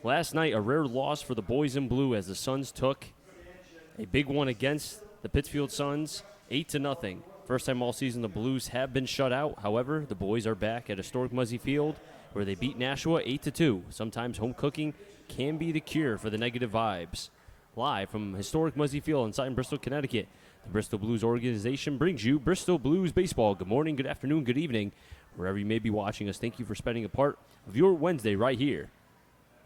Last night, a rare loss for the boys in blue as the Suns took a big one against the Pittsfield Suns, 8-0. First time all season the Blues have been shut out. However, the boys are back at historic Muzzy Field where they beat Nashua 8-2. Sometimes home cooking can be the cure for the negative vibes. Live from historic Muzzy Field inside Bristol, Connecticut, the Bristol Blues organization brings you Bristol Blues baseball. Good morning, good afternoon, good evening. Wherever you may be watching us, thank you for spending a part of your Wednesday right here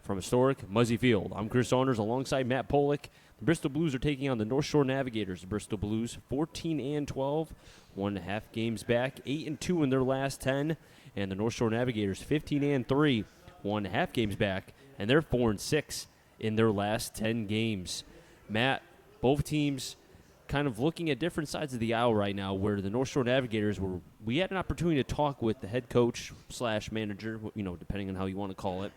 from historic Muzzy Field. I'm Chris Saunders alongside Matt Polick. The Bristol Blues are taking on the North Shore Navigators. The Bristol Blues 14-12, 1.5 games back, 8-2 in their last 10. And the North Shore Navigators 15-3, 1.5 games back, and they're 4-6 in their last 10 games. Matt, both teams kind of looking at different sides of the aisle right now, where the North Shore Navigators we had an opportunity to talk with the head coach / manager, depending on how you want to call it,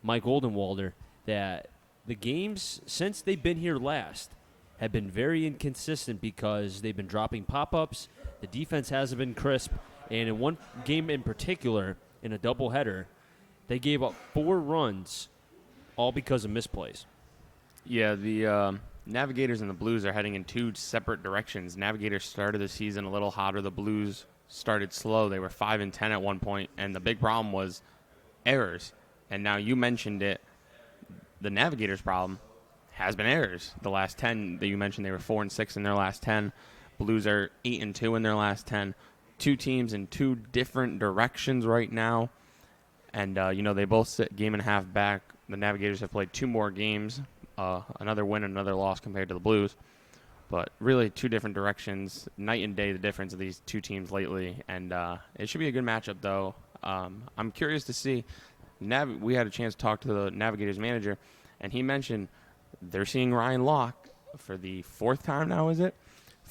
Mike Oldenwalder, that the games since they've been here last have been very inconsistent because they've been dropping pop-ups, the defense hasn't been crisp, and in one game in particular, in a doubleheader, they gave up 4 runs, all because of misplays. Yeah, the Navigators and the Blues are heading in 2 separate directions. Navigators started the season a little hotter. The Blues started slow. They were 5-10 at one point, and the big problem was errors. And now you mentioned it. The Navigators' problem has been errors. The last 10 that you mentioned, they were 4-6 in their last 10. Blues are 8-2 in their last 10. 2 teams in 2 different directions right now. And, they both sit game and a half back. The Navigators have played 2 more games, another win and another loss compared to the Blues. But really 2 different directions, night and day, the difference of these 2 teams lately. And it should be a good matchup, though. I'm curious to see. We had a chance to talk to the Navigators manager, and he mentioned they're seeing Ryan Locke for the 4th time now, is it?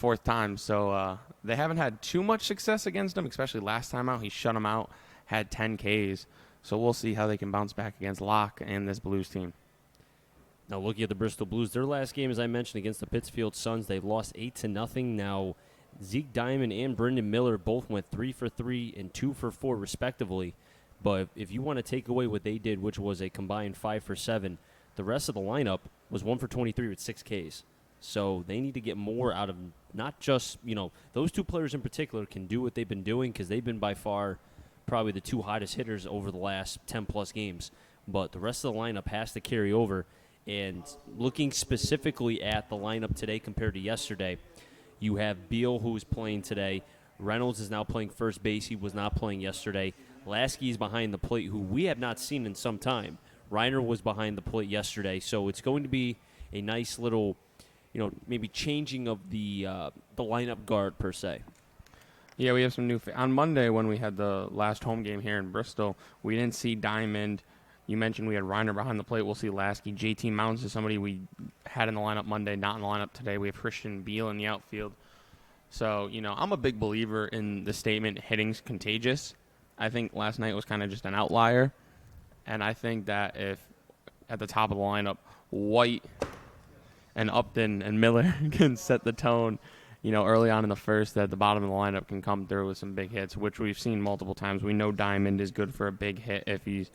4th time. So they haven't had too much success against him, especially last time out. He shut him out, had 10 Ks. So we'll see how they can bounce back against Locke and this Blues team. Now, looking at the Bristol Blues, their last game, as I mentioned, against the Pittsfield Suns, they lost 8-0. Now, Zeke Diamond and Brendan Miller both went 3 for 3 and 2 for 4, respectively. But if you want to take away what they did, which was a combined 5 for 7, the rest of the lineup was 1 for 23 with 6 Ks. So they need to get more out of not just, those 2 players in particular can do what they've been doing because they've been by far probably the 2 hottest hitters over the last 10-plus games. But the rest of the lineup has to carry over. And looking specifically at the lineup today compared to yesterday, you have Beal, who is playing today. Reynolds is now playing first base. He was not playing yesterday. Lasky is behind the plate, who we have not seen in some time. Reiner was behind the plate yesterday. So it's going to be a nice little, maybe changing of the lineup guard per se. Yeah, we have some new on Monday when we had the last home game here in Bristol. We didn't see Diamond. You mentioned we had Reiner behind the plate. We'll see Lasky. JT Mounts is somebody we had in the lineup Monday, not in the lineup today. We have Christian Beal in the outfield. So, I'm a big believer in the statement, hitting's contagious. I think last night was kind of just an outlier. And I think that if at the top of the lineup, White and Upton and Miller can set the tone, early on in the first, that the bottom of the lineup can come through with some big hits, which we've seen multiple times. We know Diamond is good for a big hit if he's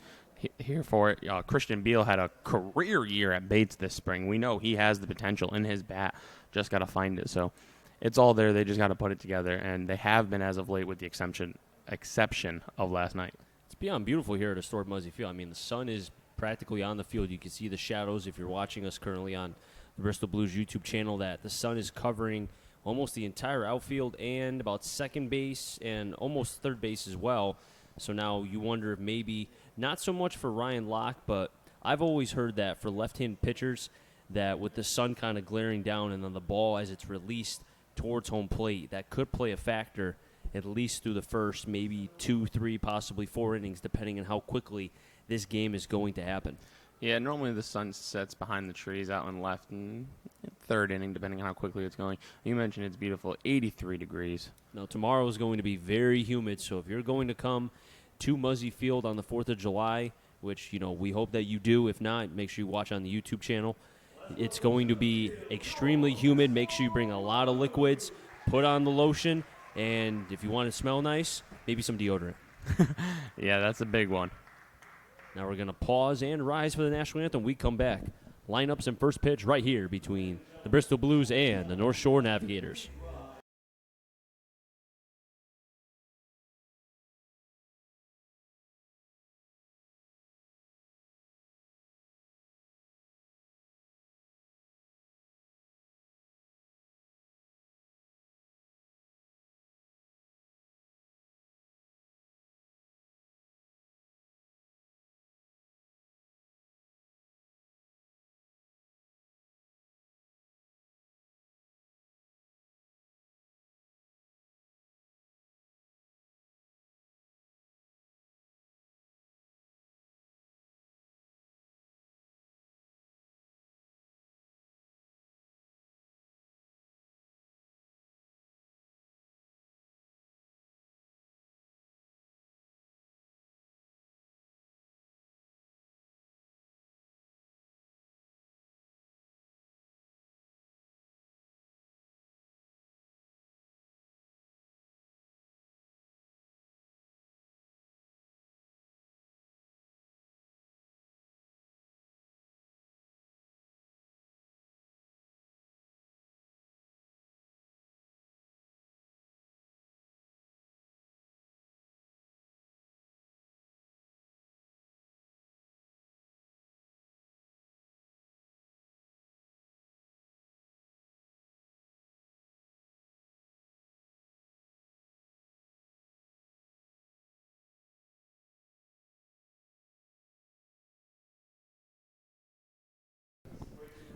here for it. Christian Beal had a career year at Bates this spring. We know he has the potential in his bat. Just got to find it. So it's all there. They just got to put it together, and they have been as of late with the exception of last night. It's beyond beautiful here at historic Muzzy Field. I mean, the sun is practically on the field. You can see the shadows if you're watching us currently on the Bristol Blues YouTube channel, that the sun is covering almost the entire outfield and about second base and almost third base as well. So now you wonder if maybe not so much for Ryan Locke, but I've always heard that for left-hand pitchers, that with the sun kind of glaring down and then the ball as it's released towards home plate, that could play a factor at least through the first maybe 2, 3, possibly 4 innings, depending on how quickly this game is going to happen. Yeah, normally the sun sets behind the trees out in left and 3rd inning, depending on how quickly it's going. You mentioned it's beautiful, 83 degrees. Now, tomorrow is going to be very humid, so if you're going to come to Muzzy Field on the 4th of July, which, we hope that you do. If not, make sure you watch on the YouTube channel. It's going to be extremely humid. Make sure you bring a lot of liquids, put on the lotion, and if you want to smell nice, maybe some deodorant. Yeah, that's a big one. Now we're going to pause and rise for the national anthem. We come back. Lineups and first pitch right here between the Bristol Blues and the North Shore Navigators.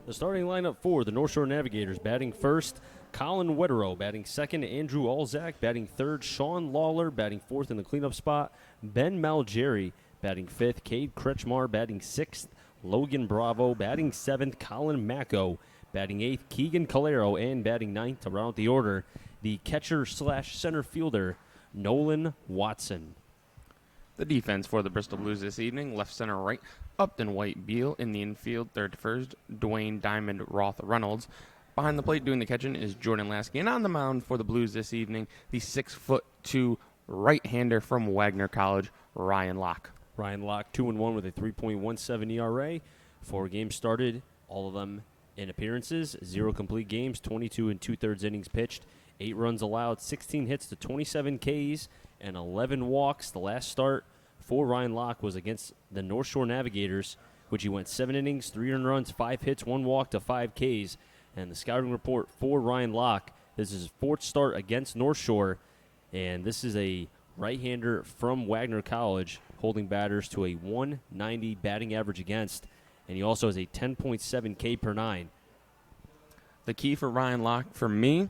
The starting lineup for the North Shore Navigators: batting first, Colin Wetterow; batting second, Andrew Alzak; batting third, Sean Lawler; batting fourth in the cleanup spot, Ben Malgeri; batting fifth, Cade Kretschmar; batting sixth, Logan Bravo; batting seventh, Colin Macco; batting eighth, Keegan Calero; and batting ninth to round out the order, the catcher/center fielder, Nolan Watson. The defense for the Bristol Blues this evening: left center right, Upton White Beal; in the infield, third to first, Dwayne Diamond Roth Reynolds. Behind the plate doing the catching is Jordan Lasky. And on the mound for the Blues this evening, the 6'2" right-hander from Wagner College, Ryan Locke. Ryan Locke, 2-1 with a 3.17 ERA. 4 games started, all of them in appearances. 0 complete games, 22 2/3 innings pitched. 8 runs allowed, 16 hits to 27 Ks, and 11 walks. The last start for Ryan Locke was against the North Shore Navigators, which he went 7 innings, 3 earned runs, 5 hits, 1 walk to 5 Ks. And the scouting report for Ryan Locke: this is his 4th start against North Shore, and this is a right-hander from Wagner College, holding batters to a 190 batting average against, and he also has a 10.7 K per 9. The key for Ryan Locke, for me,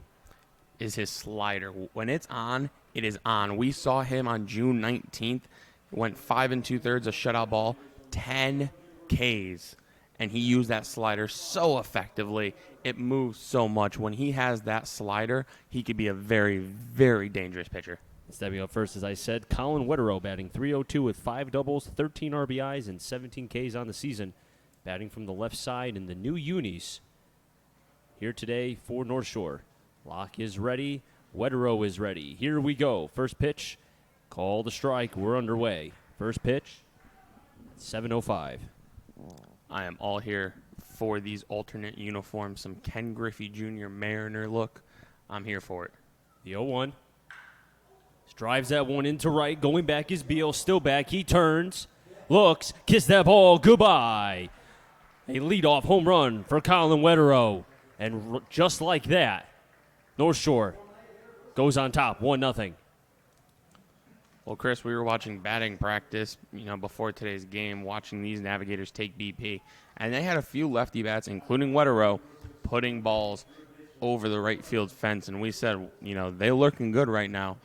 is his slider. When it's on, it is on. We saw him on June 19th. Went 5 2/3, a shutout ball, 10 Ks. And he used that slider so effectively. It moves so much. When he has that slider, he could be a very, very dangerous pitcher. Stepping up first, as I said, Colin Wetterow, batting .302 with 5 doubles, 13 RBIs, and 17 Ks on the season. Batting from the left side in the new unis. Here today for North Shore. Locke is ready. Wetterow is ready. Here we go. First pitch, call the strike. We're underway. First pitch, 7:05. I am all here for these alternate uniforms. Some Ken Griffey Jr. Mariner look. I'm here for it. The 0-1. Drives that one into right. Going back is Beal. Still back. He turns. Looks. Kiss that ball. Goodbye. A leadoff home run for Colin Wetterow. And just like that, North Shore goes on top, 1-0. Well, Chris, we were watching batting practice, before today's game, watching these Navigators take BP. And they had a few lefty bats, including Wetterow, putting balls over the right field fence. And we said, they're looking good right now.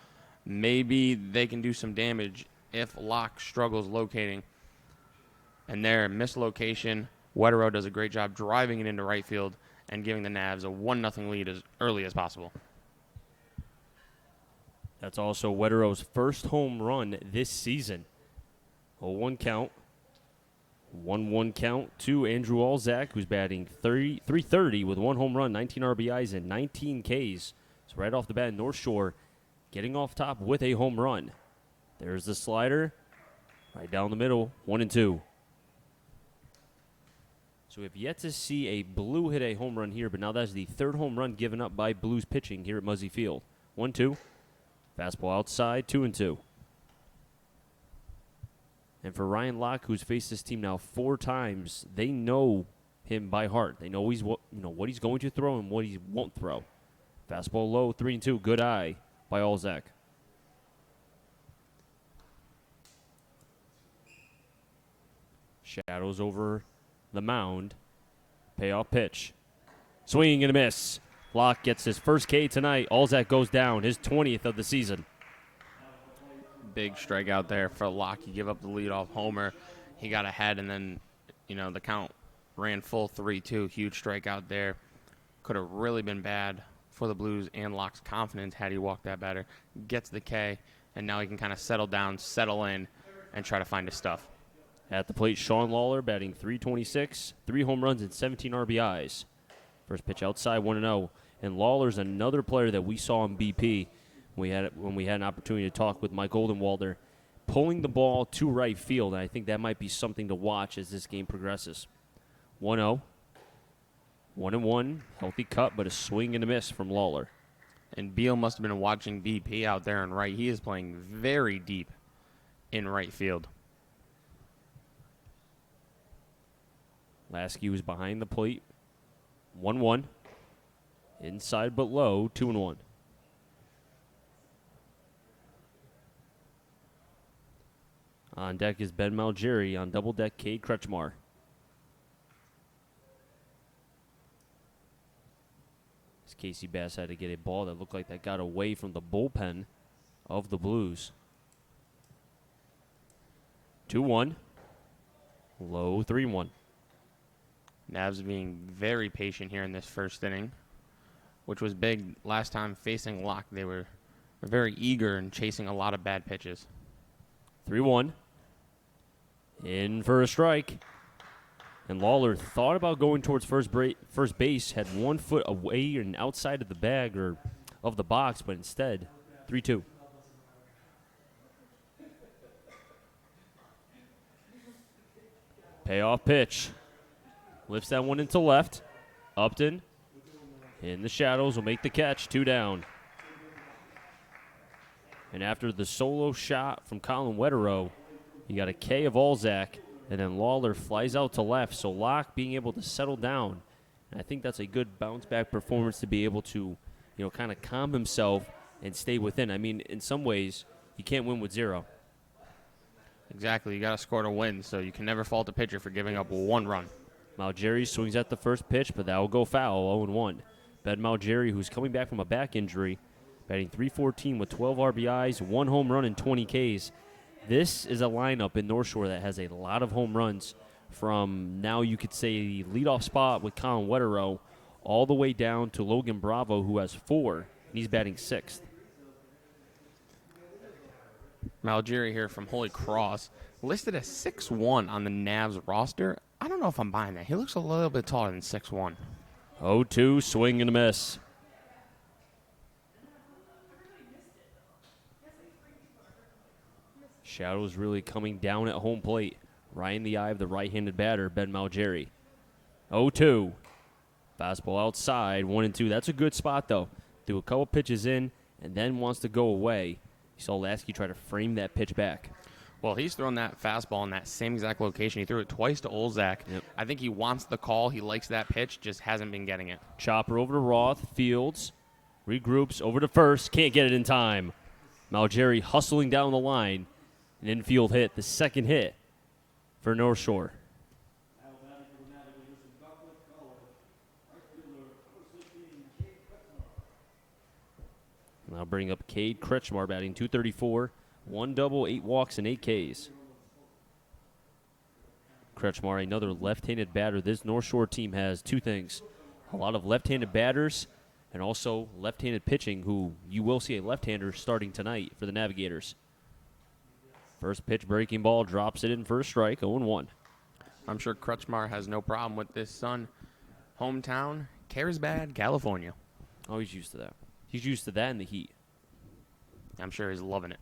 Maybe they can do some damage if Locke struggles locating. And their mislocation, Wetterow does a great job driving it into right field and giving the Navs a 1-0 lead as early as possible. That's also Wetterow's first home run this season. 0-1 count. 1-1 count to Andrew Alzak, who's batting .330 with 1 home run, 19 RBIs, and 19 Ks. So right off the bat, North Shore getting off top with a home run. There's the slider. Right down the middle, 1-2. So we have yet to see a Blue hit a home run here, but now that's the third home run given up by Blues pitching here at Muzzy Field. 1-2. Fastball outside, 2-2. And for Ryan Locke, who's faced this team now 4 times, they know him by heart. They know what he's going to throw and what he won't throw. Fastball low, 3-2. Good eye by Olzak. Shadows over the mound. Payoff pitch. Swinging and a miss. Locke gets his first K tonight. Olzak goes down, his 20th of the season. Big strikeout there for Locke. He gave up the leadoff homer. He got ahead, and then, the count ran full 3-2. Huge strikeout there. Could have really been bad for the Blues and Locke's confidence had he walked that batter. Gets the K, and now he can kind of settle down, settle in, and try to find his stuff. At the plate, Sean Lawler batting .326, 3 home runs and 17 RBIs. First pitch outside, 1-0. And Lawler's another player that we saw in BP when we had an opportunity to talk with Mike Oldenwalder, pulling the ball to right field. And I think that might be something to watch as this game progresses. 1-0. 1-1. Healthy cut, but a swing and a miss from Lawler. And Beal must have been watching BP out there in right. He is playing very deep in right field. Lasky was behind the plate. 1-1. Inside but low, 2-1. On deck is Ben Malgeri. On double deck, Cade Kretschmar. As Casey Bass had to get a ball that looked like that got away from the bullpen of the Blues. 2-1. Low, 3-1. Navs being very patient here in this first inning, which was big last time facing Locke. They were very eager and chasing a lot of bad pitches. 3-1. In for a strike. And Lawler thought about going towards first base, had 1 foot away and outside of the bag or of the box, but instead, 3-2. Payoff pitch. Lifts that one into left. Upton in the shadows will make the catch. 2 down. And after the solo shot from Colin Wetterow, you got a K of Olzak, and then Lawler flies out to left. So Locke being able to settle down. And I think that's a good bounce-back performance to be able to, kind of calm himself and stay within. I mean, in some ways, you can't win with 0. Exactly. You got to score to win, so you can never fault a pitcher for giving up 1 run. Malgeri swings at the first pitch, but that will go foul, 0-1. Ben Malgeri, who's coming back from a back injury, batting .314 with 12 RBIs, 1 home run and 20 Ks. This is a lineup in North Shore that has a lot of home runs from now you could say the leadoff spot with Colin Wetterow all the way down to Logan Bravo, who has 4, and he's batting 6th. Malgeri here from Holy Cross, listed as 6'1" on the Navs roster. I don't know if I'm buying that. He looks a little bit taller than 6'1". 0-2, swing and a miss. Shadows really coming down at home plate. Right in the eye of the right-handed batter, Ben Malgeri. 0-2. Fastball outside, 1-2. That's a good spot, though. Threw a couple pitches in and then wants to go away. You saw Lasky try to frame that pitch back. Well, he's thrown that fastball in that same exact location. He threw it twice to Olzak. Yep. I think he wants the call. He likes that pitch, just hasn't been getting it. Chopper over to Roth. Fields regroups over to first. Can't get it in time. Malgeri hustling down the line. An infield hit, the second hit for North Shore. Now bring up Cade Kretschmar batting .234, 1 double, 8 walks, and 8 Ks. Kretschmar, another left-handed batter. This North Shore team has 2 things. A lot of left-handed batters and also left-handed pitching, who you will see a left-hander starting tonight for the Navigators. First pitch, breaking ball, drops it in for a strike, 0-1. I'm sure Kretschmar has no problem with this son. Hometown, Carlsbad, California. Oh, he's used to that. He's used to that in the heat. I'm sure he's loving it.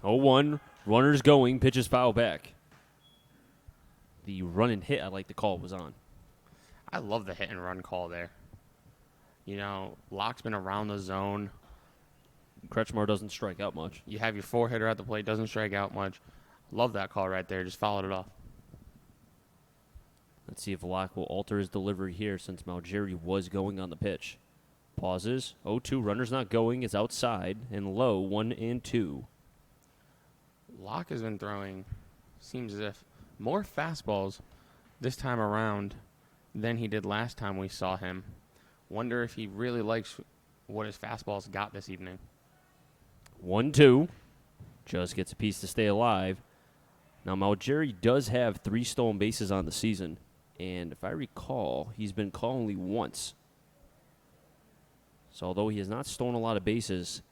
0-1, runners going, pitches foul back. The run and hit, I like the call, was on. I love the hit and run call there. You know, Locke's been around the zone. Kretschmar doesn't strike out much. You have your 4-hitter at the plate, doesn't strike out much. Love that call right there. Just followed it off. Let's see if Locke will alter his delivery here since Malgeri was going on the pitch. Pauses. 0-2, runner's not going. It's outside and low, 1-2. Locke has been throwing, seems as if, more fastballs this time around than he did last time we saw him. Wonder if he really likes what his fastballs got this evening. 1-2. Just gets a piece to stay alive. Now, Malgeri does have 3 stolen bases on the season. And if I recall, he's been called only once. So although he has not stolen a lot of bases,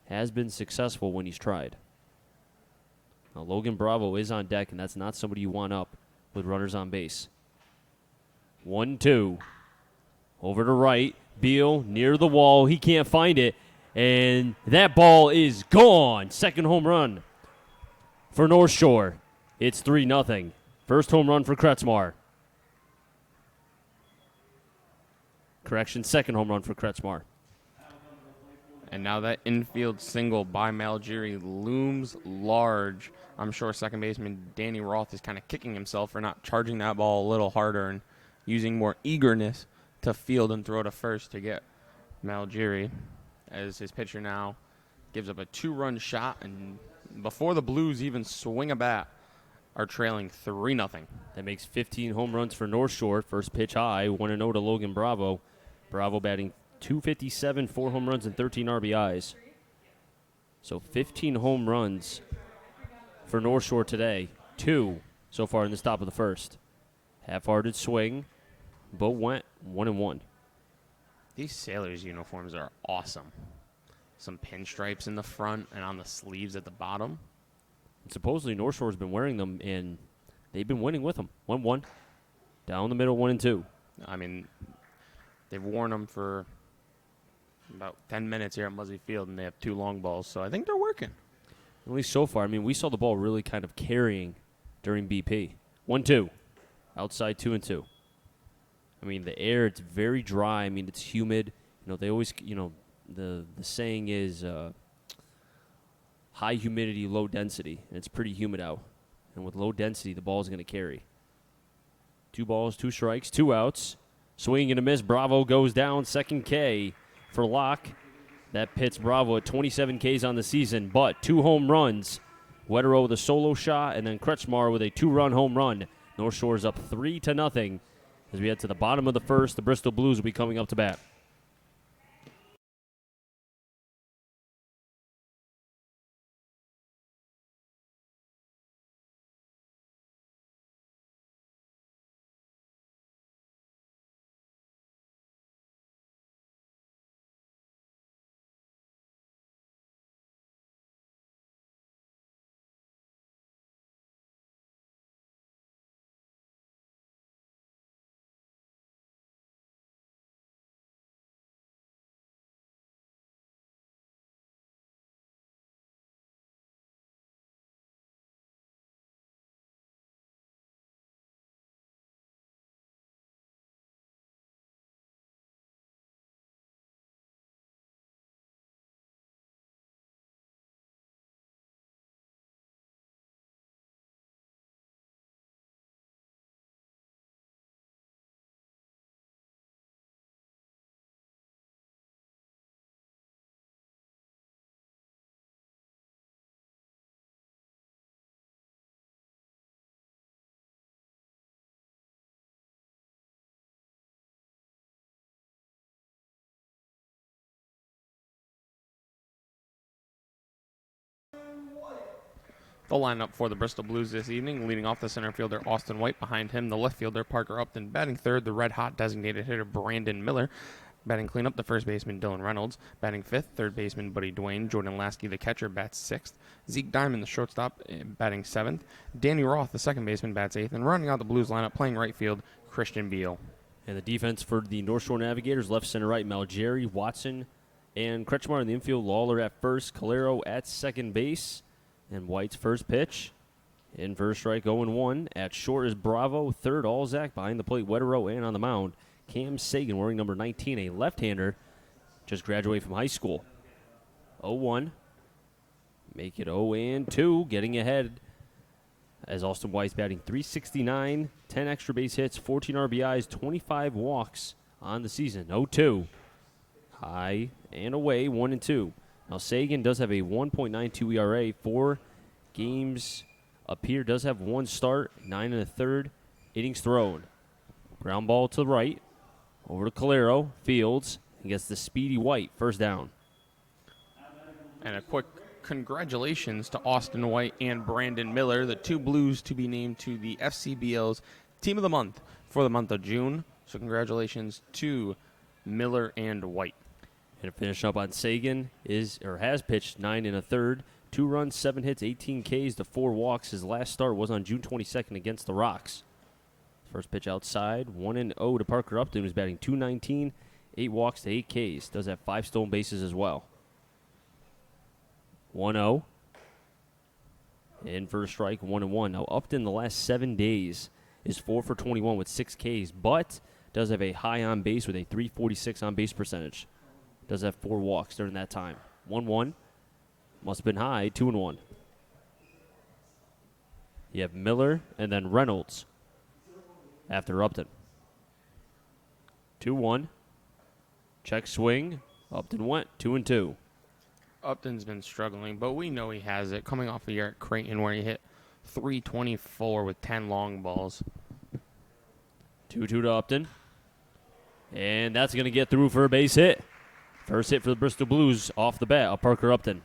has been successful when he's tried. Now, Logan Bravo is on deck, and that's not somebody you want up with runners on base. 1-2. Over to right. Beal near the wall. He can't find it. And that ball is gone. Second home run for North Shore. It's 3-0. First home run for Kretschmar. Correction, second home run for Kretschmar. And now that infield single by Malgeri looms large. I'm sure second baseman Danny Roth is kind of kicking himself for not charging that ball a little harder and using more eagerness to field and throw to first to get Malgeri, as his pitcher now gives up a 2-run shot, and before the Blues even swing a bat, are trailing 3-0. That makes 15 home runs for North Shore. First pitch high, 1-0 to Logan Bravo. Bravo batting .257, 4 home runs and 13 RBIs. So 15 home runs for North Shore today. 2 so far in the top of the first. Half-hearted swing. Both went 1-1. These Sailors uniforms are awesome. Some pinstripes in the front and on the sleeves at the bottom. And supposedly North Shore's been wearing them, and they've been winning with them. 1-1. Down the middle, 1-2. I mean, they've worn them for about 10 minutes here at Muzzy Field, and they have 2 long balls, so I think they're working. At least so far. I mean, we saw the ball really kind of carrying during BP. 1-2. Outside 2-2. I mean, the air, it's very dry. I mean, it's humid. You know, they always, you know, the saying is high humidity, low density. And it's pretty humid out. And with low density, the ball is going to carry. 2 balls, 2 strikes, 2 outs. Swing and a miss. Bravo goes down. Second K for Locke. That pits Bravo at 27 Ks on the season, but 2 home runs. Wetero with a solo shot, and then Kretschmar with a 2-run home run. North Shore's up 3-0. As we head to the bottom of the first, the Bristol Blues will be coming up to bat. The lineup for the Bristol Blues this evening, leading off the center fielder Austin White. Behind him, the left fielder Parker Upton. Batting third, the red-hot designated hitter Brandon Miller. Batting cleanup, the first baseman Dylan Reynolds. Batting fifth, third baseman Buddy Dwayne. Jordan Lasky, the catcher, bats sixth. Zeke Diamond, the shortstop, batting seventh. Danny Roth, the second baseman, bats eighth. And rounding out the Blues lineup, playing right field, Christian Beal. And the defense for the North Shore Navigators, left, center, right, Malgeri, Watson, and Kretschmar in the infield, Lawler at first, Calero at second base, and White's first pitch. In first strike, 0-1. At short is Bravo, third, Alzak. Behind the plate, Wetero, and on the mound, Cam Sagan wearing number 19, a left-hander, just graduated from high school. 0-1. Make it 0-2, getting ahead as Austin White's batting .369, 10 extra base hits, 14 RBIs, 25 walks on the season. 0-2. High and away, 1-2. Now Sagan does have a 1.92 ERA, 4 games up here, does have 1 start, 9 1/3 innings thrown. Ground ball to the right, over to Calero, fields, and gets the speedy White, first down. And a quick congratulations to Austin White and Brandon Miller, the 2 Blues to be named to the FCBL's Team of the Month for the month of June. So congratulations to Miller and White. And to finish up on Sagan has pitched 9 1/3, 2 runs, 7 hits, 18 Ks to 4 walks. His last start was on June 22nd against the Rocks. First pitch outside, 1-0 to Parker Upton, who's batting .219, 8 walks to 8 Ks. Does have 5 stolen bases as well. 1-0. In first strike, 1-1. Now Upton the last 7 days is 4 for 21 with 6 Ks, but does have a high on base with a .346 on base percentage. Does have 4 walks during that time. 1-1. Must have been high, 2-1. You have Miller and then Reynolds after Upton. 2-1. Check swing. Upton went 2-2. Upton's been struggling, but we know he has it. Coming off a year at Creighton where he hit .324 with 10 long balls. 2-2 to Upton. And that's going to get through for a base hit. First hit for the Bristol Blues off the bat of Parker Upton.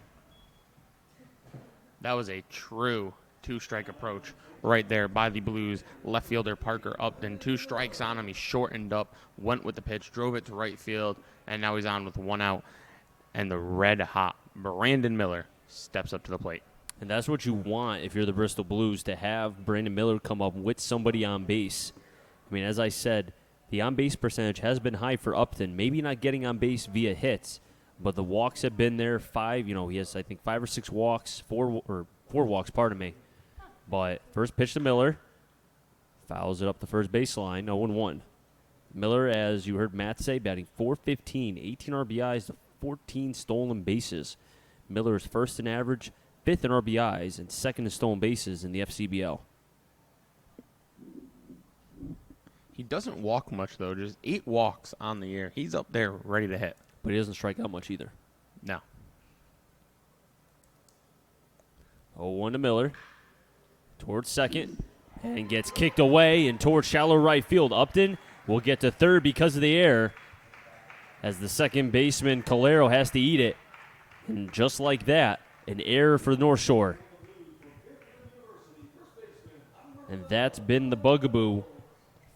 That was a true 2-strike approach right there by the Blues. Left fielder Parker Upton. 2 strikes on him. He shortened up, went with the pitch, drove it to right field, and now he's on with 1 out. And the red-hot Brandon Miller steps up to the plate. And that's what you want if you're the Bristol Blues, to have Brandon Miller come up with somebody on base. I mean, as I said, the on-base percentage has been high for Upton. Maybe not getting on base via hits, but the walks have been there. 5, he has, I think, 5 or 6 walks, 4 walks, pardon me. But first pitch to Miller, fouls it up the first baseline, 0-1. Miller, as you heard Matt say, batting .415, 18 RBIs to 14 stolen bases. Miller is first in average, 5th in RBIs, and 2nd in stolen bases in the FCBL. He doesn't walk much, though. Just 8 walks on the year. He's up there ready to hit. But he doesn't strike out much either. No. 0-1 to Miller. Towards second. And gets kicked away and towards shallow right field. Upton will get to third because of the error, as the second baseman, Calero, has to eat it. And just like that, an error for the North Shore. And that's been the bugaboo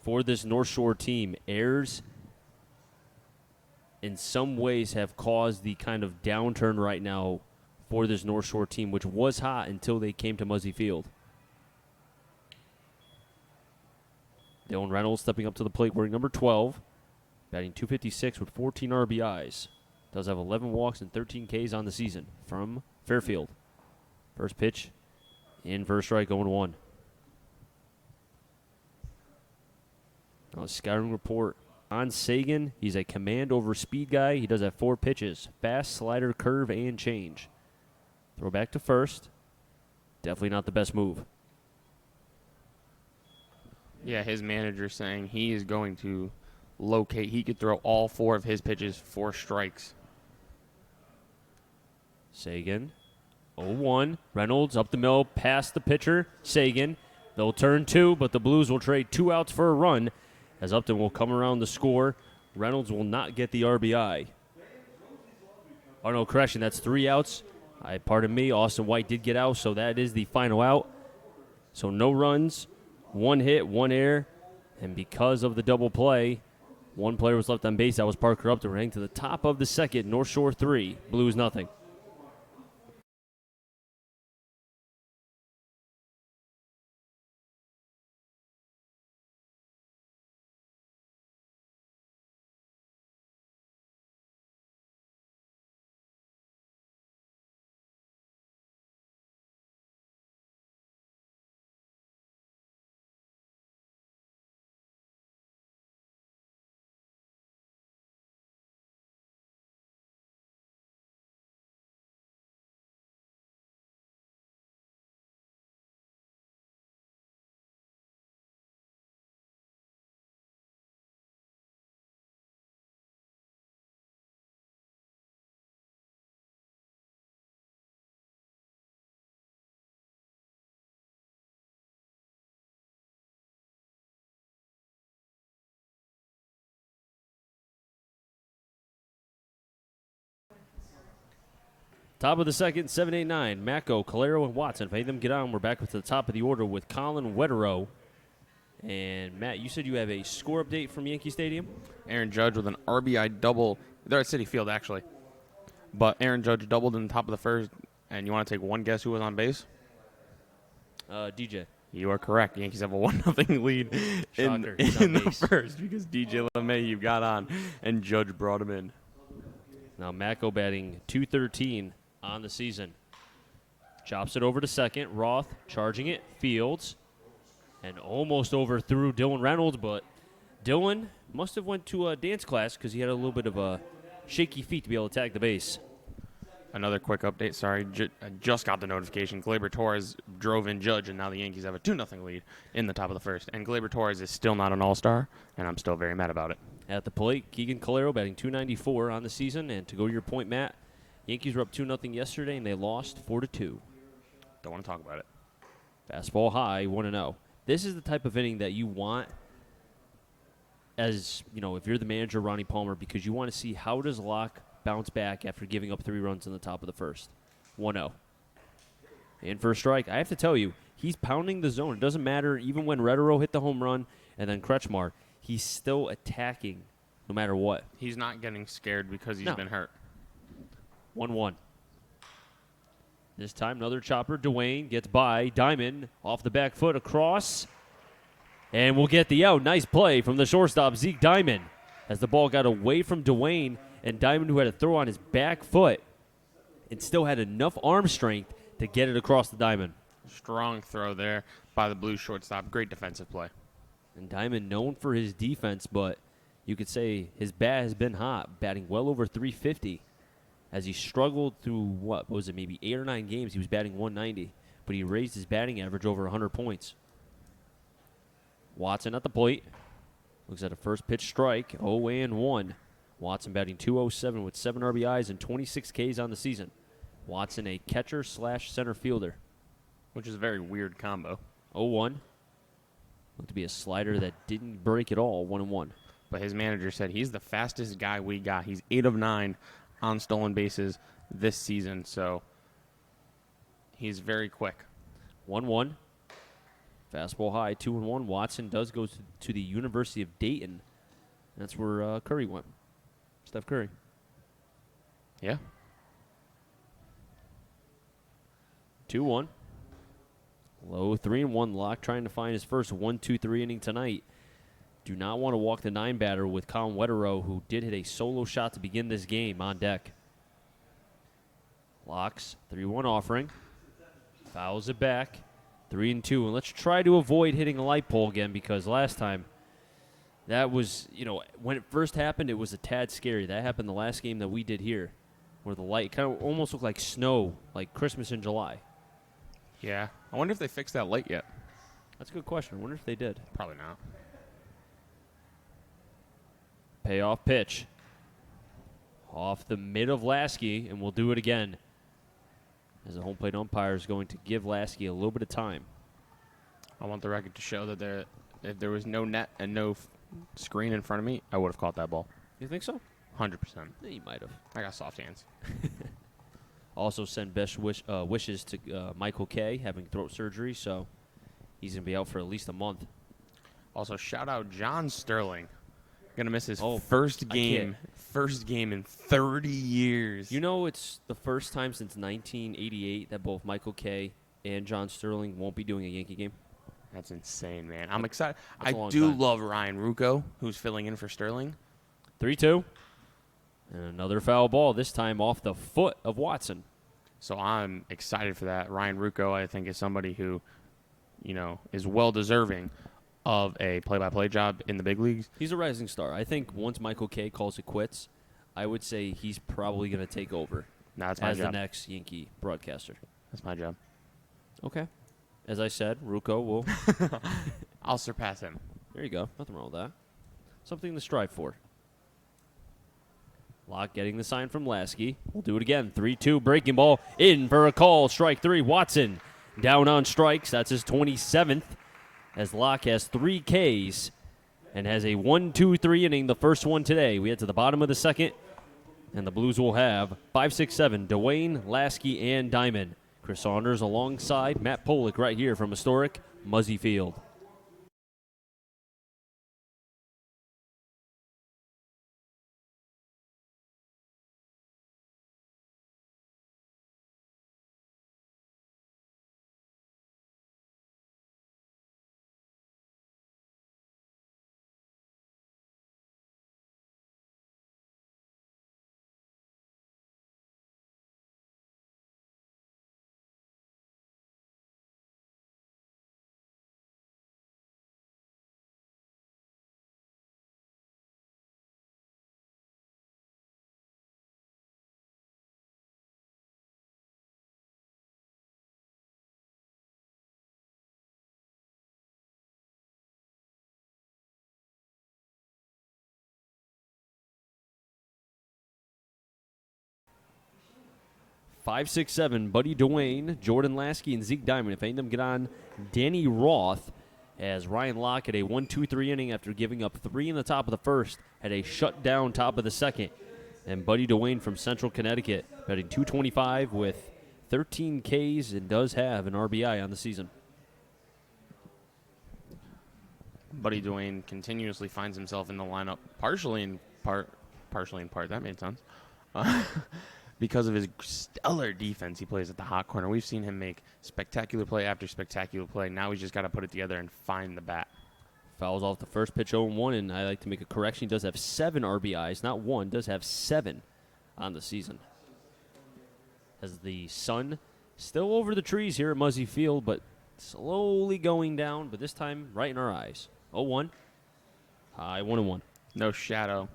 for this North Shore team. Errors in some ways have caused the kind of downturn right now for this North Shore team, which was hot until they came to Muzzy Field. Dylan Reynolds stepping up to the plate wearing number 12, batting .256 with 14 RBIs. Does have 11 walks and 13 Ks on the season from Fairfield. First pitch in first strike, 0-1. Now, a scouting report on Sagan. He's a command over speed guy. He does have 4 pitches: fast, slider, curve, and change. Throw back to first. Definitely not the best move. Yeah, his manager saying he is going to locate. He could throw all 4 of his pitches for strikes. Sagan, 0-1. Reynolds up the middle, past the pitcher. Sagan. They'll turn 2, but the Blues will trade 2 outs for a run, as Upton will come around the score. Reynolds will not get the RBI. Oh, no, correction. That's 3 outs. Pardon me. Austin White did get out, so that is the final out. So no runs, 1 hit, 1 error. And because of the double play, 1 player was left on base. That was Parker Upton, running to the top of the second. North Shore 3, Blues nothing. Top of the second, 7-8-9. Macco, Calero, and Watson. If any of them get on, we're back to the top of the order with Colin Wetterow. And, Matt, you said you have a score update from Yankee Stadium? Aaron Judge with an RBI double. They're at Citi Field, actually. But Aaron Judge doubled in the top of the first. And you want to take one guess who was on base? DJ. You are correct. The Yankees have a 1-0 lead in the first because DJ LeMahieu got on and Judge brought him in. Now Macco batting .213 on the season. Chops it over to second. Roth charging it. Fields. And almost overthrew Dylan Reynolds, but Dylan must have went to a dance class because he had a little bit of a shaky feet to be able to tag the base. Another quick update. Sorry, I just got the notification. Gleyber Torres drove in Judge, and now the Yankees have a 2-0 lead in the top of the first. And Gleyber Torres is still not an all-star, and I'm still very mad about it. At the plate, Keegan Calero batting .294 on the season. And to go to your point, Matt, Yankees were up 2-0 yesterday, and they lost 4-2. Don't want to talk about it. Fastball high, 1-0. This is the type of inning that you want as, you know, if you're the manager, Ronnie Palmer, because you want to see how does Locke bounce back after giving up 3 runs in the top of the first. 1-0. In for a strike. I have to tell you, he's pounding the zone. It doesn't matter, even when Redero hit the home run and then Kretschmar, he's still attacking no matter what. He's not getting scared because he's been hurt. 1-1. This time, another chopper. Dwayne gets by. Diamond off the back foot across. And we'll get the out. Nice play from the shortstop, Zeke Diamond. As the ball got away from Dwayne, and Diamond, who had to throw on his back foot, and still had enough arm strength to get it across the diamond. Strong throw there by the Blues shortstop. Great defensive play. And Diamond known for his defense, but you could say his bat has been hot, batting well over .350. As he struggled through, what was it, maybe 8 or 9 games, he was batting .190. But he raised his batting average over 100 points. Watson at the plate. Looks at a first pitch strike, 0-1. Watson batting .207 with 7 RBIs and 26 Ks on the season. Watson a catcher/center fielder. Which is a very weird combo. 0-1. Looked to be a slider that didn't break at all, 1-1. But his manager said he's the fastest guy we got. He's 8 of 9 on stolen bases this season, so he's very quick. 1-1. Fastball high, 2-1. Watson does go to the University of Dayton. That's where Curry went. Steph Curry. Yeah. 2-1. Low 3-1. Locke trying to find his first 1-2-3 inning tonight. Do not want to walk the 9 batter with Colin Wetterow, who did hit a solo shot to begin this game on deck. Locke's 3-1 offering. Fouls it back. 3-2. And let's try to avoid hitting a light pole again, because last time that was, you know, when it first happened, it was a tad scary. That happened the last game that we did here, where the light kind of almost looked like snow, like Christmas in July. Yeah. I wonder if they fixed that light yet. That's a good question. I wonder if they did. Probably not. Payoff pitch. Off the mid of Lasky, and we'll do it again. As the home plate umpire is going to give Lasky a little bit of time. I want the record to show that if there was no net and no screen in front of me, I would have caught that ball. You think so? 100%. Yeah, you might have. I got soft hands. Also send best wishes to Michael K, having throat surgery, so he's going to be out for at least a month. Also, shout out John Sterling. Going to miss his first first game in 30 years. You know, it's the first time since 1988 that both Michael K and John Sterling won't be doing a Yankee game. That's insane, man. I'm excited. That's I do love Ryan Ruocco, who's filling in for Sterling. 3-2. And another foul ball, this time off the foot of Watson. So I'm excited for that. Ryan Ruocco, I think, is somebody who, you know, is well deserving of a play-by-play job in the big leagues. He's a rising star. I think once Michael K calls it quits, I would say he's probably going to take over That's my job. the next Yankee broadcaster. That's my job. Okay. As I said, Ruocco will. I'll surpass him. There you go. Nothing wrong with that. Something to strive for. Locke getting the sign from Lasky. We'll do it again. 3-2 breaking ball. In for a call. Strike 3. Watson down on strikes. That's his 27th. As Locke has 3 Ks and has a 1-2-3 inning, the first one today. We head to the bottom of the second. And the Blues will have 5, 6, 7, Dwayne, Lasky, and Diamond. Chris Saunders alongside Matt Polick right here from historic Muzzy Field. Five, 6, 7, Buddy Dwayne, Jordan Lasky, and Zeke Diamond. If any of them get on Danny Roth, as Ryan Locke had a 1-2-3 inning after giving up 3 in the top of the first, had a shutdown top of the second. And Buddy Dwayne from Central Connecticut, batting .225 with 13 Ks and does have an RBI on the season. Buddy Dwayne continuously finds himself in the lineup, partially in part, that made sense, because of his stellar defense he plays at the hot corner. We've seen him make spectacular play after spectacular play. Now he's just got to put it together and find the bat. Fouls off the first pitch 0-1, and I like to make a correction. He does have 7 RBIs, not 1, does have 7 on the season. As the sun still over the trees here at Muzzy Field, but slowly going down, but this time right in our eyes. 0-1, high 1-1. No shadow,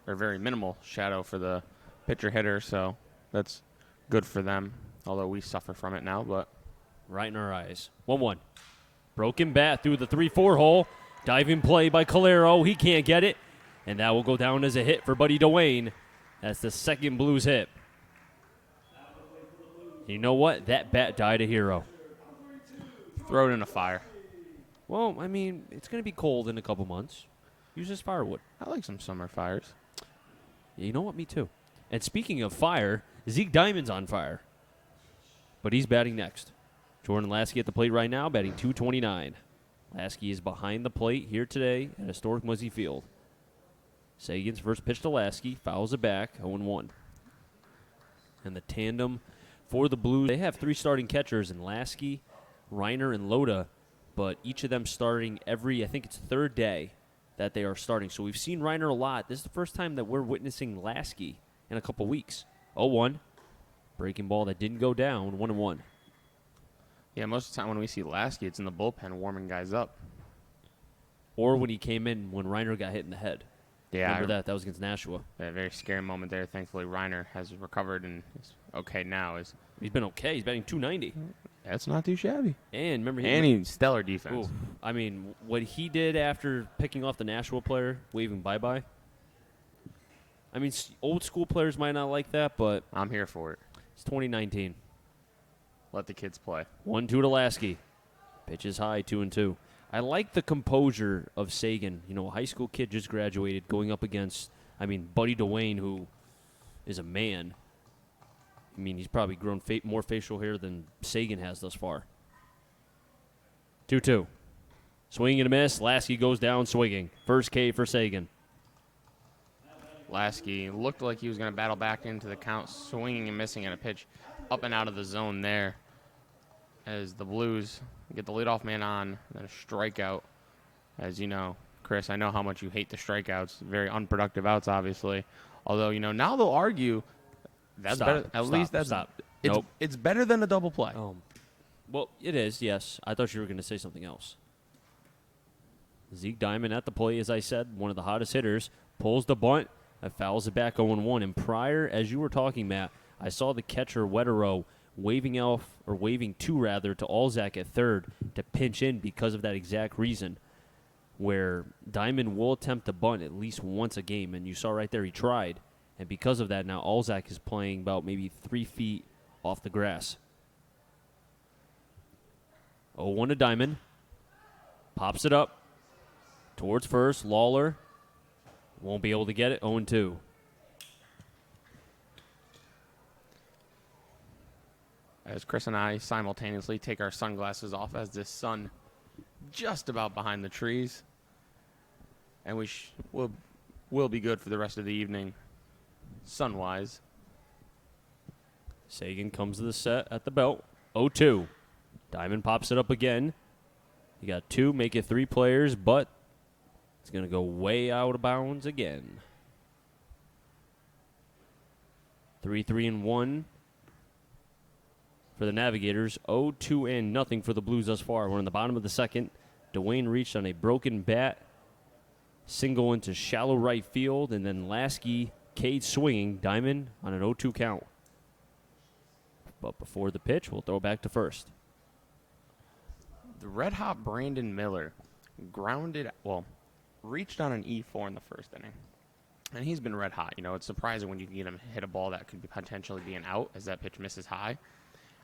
or very minimal shadow for the pitcher hitter, so that's good for them, although we suffer from it now. But right in our eyes. 1-1. Broken bat through the 3-4 hole. Diving play by Calero. He can't get it. And that will go down as a hit for Buddy Dwayne. That's the second Blues hit. You know what? That bat died a hero. Throw it in a fire. Well, I mean, it's going to be cold in a couple months. Use this firewood. I like some summer fires. You know what? Me too. And speaking of fire, Zeke Diamond's on fire. But he's batting next. Jordan Lasky at the plate right now, batting .229. Lasky is behind the plate here today at historic Muzzy Field. Sagan's first pitch to Lasky, fouls it back, 0-1. And the tandem for the Blues, they have 3 starting catchers in Lasky, Reiner, and Loda, but each of them starting every, I think it's third day that they are starting. So we've seen Reiner a lot. This is the first time that we're witnessing Lasky in a couple weeks. 0-1. Breaking ball that didn't go down, 1-1. Yeah, most of the time when we see Lasky, it's in the bullpen warming guys up. Or when he came in when Reiner got hit in the head. Yeah. Remember that? That was against Nashua. A very scary moment there. Thankfully, Reiner has recovered and is okay now. He's been okay. He's batting .290. That's not too shabby. And remember, he's stellar defense. Ooh, I mean, what he did after picking off the Nashua player, waving bye-bye. I mean, old school players might not like that, but I'm here for it. It's 2019. Let the kids play. 1-2 to Lasky. Pitch is high, 2-2. I like the composure of Sagan. You know, a high school kid just graduated, going up against, Buddy Dwayne, who is a man. I mean, he's probably grown more facial hair than Sagan has thus far. 2-2. Swing and a miss. Lasky goes down swinging. First K for Sagan. Lasky looked like he was going to battle back into the count, swinging and missing at a pitch up and out of the zone there. As the Blues get the leadoff man on, then a strikeout. As you know, Chris, I know how much you hate the strikeouts. Very unproductive outs, obviously. Although, now they'll argue that's better. At least that's it's better than a double play. Well, it is, yes. I thought you were going to say something else. Zeke Diamond at the plate, as I said, one of the hottest hitters, pulls the bunt, fouls it back 0-1. And prior, as you were talking, Matt, I saw the catcher Wetero waving to Alzak at third to pinch in because of that exact reason, where Diamond will attempt to bunt at least once a game, and you saw right there he tried. And because of that, now Alzak is playing about maybe 3 feet off the grass. 0-1 to Diamond. Pops it up towards first. Lawler won't be able to get it. 0-2. as Chris and I simultaneously take our sunglasses off as this sun just about behind the trees. And we'll be good for the rest of the evening, sun-wise. Sagan comes to the set at the belt. 0-2. Diamond pops it up again. You got 2, make it 3 players, but it's going to go way out of bounds again. 3-3-1 for the Navigators. 0-2 for the Blues thus far. We're in the bottom of the second. Dwayne reached on a broken bat. Single into shallow right field, and then Lasky Cade swinging. Diamond on an 0-2 count. But before the pitch, we'll throw back to first. The red-hot Brandon Miller reached on an E4 in the first inning. And he's been red hot. You know, it's surprising when you can get him hit a ball that could potentially be an out as that pitch misses high.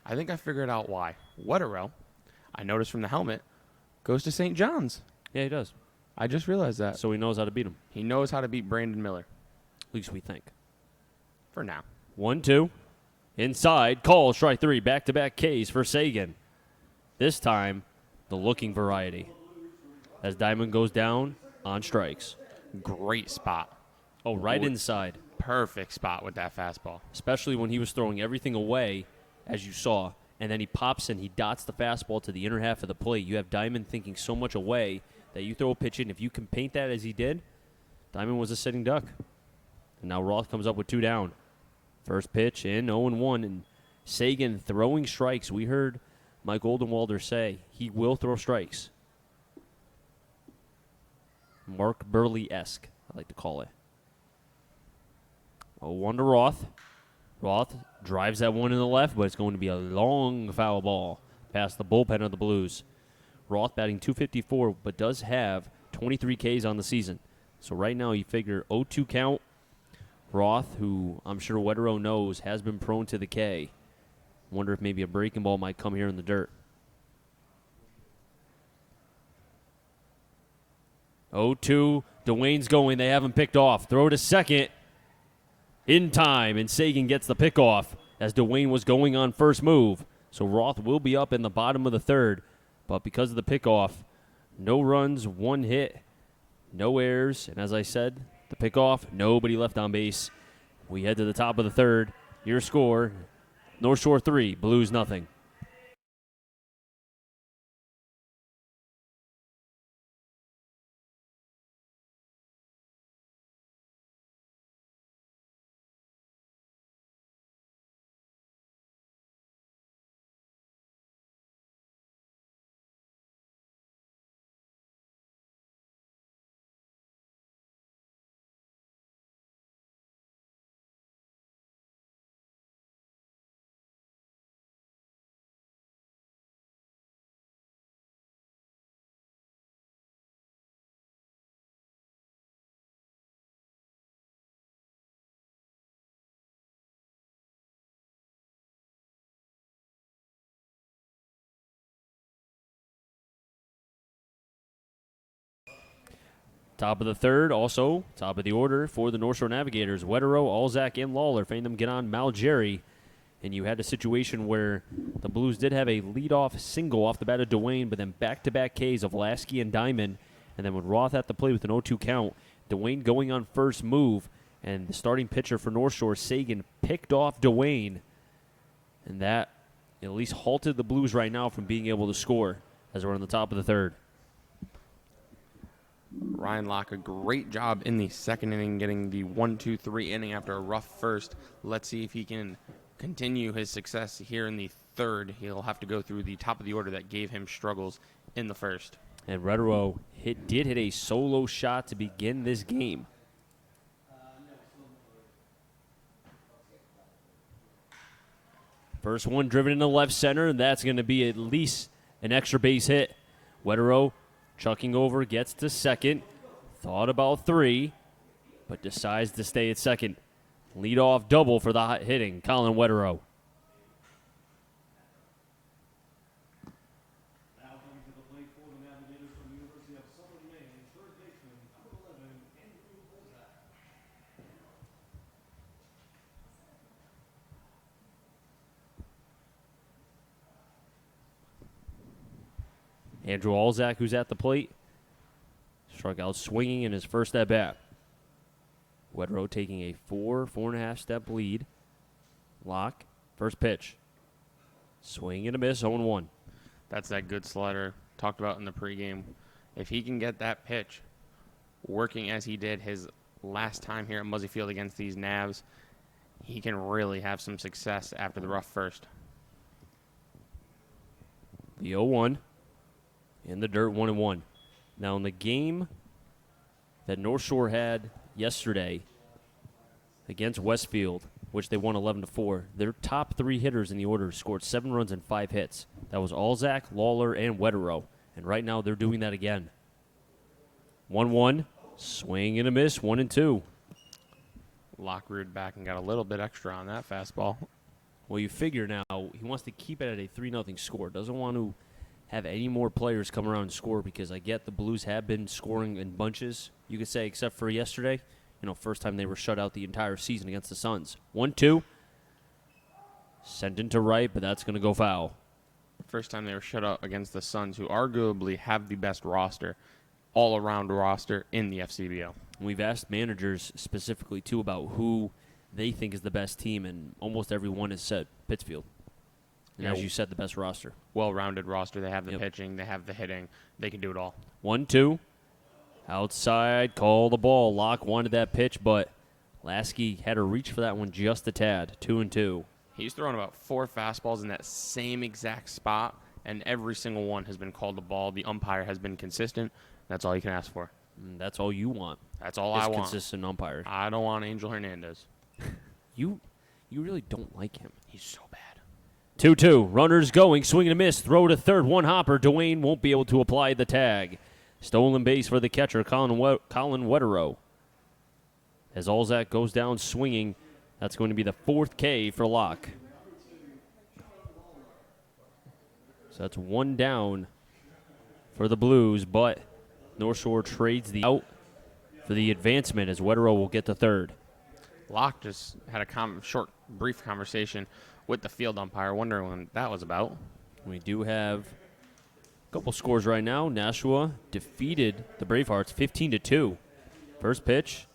I think I figured out why. Wetterell, I noticed from the helmet, goes to St. John's. Yeah, he does. I just realized that. So he knows how to beat him. He knows how to beat Brandon Miller. At least we think. For now. 1-2. Inside. Call. Strike 3. Back-to-back Ks for Sagan. This time, the looking variety. As Diamond goes down on strikes. Great spot. Oh, right inside. Perfect spot with that fastball. Especially when he was throwing everything away, as you saw, and then he pops in, he dots the fastball to the inner half of the plate. You have Diamond thinking so much away that you throw a pitch in. If you can paint that as he did, Diamond was a sitting duck. And now Roth comes up with 2 down. First pitch in, 0-1, and Sagan throwing strikes. We heard Mike Oldenwalder say he will throw strikes. Mark Burley-esque, I like to call it. 0-1 to Roth. Roth drives that one in the left, but it's going to be a long foul ball past the bullpen of the Blues. Roth batting .254, but does have 23 Ks on the season. So right now you figure 0-2 count. Roth, who I'm sure Wetterell knows, has been prone to the K. Wonder if maybe a breaking ball might come here in the dirt. 0-2. Dwayne's going. They haven't picked off. Throw to second. In time, and Sagan gets the pickoff as Dwayne was going on first move. So Roth will be up in the bottom of the third. But because of the pickoff, no runs, 1 hit, no errors. And as I said, the pickoff, nobody left on base. We head to the top of the third. Your score, North Shore 3, Blues nothing. Top of the third, also top of the order for the North Shore Navigators. Wetterell, Alzak, and Lawler. Them get on Malgeri. And you had a situation where the Blues did have a leadoff single off the bat of Dwayne, but then back-to-back Ks of Lasky and Diamond. And then with Roth at the plate with an 0-2 count, Dwayne going on first move, and the starting pitcher for North Shore, Sagan, picked off Dwayne. And that at least halted the Blues right now from being able to score as we're on the top of the third. Ryan Locke, a great job in the second inning, getting the 1-2-3 inning after a rough first. Let's see if he can continue his success here in the third. He'll have to go through the top of the order that gave him struggles in the first. And Redero did hit a solo shot to begin this game. First one driven into left center, and that's going to be at least an extra base hit. Wetterell chucking over, gets to second. Thought about 3, but decides to stay at second. Leadoff double for the hot hitting, Colin Wetterell. Andrew Alzak, who's at the plate, struck out swinging in his first at-bat. Wetterow taking a 4.5 step lead. Lock, first pitch. Swing and a miss, 0-1. That's that good slider talked about in the pregame. If he can get that pitch working as he did his last time here at Muzzy Field against these Navs, he can really have some success after the rough first. The 0-1 in the dirt, 1-1. Now in the game that North Shore had yesterday against Westfield, which they won 11-4, their top 3 hitters in the order scored 7 runs and 5 hits. That was Alzak, Lawler, and Wetterow. And right now they're doing that again. 1-1, swing and a miss, 1-2. Locke reared back and got a little bit extra on that fastball. Well, you figure now he wants to keep it at a 3-0 score. Doesn't want to have any more players come around and score, because I get the Blues have been scoring in bunches, you could say, except for yesterday. First time they were shut out the entire season against the Suns. 1-2. Sent into right, but that's going to go foul. First time they were shut out against the Suns, who arguably have the best roster, all-around roster in the FCBO. We've asked managers specifically, too, about who they think is the best team, and almost everyone has said Pittsfield. And as you said, the best roster. Well-rounded roster. They have the pitching. They have the hitting. They can do it all. 1-2. Outside, call the ball. Locke wanted that pitch, but Lasky had to reach for that one just a tad. 2-2. He's thrown about 4 fastballs in that same exact spot, and every single one has been called the ball. The umpire has been consistent. That's all you can ask for. That's all you want. That's all I want. Consistent umpire. I don't want Angel Hernandez. You really don't like him. He's so bad. 2-2. Runners going. Swing and a miss. Throw to third. One hopper. Dwayne won't be able to apply the tag. Stolen base for the catcher, Colin Wetterow. As Alzak goes down swinging, that's going to be the 4th K for Locke. So that's 1 down for the Blues, but North Shore trades the out for the advancement as Wetterow will get to third. Locke just had a brief conversation with the field umpire, wondering what that was about. We do have couple scores right now. Nashua defeated the Bravehearts 15-2. First pitch,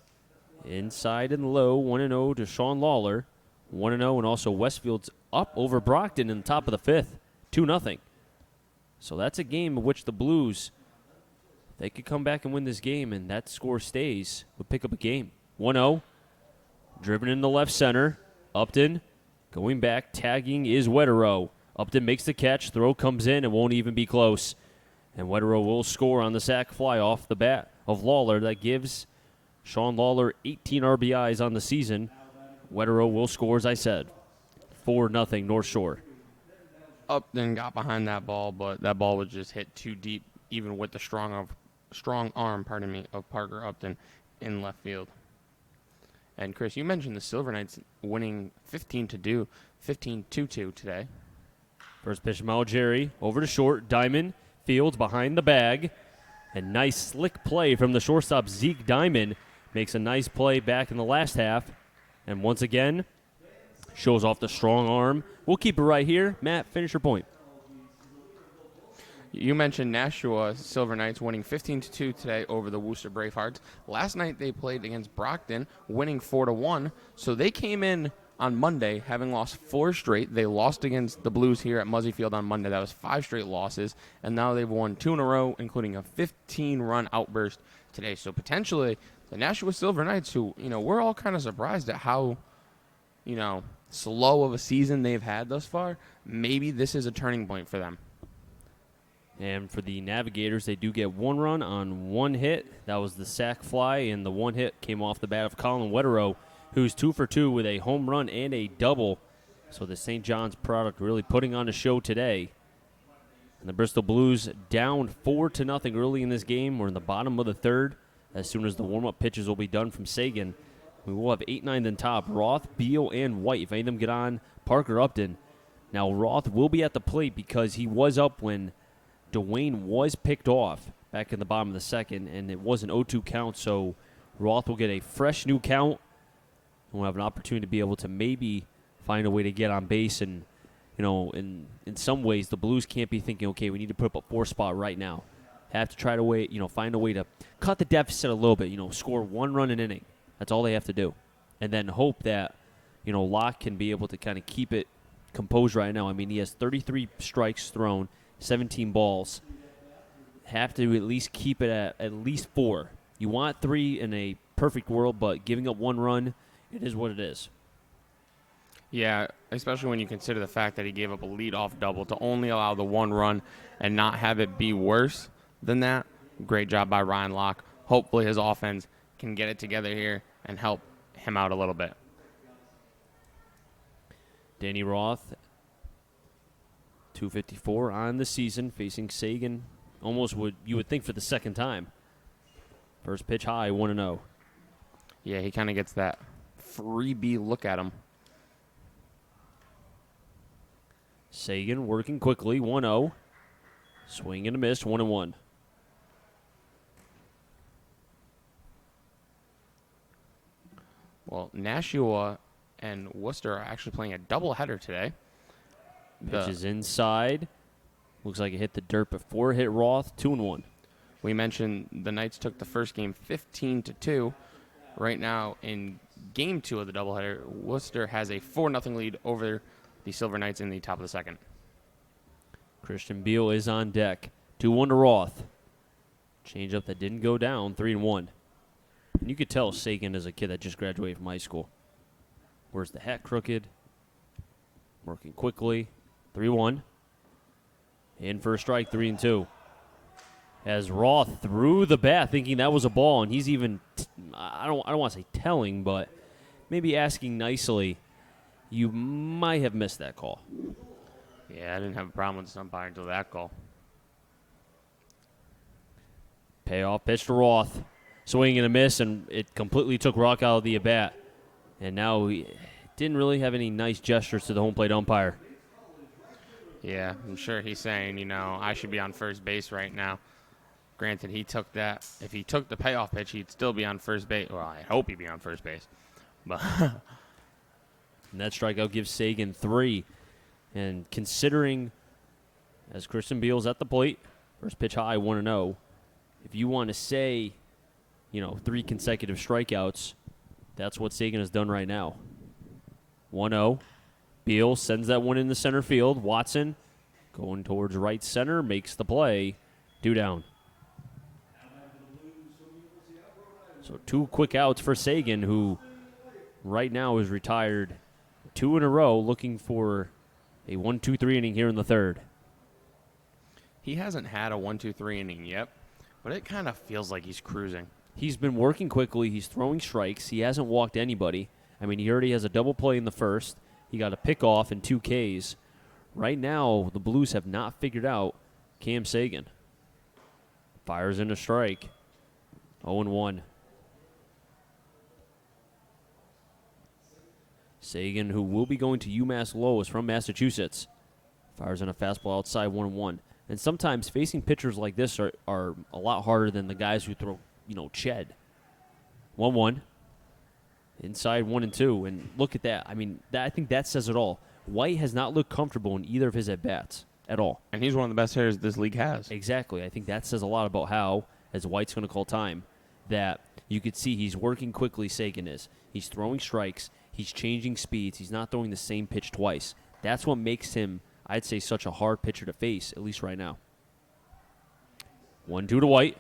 inside and low, 1-0 to Sean Lawler. 1-0, and also Westfield's up over Brockton in the top of the 5th, 2-0. So that's a game in which the Blues, they could come back and win this game, and that score stays, would pick up a game. 1-0, driven in the left center. Upton going back, tagging is Wetterow. Upton makes the catch, throw comes in, and won't even be close. And Wetterow will score on the sac fly off the bat of Lawler. That gives Sean Lawler 18 RBIs on the season. Wetterow will score, as I said, 4-0 North Shore. Upton got behind that ball, but that ball was just hit too deep, even with the strong arm, of Parker Upton in left field. And Chris, you mentioned the Silver Knights winning 15-2 today. First pitch from Algeri, over to short. Diamond, Fields behind the bag. And nice slick play from the shortstop, Zeke Diamond. Makes a nice play back in the last half. And once again, shows off the strong arm. We'll keep it right here. Matt, finish your point. You mentioned Nashua Silver Knights winning 15-2 today over the Worcester Bravehearts. Last night they played against Brockton, winning 4-1. So they came in on Monday, having lost 4 straight. They lost against the Blues here at Muzzy Field on Monday. That was 5 straight losses. And now they've won 2 in a row, including a 15-run outburst today. So potentially, the Nashua Silver Knights, who, we're all kind of surprised at how, slow of a season they've had thus far. Maybe this is a turning point for them. And for the Navigators, they do get 1 run on 1 hit. That was the sac fly, and the 1 hit came off the bat of Colin Wetterow, who's 2 for 2 with a home run and a double. So the St. John's product really putting on a show today. And the Bristol Blues down 4-0 early in this game. We're in the bottom of the 3rd. As soon as the warm-up pitches will be done from Sagan, we will have 8, 9 in top. Roth, Beal, and White. If any of them get on, Parker Upton. Now Roth will be at the plate because he was up when Dwayne was picked off back in the bottom of the 2nd, and it was an 0-2 count. So Roth will get a fresh new count. We'll have an opportunity to be able to maybe find a way to get on base and, in some ways, the Blues can't be thinking, okay, we need to put up a 4 spot right now. Have to try to find a way to cut the deficit a little bit. Score 1 run an inning. That's all they have to do, and then hope that Locke can be able to kind of keep it composed right now. I mean, he has 33 strikes thrown, 17 balls. Have to at least keep it at least 4. You want 3 in a perfect world, but giving up 1 run, it is what it is. Yeah, especially when you consider the fact that he gave up a leadoff double to only allow the 1 run and not have it be worse than that. Great job by Ryan Locke. Hopefully his offense can get it together here and help him out a little bit. Danny Roth, 254 on the season, facing Sagan. Almost you would think for the second time. First pitch high, 1-0. Yeah, he kind of gets that freebie look at him. Sagan working quickly, 1-0. Swing and a miss, 1-1. Well, Nashua and Worcester are actually playing a doubleheader today. Pitch is inside. Looks like it hit the dirt before it hit Roth, 2-1. We mentioned the Knights took the first game 15-2. Right now in game 2 of the doubleheader, Worcester has a 4-0 lead over the Silver Knights in the top of the second. Christian Beal is on deck. 2-1 to Roth. Change up that didn't go down, 3-1. And you could tell Sagan is a kid that just graduated from high school. Where's the hat crooked? Working quickly. 3-1. In for a strike, 3-2. As Roth threw the bat thinking that was a ball, and he's even, I don't want to say telling, but maybe asking nicely, you might have missed that call. Yeah, I didn't have a problem with this umpire until that call. Payoff pitch to Roth. Swing and a miss, and it completely took Rock out of the at-bat. And now he didn't really have any nice gestures to the home plate umpire. Yeah, I'm sure he's saying, I should be on first base right now. Granted, he took that. If he took the payoff pitch, he'd still be on first base. Well, I hope he'd be on first base. But and that strikeout gives Sagan 3. And considering, as Christian Beal's at the plate, first pitch high, 1-0. If you want to say, 3 consecutive strikeouts, that's what Sagan has done right now. 1-0. Beal sends that one in the center field. Watson going towards right center, makes the play. 2 down. So 2 quick outs for Sagan, who right now is retired 2 in a row, looking for a 1-2-3 inning here in the third. he hasn't had a 1-2-3 inning yet, but it kind of feels like he's cruising. He's been working quickly. He's throwing strikes. He hasn't walked anybody. I mean, he already has a double play in the first. He got a pickoff and 2 Ks. Right now, the Blues have not figured out Cam Sagan. Fires in a strike. 0-1. Sagan, who will be going to UMass Lowell, is from Massachusetts. Fires in a fastball outside, 1-1. And sometimes facing pitchers like this are a lot harder than the guys who throw, Ched. 1-1. Inside 1-2. And look at that. I mean, I think that says it all. White has not looked comfortable in either of his at-bats at all. And he's one of the best hitters this league has. Exactly. I think that says a lot about how, as White's going to call time, that you could see he's working quickly, Sagan is. He's throwing strikes. He's changing speeds. He's not throwing the same pitch twice. That's what makes him, I'd say, such a hard pitcher to face, at least right now. 1-2 to White.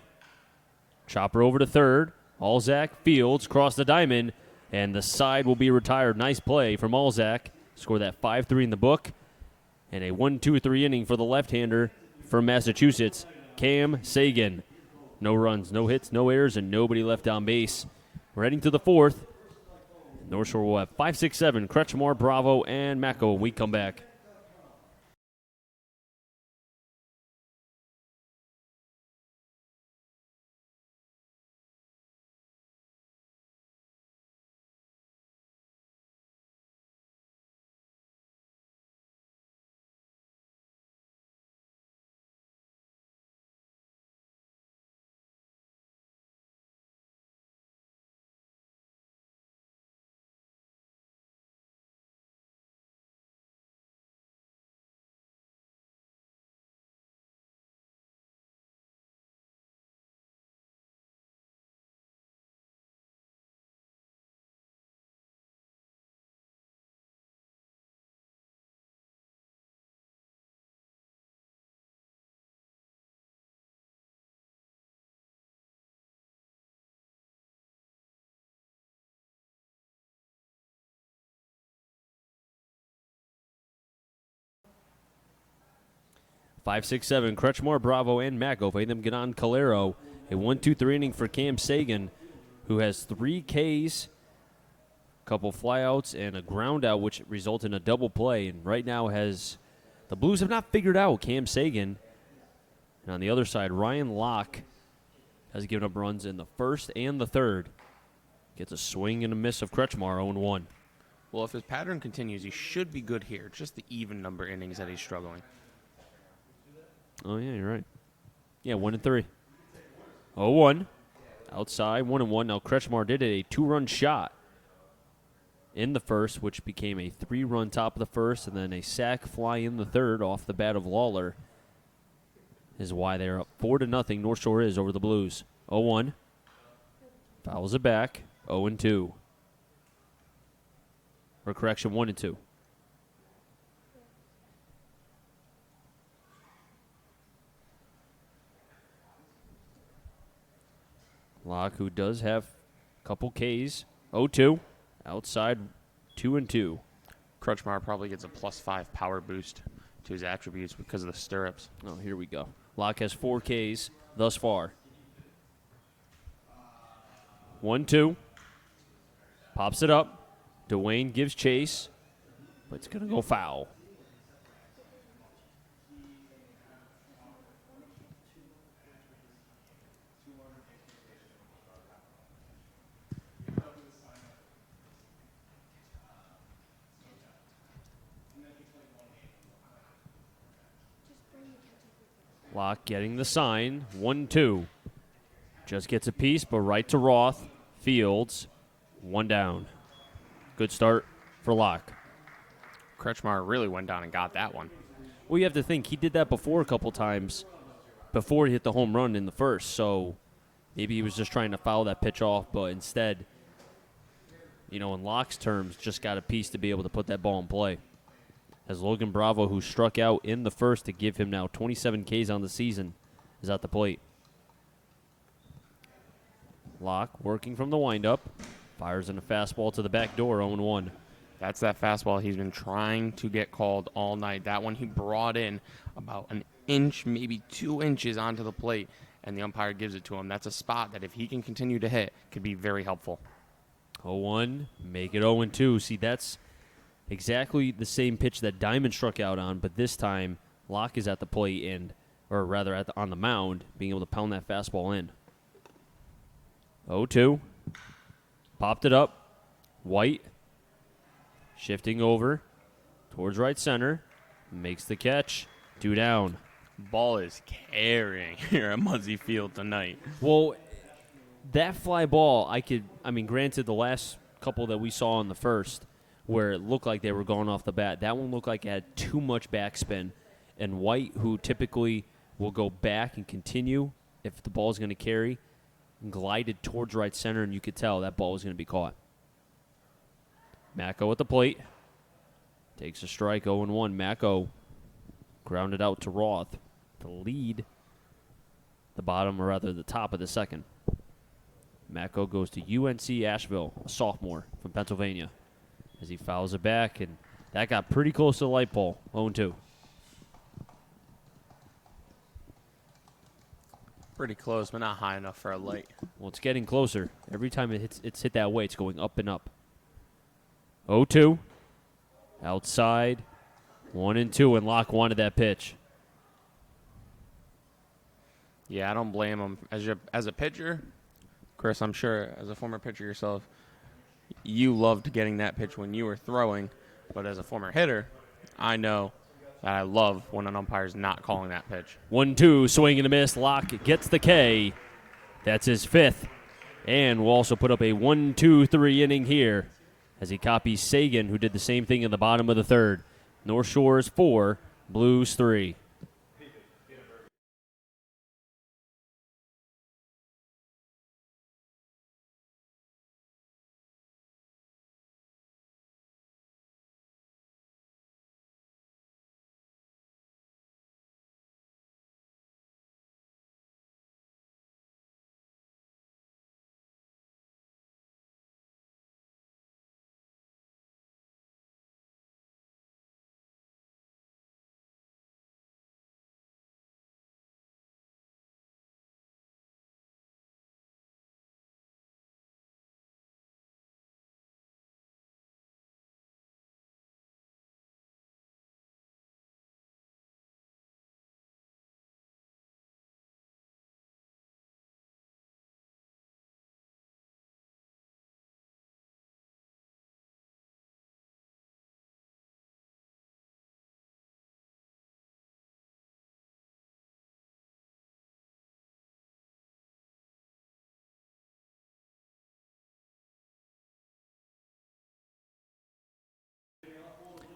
Chopper over to third. Alzak fields, cross the diamond, and the side will be retired. Nice play from Alzak. Score that 5-3 in the book. And a 1-2-3 inning for the left-hander from Massachusetts, Cam Sagan. No runs, no hits, no errors, and nobody left on base. We're heading to the fourth. North Shore will have 5, 6, 7, Kretschmar, Bravo, and Mako when we come back. 5, 6, 7. Kretschmar, Bravo, and Macko. If them get on Calero. A 1-2-3 inning for Cam Sagan, who has 3 Ks, a couple flyouts, and a ground out, which result in a double play. And right now the Blues have not figured out Cam Sagan. And on the other side, Ryan Locke has given up runs in the first and the third. Gets a swing and a miss of Kretschmar, 0-1. Well, if his pattern continues, he should be good here. Just the even number innings that he's struggling. Oh, yeah, you're right. Yeah, 1-3. 0-1. Outside, 1-1. Now Kretschmar did a 2-run shot in the first, which became a 3-run top of the first, and then a sac fly in the third off the bat of Lawler. Is why they're up 4-0. North Shore is over the Blues. 0-1. Fouls it back. 0-2. Or correction, 1-2. Locke, who does have a couple Ks. 0-2. Outside, 2-2. Kretschmar probably gets a +5 power boost to his attributes because of the stirrups. Oh, here we go. Locke has 4 Ks thus far. 1-2. Pops it up. Dwayne gives chase, but it's going to go foul. Locke getting the sign. 1-2. Just gets a piece, but right to Roth. Fields. 1 down. Good start for Locke. Kretschmar really went down and got that one. Well, you have to think he did that before a couple times before he hit the home run in the first. So maybe he was just trying to foul that pitch off, but instead, in Locke's terms, just got a piece to be able to put that ball in play. As Logan Bravo, who struck out in the first to give him now 27 Ks on the season, is at the plate. Locke working from the windup. Fires in a fastball to the back door, 0-1. That's that fastball he's been trying to get called all night. That one he brought in about an inch, maybe 2 inches onto the plate, and the umpire gives it to him. That's a spot that if he can continue to hit, could be very helpful. 0-1, make it 0-2. See, that's exactly the same pitch that Diamond struck out on, but this time Locke is at the plate on the mound, being able to pound that fastball in. 0-2. Popped it up. White shifting over towards right center. Makes the catch. 2 down. Ball is carrying here at Muzzy Field tonight. Well, that fly ball, granted the last couple that we saw in the first where it looked like they were going off the bat, that one looked like it had too much backspin. And White, who typically will go back and continue if the ball is going to carry, glided towards right center, and you could tell that ball was going to be caught. Macko at the plate. Takes a strike, 0-1. Macko grounded out to Roth to lead the top of the second. Macko goes to UNC Asheville, a sophomore from Pennsylvania, as he fouls it back, and that got pretty close to the light pole, 0-2. Pretty close, but not high enough for a light. Well, it's getting closer. Every time it's hit that way, it's going up and up. 0-2. Outside. 1-2, and Locke wanted that pitch. Yeah, I don't blame him. As a pitcher, Chris, I'm sure as a former pitcher yourself, you loved getting that pitch when you were throwing. But as a former hitter, I know that I love when an umpire's not calling that pitch. 1-2, swing and a miss. Locke gets the K. That's his 5th. And will also put up a 1-2-3 inning here as he copies Sagan, who did the same thing in the bottom of the third. North Shores 4, Blues 3.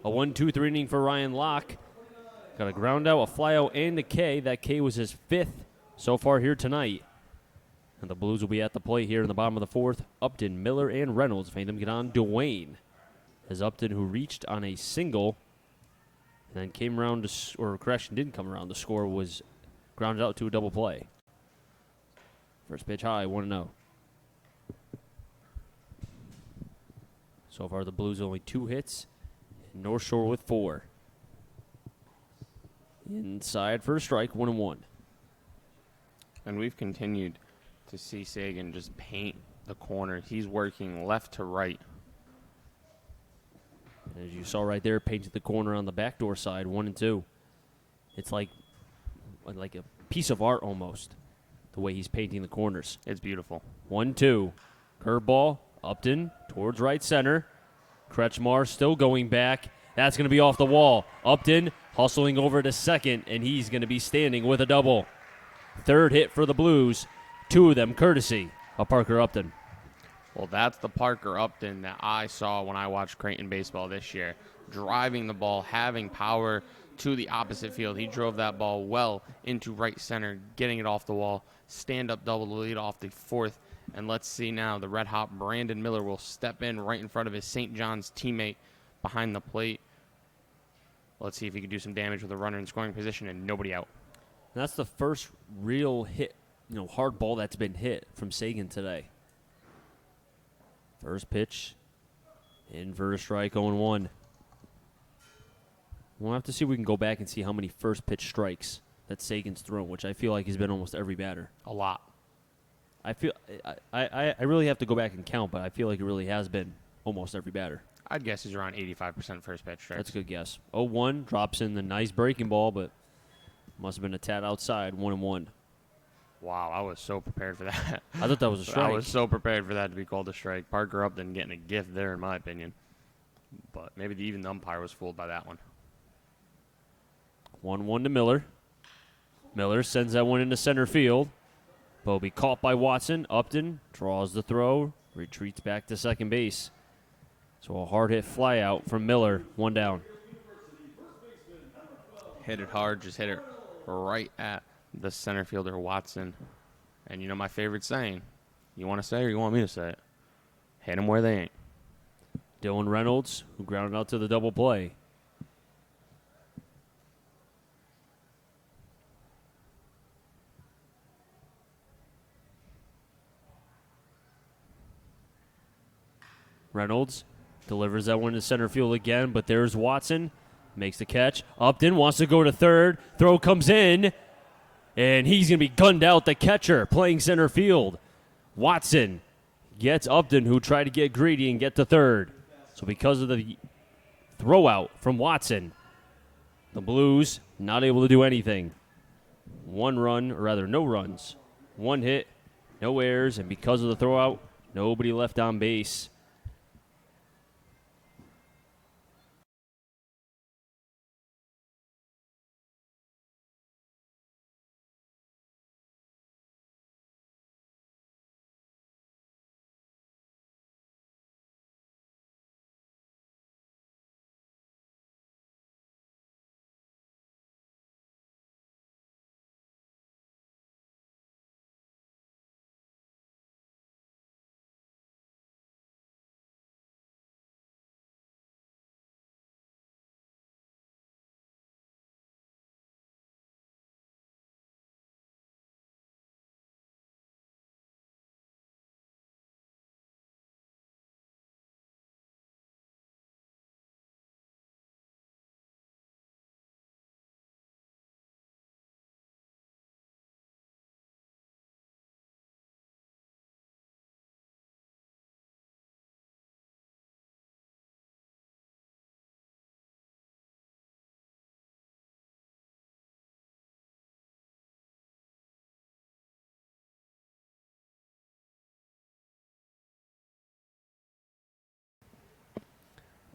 A 1-2-3 inning for Ryan Locke. Got a ground out, a fly out, and a K. That K was his 5th so far here tonight. And the Blues will be at the plate here in the bottom of the 4th. Upton, Miller, and Reynolds. Made them get on Dwayne. As Upton, who reached on a single, and then came around to, or correction, didn't come around. The score was grounded out to a double play. First pitch high, 1-0. So far, the Blues only 2 hits. North Shore with 4. Inside for a strike, 1-1. And we've continued to see Sagan just paint the corner. He's working left to right. And as you saw right there, painted the corner on the backdoor side, 1-2. It's like a piece of art almost, the way he's painting the corners. It's beautiful. 1-2. Curveball, Upton towards right center. Kretschmar still going back. That's going to be off the wall. Upton hustling over to second, and he's going to be standing with a double. 3rd hit for the Blues. 2 of them courtesy of Parker Upton. Well, that's the Parker Upton that I saw when I watched Creighton baseball this year. Driving the ball, having power to the opposite field. He drove that ball well into right center, getting it off the wall. Stand-up double to lead off the 4th. And let's see now, the red-hot Brandon Miller will step in right in front of his St. John's teammate behind the plate. Let's see if he can do some damage with a runner in scoring position and nobody out. And that's the first real hit, hard ball that's been hit from Sagan today. First pitch, in for a strike, 0-1. We'll have to see if we can go back and see how many first pitch strikes that Sagan's thrown, which I feel like has been almost every batter. A lot. I really have to go back and count, but I feel like it really has been almost every batter. I'd guess he's around 85% first pitch strikes. That's a good guess. 0-1, drops in the nice breaking ball, but must have been a tad outside, 1-1. Wow, I was so prepared for that. I thought that was a strike. I was so prepared for that to be called a strike. Parker Upton getting a gift there, in my opinion. But maybe even the umpire was fooled by that one. 1-1 to Miller. Miller sends that one into center field. But will be caught by Watson. Upton draws the throw, retreats back to second base. So a hard hit fly out from Miller, 1 down. Hit it hard, just hit it right at the center fielder, Watson. And you know my favorite saying. You want to say or you want me to say it? Hit them where they ain't. Dylan Reynolds, who grounded out to the double play. Reynolds delivers that one to center field again, but there's Watson. Makes the catch. Upton wants to go to third. Throw comes in, and he's going to be gunned out, the catcher, playing center field. Watson gets Upton, who tried to get greedy and get to third. So because of the throw out from Watson, the Blues not able to do anything. 1 run, or rather no runs. 1 hit, no errors, and because of the throw out, nobody left on base.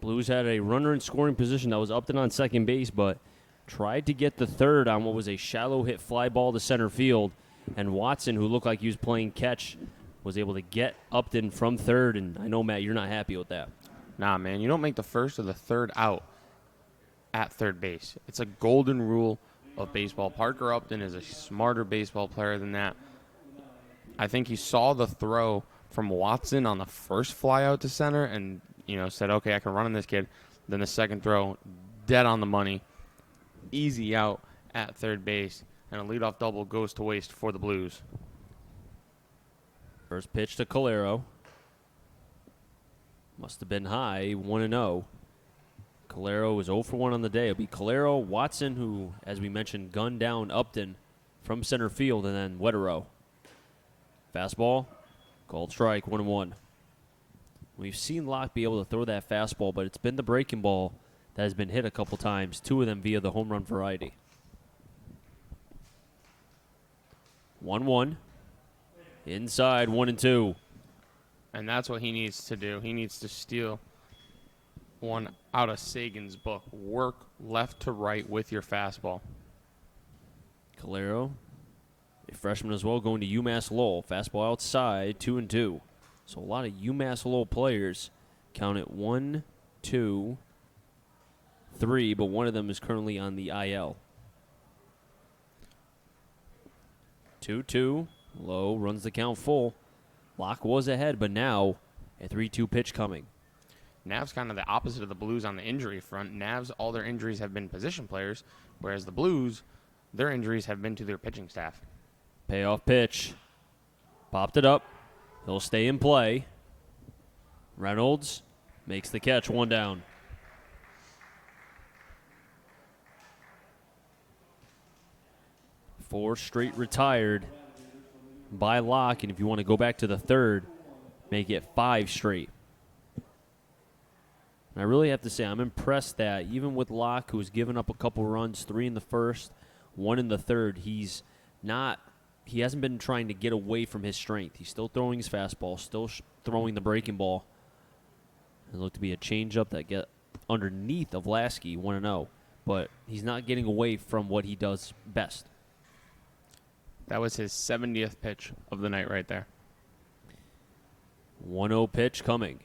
Blues had a runner in scoring position that was Upton on second base, but tried to get the third on what was a shallow hit fly ball to center field. And Watson, who looked like he was playing catch, was able to get Upton from third. And I know, Matt, you're not happy with that. Nah, man, you don't make the first or the third out at third base. It's a golden rule of baseball. Parker Upton is a smarter baseball player than that. I think he saw the throw from Watson on the first fly out to center and, said, okay, I can run on this kid. Then the second throw, dead on the money, easy out at third base, and a leadoff double goes to waste for the Blues. First pitch to Calero. Must have been high, 1-0. Calero was 0 for 1 on the day. It'll be Calero, Watson, who, as we mentioned, gunned down Upton from center field, and then Wetero. Fastball, called strike, 1-1. We've seen Locke be able to throw that fastball, but it's been the breaking ball that has been hit a couple times, 2 of them via the home run variety. 1-1. Inside, 1-2. And that's what he needs to do. He needs to steal one out of Sagan's book. Work left to right with your fastball. Calero, a freshman as well, going to UMass Lowell. Fastball outside, 2-2. So a lot of UMass Lowell players count it 1, 2, 3, but one of them is currently on the IL. 2-2, low, runs the count full. Locke was ahead, but now a 3-2 pitch coming. Nav's kind of the opposite of the Blues on the injury front. Nav's, all their injuries have been position players, whereas the Blues, their injuries have been to their pitching staff. Payoff pitch. Popped it up. He'll stay in play. Reynolds makes the catch, 1 down. Four straight retired by Locke, and if you want to go back to the third, make it 5 straight. And I really have to say, I'm impressed that even with Locke, who's given up a couple runs, 3 in the first, 1 in the third, he hasn't been trying to get away from his strength. He's still throwing his fastball, still throwing the breaking ball. It looked to be a changeup that get underneath of Lasky, 1-0. But he's not getting away from what he does best. That was his 70th pitch of the night right there. 1-0 pitch coming.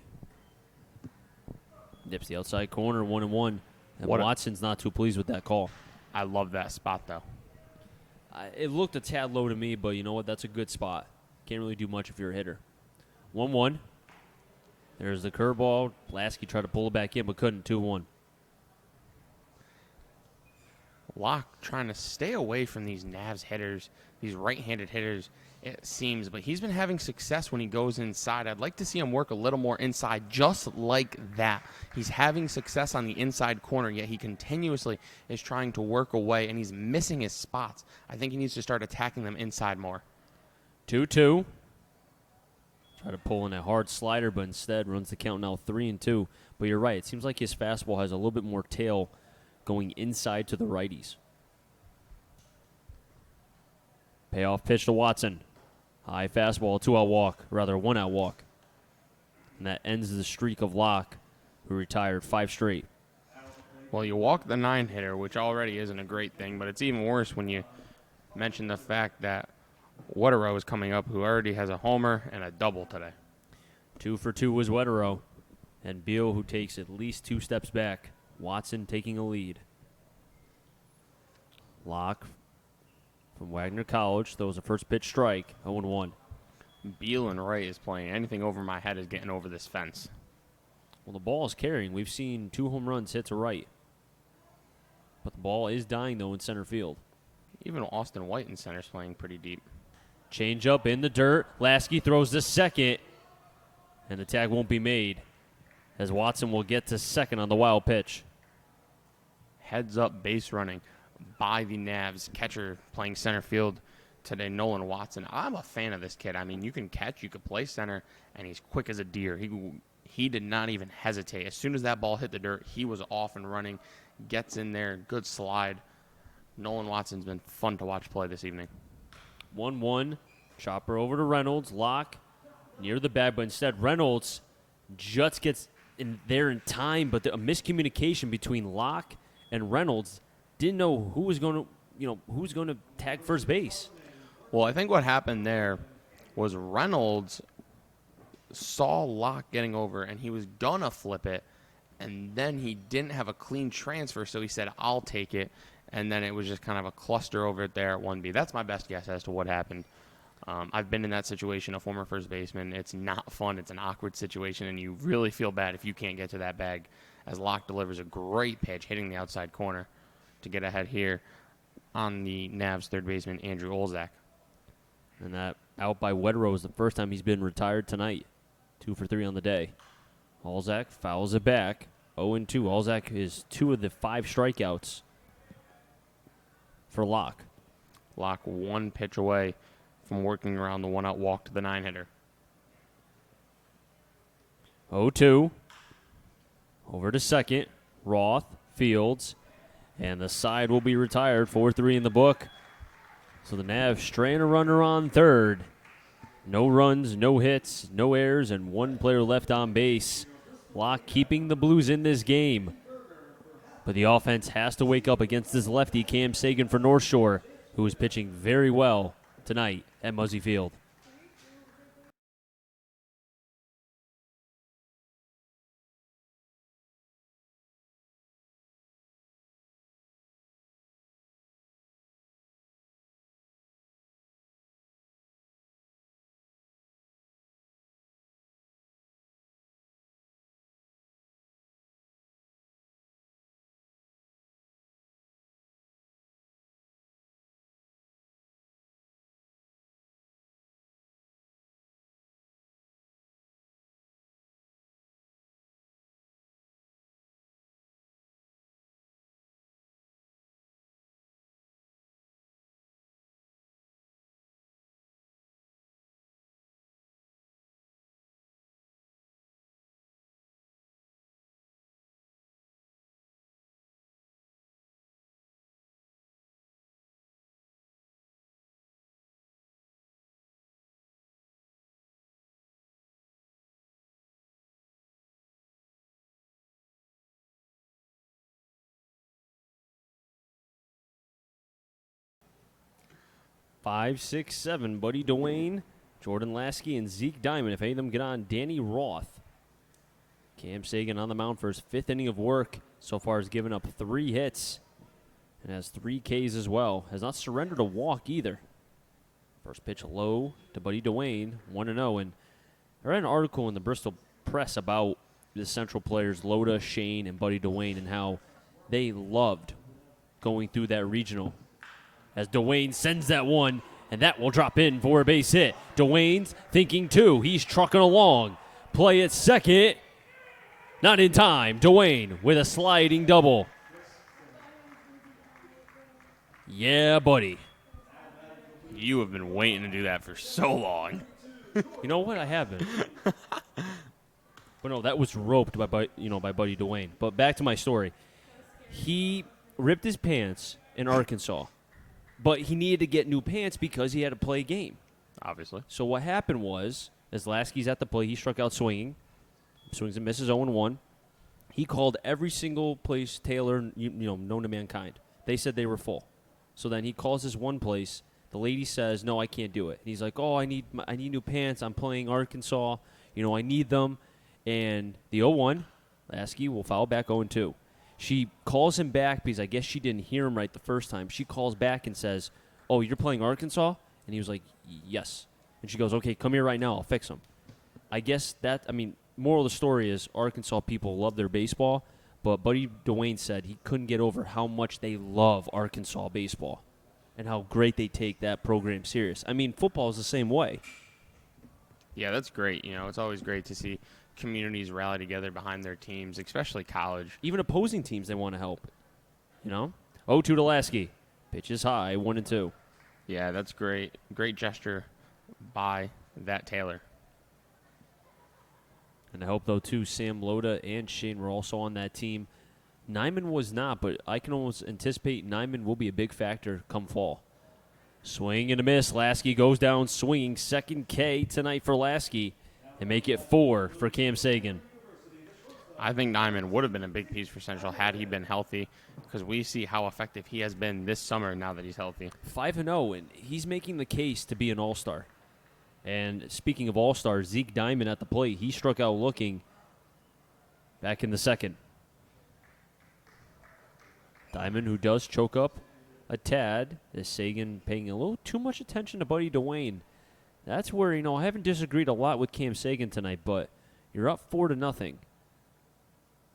Dips the outside corner, 1-1. And Watson's not too pleased with that call. I love that spot, though. It looked a tad low to me, but you know what? That's a good spot. Can't really do much if you're a hitter. 1-1. There's the curveball. Lasky tried to pull it back in, but couldn't. 2-1. Locke trying to stay away from these Navs hitters, these right-handed hitters, it seems. But he's been having success when he goes inside. I'd like to see him work a little more inside, just like that. He's having success on the inside corner, yet he continuously is trying to work away, and he's missing his spots. I think he needs to start attacking them inside more. 2-2. Try to pull in a hard slider, but instead runs the count now 3-2. But you're right. It seems like his fastball has a little bit more tail going inside to the righties. Payoff pitch to Watson. High fastball, 2-out walk, rather 1-out walk. And that ends the streak of Locke, who retired 5 straight. Well, you walk the 9-hitter, which already isn't a great thing, but it's even worse when you mention the fact that Wetero is coming up, who already has a homer and a double today. 2 for 2 was Wetero. And Beal, who takes at least 2 steps back. Watson taking a lead. Locke from Wagner College throws a first pitch strike, 0-1. Beal and Ray is playing. Anything over my head is getting over this fence. Well, the ball is carrying. We've seen 2 home runs hit to right. But the ball is dying, though, in center field. Even Austin White in center is playing pretty deep. Change up in the dirt. Lasky throws the second. And the tag won't be made, as Watson will get to second on the wild pitch. Heads up base running by the Navs catcher playing center field today, Nolan Watson. I'm a fan of this kid. I mean, you can catch, you can play center, and he's quick as a deer. He did not even hesitate. As soon as that ball hit the dirt, he was off and running, gets in there, good slide. Nolan Watson's been fun to watch play this evening. 1-1, chopper over to Reynolds. Locke near the bag, but instead Reynolds just gets in there in time, but a miscommunication between Locke and Reynolds. Didn't know who was going to tag first base. Well, I think what happened there was Reynolds saw Locke getting over, and he was gonna flip it, and then he didn't have a clean transfer, so he said, I'll take it. And then it was just kind of a cluster over there at 1B. That's my best guess as to what happened. I've been in that situation, a former first baseman. It's not fun. It's an awkward situation, and you really feel bad if you can't get to that bag, as Locke delivers a great pitch hitting the outside corner to get ahead here on the Navs third baseman, Andrew Olzak. And that out by Wedrow is the first time he's been retired tonight. 2 for 3 on the day. Olzak fouls it back. 0-2. Olzak is 2 of the 5 strikeouts for Locke. Locke 1 pitch away from working around the 1-out walk to the 9-hitter. 0-2. Over to second. Roth, Fields, and the side will be retired. 4-3 in the book. So the Navs straying a runner on third. No runs, no hits, no errors, and 1 player left on base. Locke keeping the Blues in this game. But the offense has to wake up against this lefty, Cam Sagan for North Shore, who is pitching very well tonight at Muzzy Field. Five, 6, 7. Buddy Dwayne, Jordan Lasky, and Zeke Diamond. If any of them get on, Danny Roth. Cam Sagan on the mound for his 5th inning of work. So far has given up 3 hits and has 3 Ks as well. Has not surrendered a walk either. First pitch low to Buddy Dwayne, 1-0. And I read an article in the Bristol Press about the Central players, Loda, Shane, and Buddy Dwayne, and how they loved going through that regional. As Dwayne sends that one, and that will drop in for a base hit. Dwayne's thinking 2. He's trucking along. Play at second. Not in time. Dwayne with a sliding double. Yeah, buddy. You have been waiting to do that for so long. You know what? I haven't. But no, that was roped by Buddy Dwayne. But back to my story. He ripped his pants in Arkansas. But he needed to get new pants because he had to play a game. Obviously. So what happened was, as Lasky's at the plate, he struck out swinging. Swings and misses 0-1. He called every single place Taylor, known to mankind. They said they were full. So then he calls this one place. The lady says, "No, I can't do it." And he's like, "Oh, I need new pants. I'm playing Arkansas. I need them." And the 0-1, Lasky will foul back 0-2. She calls him back because I guess she didn't hear him right the first time. She calls back and says, "Oh, you're playing Arkansas?" And he was like, "Yes." And she goes, "Okay, come here right now. I'll fix them." I guess moral of the story is Arkansas people love their baseball, but Buddy Dwayne said he couldn't get over how much they love Arkansas baseball and how great they take that program serious. Football is the same way. Yeah, that's great. It's always great to see communities rally together behind their teams, especially college. Even opposing teams, they want to help. 0-2 to Lasky. Pitch is high, 1-2. Yeah, that's great. Great gesture by that Taylor. And I hope, though, too, Sam Loda and Shane were also on that team. Nyman was not, but I can almost anticipate Nyman will be a big factor come fall. Swing and a miss. Lasky goes down swinging. Second K tonight for Lasky. And make it 4 for Cam Sagan. I think Nyman would have been a big piece for Central had he been healthy, because we see how effective he has been this summer now that he's healthy. 5-0, and he's making the case to be an all-star. And speaking of all-stars, Zeke Diamond at the plate, he struck out looking back in the second. Diamond, who does choke up a tad, is Sagan paying a little too much attention to Buddy Dwayne. That's where, I haven't disagreed a lot with Cam Sagan tonight, but you're up 4-0.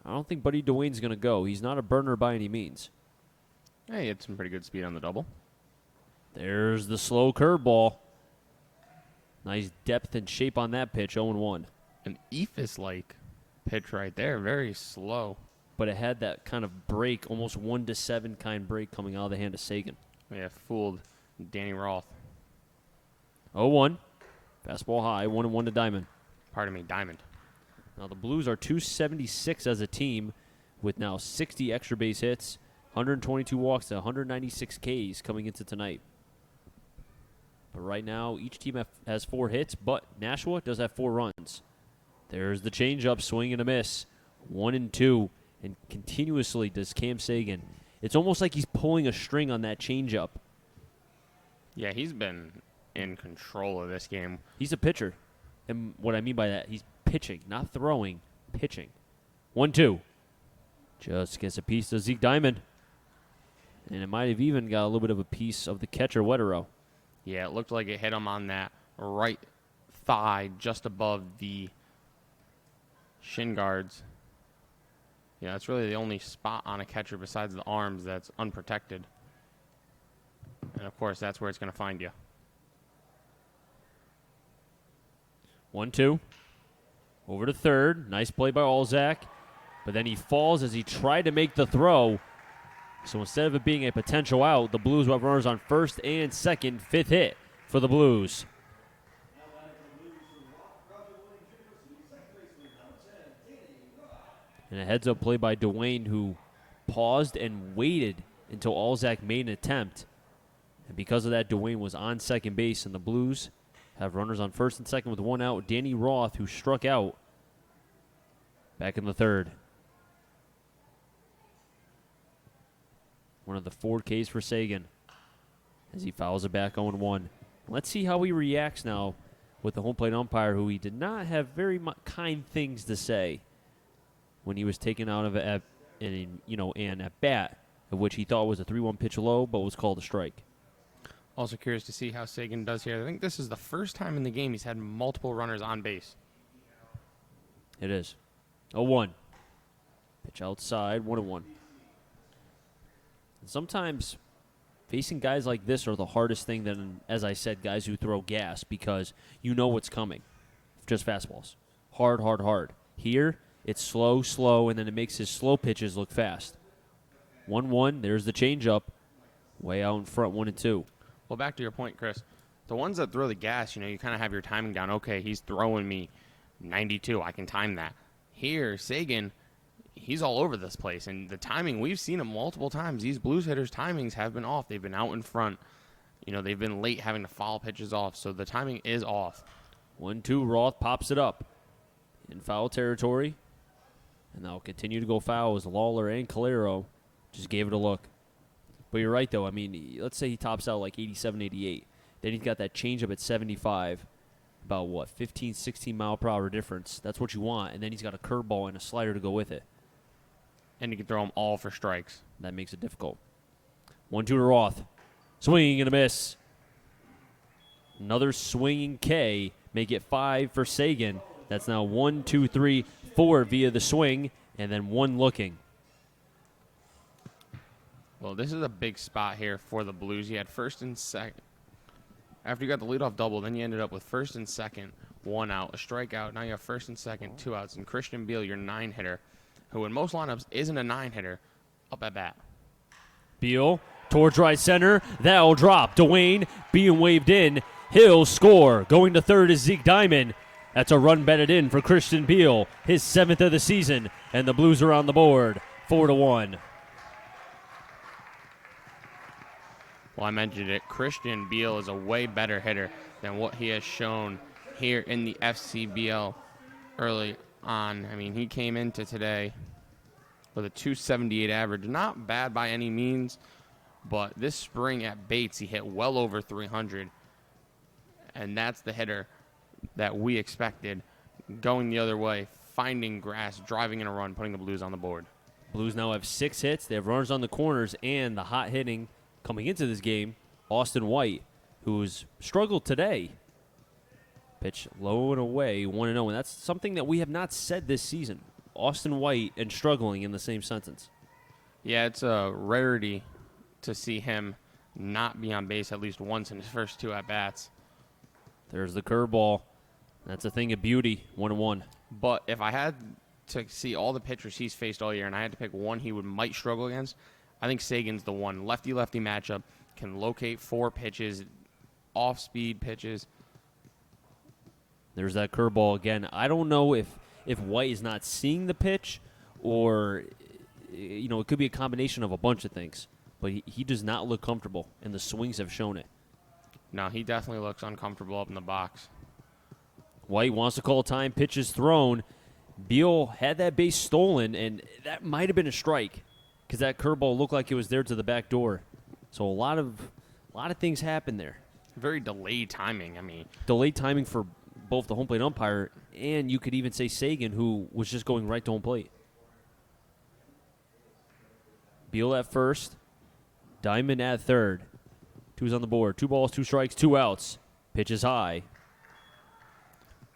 I don't think Buddy Dwayne's going to go. He's not a burner by any means. Hey, he had some pretty good speed on the double. There's the slow curveball. Nice depth and shape on that pitch, 0-1. An Ephus-like pitch right there, very slow. But it had that kind of break, almost 1-7 kind break coming out of the hand of Sagan. Yeah, fooled Danny Roth. 0-1. Fastball high, 1-1 to Diamond. Pardon me, Diamond. Now the Blues are 276 as a team with now 60 extra base hits, 122 walks to 196 Ks coming into tonight. But right now, each team has 4 hits, but Nashua does have 4 runs. There's the changeup, swing and a miss. 1-2, and continuously does Cam Sagan. It's almost like he's pulling a string on that changeup. Yeah, he's been in control of this game. He's a pitcher. And what I mean by that, he's pitching, not throwing, pitching. 1-2. Just gets a piece of Zeke Diamond. And it might have even got a little bit of a piece of the catcher, Wetero. Yeah, it looked like it hit him on that right thigh just above the shin guards. Yeah, that's really the only spot on a catcher besides the arms that's unprotected. And, of course, that's where it's going to find you. 1-2. Over to third. Nice play by Olzak. But then he falls as he tried to make the throw. So instead of it being a potential out, the Blues will have runners on first and second. 5th hit for the Blues. And a heads-up play by Dwayne, who paused and waited until Olzak made an attempt. And because of that, Dwayne was on second base, and the Blues have runners on first and second with 1 out. Danny Roth, who struck out, back in the third. One of the 4 Ks for Sagan as he fouls it back 0-1. Let's see how he reacts now with the home plate umpire, who he did not have very kind things to say when he was taken out of an at bat, of which he thought was a 3-1 pitch low, but was called a strike. Also curious to see how Sagan does here. I think this is the first time in the game he's had multiple runners on base. It is. 0-1. Pitch outside, 1-1. Sometimes facing guys like this are the hardest thing than, as I said, guys who throw gas, because you know what's coming. Just fastballs. Hard, hard, hard. Here, it's slow, slow, and then it makes his slow pitches look fast. 1-1, there's the changeup. Way out in front, 1-2. Well, back to your point, Chris. The ones that throw the gas, you kind of have your timing down. Okay, he's throwing me 92. I can time that. Here, Sagan, he's all over this place. And the timing, we've seen him multiple times. These Blues hitters' timings have been off. They've been out in front. They've been late having to foul pitches off. So the timing is off. 1-2, Roth pops it up in foul territory. And they'll continue to go foul as Lawler and Calero just gave it a look. But you're right, though. I mean, let's say he tops out like 87, 88. Then he's got that changeup at 75. About, 15, 16 mile per hour difference. That's what you want. And then he's got a curveball and a slider to go with it. And you can throw them all for strikes. That makes it difficult. 1-2 to Roth. Swing and a miss. Another swinging K. Make it 5 for Sagan. That's now 1, 2, 3, 4 via the swing. And then 1 looking. Well, this is a big spot here for the Blues. You had first and second. After you got the leadoff double, then you ended up with first and second, 1 out, a strikeout. Now you have first and second, 2 outs. And Christian Beal, your 9-hitter, who in most lineups isn't a 9-hitter, up at bat. Beal towards right center. That'll drop. Dwayne being waved in. He'll score. Going to third is Zeke Diamond. That's a run batted in for Christian Beal, his 7th of the season. And the Blues are on the board, 4-1. Well, I mentioned it. Christian Beal is a way better hitter than what he has shown here in the FCBL early on. I mean, he came into today with a 278 average. Not bad by any means, but this spring at Bates, he hit well over 300. And that's the hitter that we expected going the other way, finding grass, driving in a run, putting the Blues on the board. Blues now have 6 hits. They have runners on the corners, and the hot hitting coming into this game, Austin White, who's struggled today. Pitch low and away, 1-0, and that's something that we have not said this season. Austin White and struggling in the same sentence. Yeah, it's a rarity to see him not be on base at least once in his first 2 at-bats. There's the curveball. That's a thing of beauty, 1-1. But if I had to see all the pitchers he's faced all year and I had to pick one he might struggle against, I think Sagan's the one. Lefty-lefty matchup, can locate 4 pitches, off-speed pitches. There's that curveball again. I don't know if White is not seeing the pitch or, it could be a combination of a bunch of things. But he does not look comfortable, and the swings have shown it. No, he definitely looks uncomfortable up in the box. White wants to call time. Pitch is thrown. Beal had that base stolen, and that might have been a strike because that curveball looked like it was there to the back door. So a lot of things happened there. Very delayed timing. Delayed timing for both the home plate umpire and you could even say Sagan, who was just going right to home plate. Beal at first. Diamond at third. 2's on the board. 2 balls, 2 strikes, 2 outs. Pitch is high.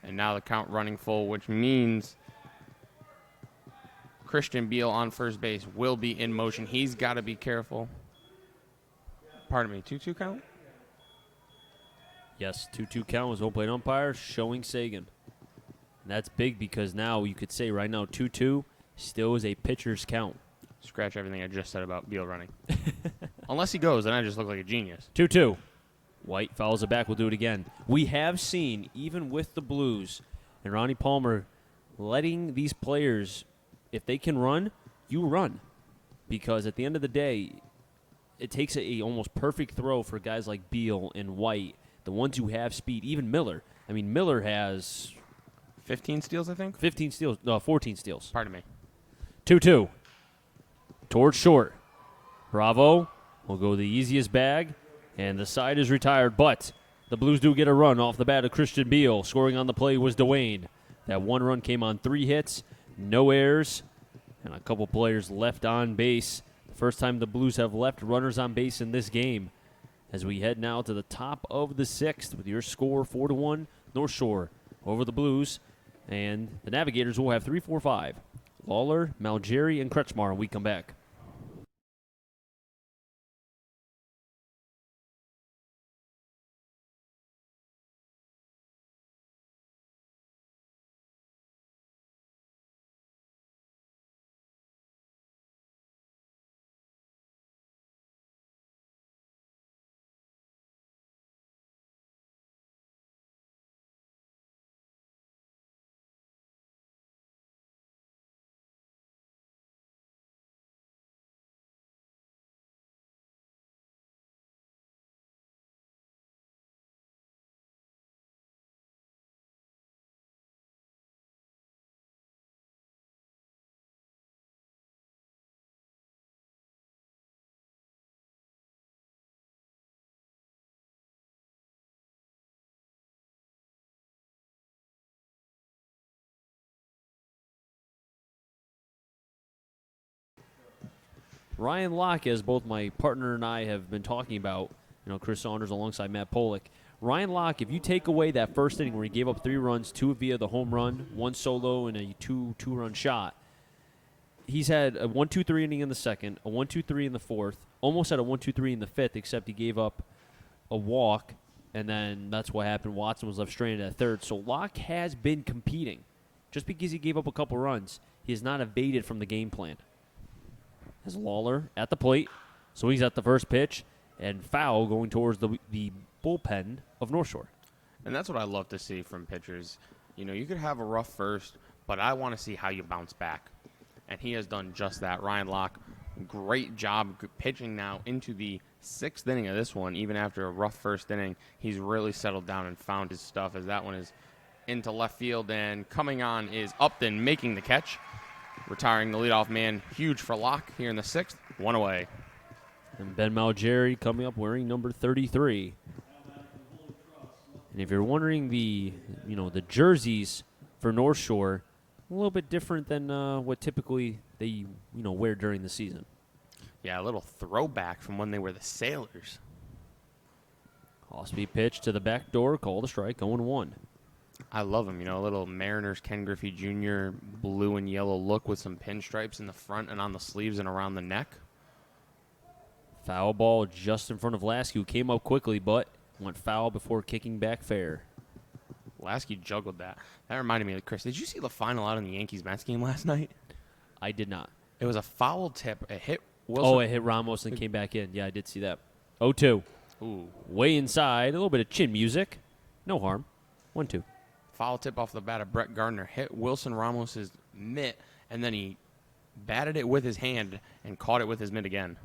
And now the count running full, which means Christian Beal on first base will be in motion. He's got to be careful. Pardon me, 2-2 count? Yes, 2-2 count was home plate umpire showing Sagan. And that's big because now you could say right now 2-2 still is a pitcher's count. Scratch everything I just said about Beal running. Unless he goes, then I just look like a genius. 2-2. White fouls it back. We'll do it again. We have seen, even with the Blues and Ronnie Palmer, letting these players, if they can run, you run. Because at the end of the day, it takes a almost perfect throw for guys like Beal and White, the ones who have speed. Even Miller. Miller has 15 steals, I think? 15 steals. No, 14 steals. Pardon me. 2-2. Towards short. Bravo will go the easiest bag, and the side is retired. But the Blues do get a run off the bat of Christian Beal. Scoring on the play was Dwayne. That 1 run came on 3 hits, no errors, and a couple players left on base. The first time the Blues have left runners on base in this game. As we head now to the top of the 6th with your score 4-1 North Shore over the Blues. And the Navigators will have 3, 4, 5. Lawler, Malgeri, and Kretschmar when we come back. Ryan Locke, as both my partner and I have been talking about, Chris Saunders alongside Matt Pollock. Ryan Locke, if you take away that first inning where he gave up 3 runs, 2 via the home run, 1 solo, and a two-run shot, he's had a 1-2-3 inning in the second, a 1-2-3 in the fourth, almost had a 1-2-3 in the fifth, except he gave up a walk, and then that's what happened. Watson was left stranded at third. So Locke has been competing. Just because he gave up a couple runs, he has not evaded from the game plan. As Lawler at the plate, so he's at the first pitch, and foul going towards the bullpen of North Shore. And that's what I love to see from pitchers. You could have a rough first, but I want to see how you bounce back. And he has done just that. Ryan Locke, great job pitching now into the 6th inning of this one. Even after a rough first inning, he's really settled down and found his stuff, as that one is into left field. And coming on is Upton making the catch, retiring the leadoff man. Huge for Locke here in the 6th. 1 away. And Ben Malgeri coming up wearing number 33. And if you're wondering the jerseys for North Shore, a little bit different than what typically they wear during the season. Yeah, a little throwback from when they were the Sailors. Off-speed pitch to the back door, called a strike, 0-1. I love them. A little Mariners Ken Griffey Jr. blue and yellow look with some pinstripes in the front and on the sleeves and around the neck. Foul ball just in front of Lasky, who came up quickly, but went foul before kicking back fair. Lasky juggled that. That reminded me of Chris. Did you see the final out in the Yankees-Mets game last night? I did not. It was a foul tip. It hit Wilson. Oh, it hit Ramos and came back in. Yeah, I did see that. 0-2. Ooh. Way inside. A little bit of chin music. No harm. 1-2. Foul tip off the bat of Brett Gardner. Hit Wilson Ramos's mitt, and then he batted it with his hand and caught it with his mitt again.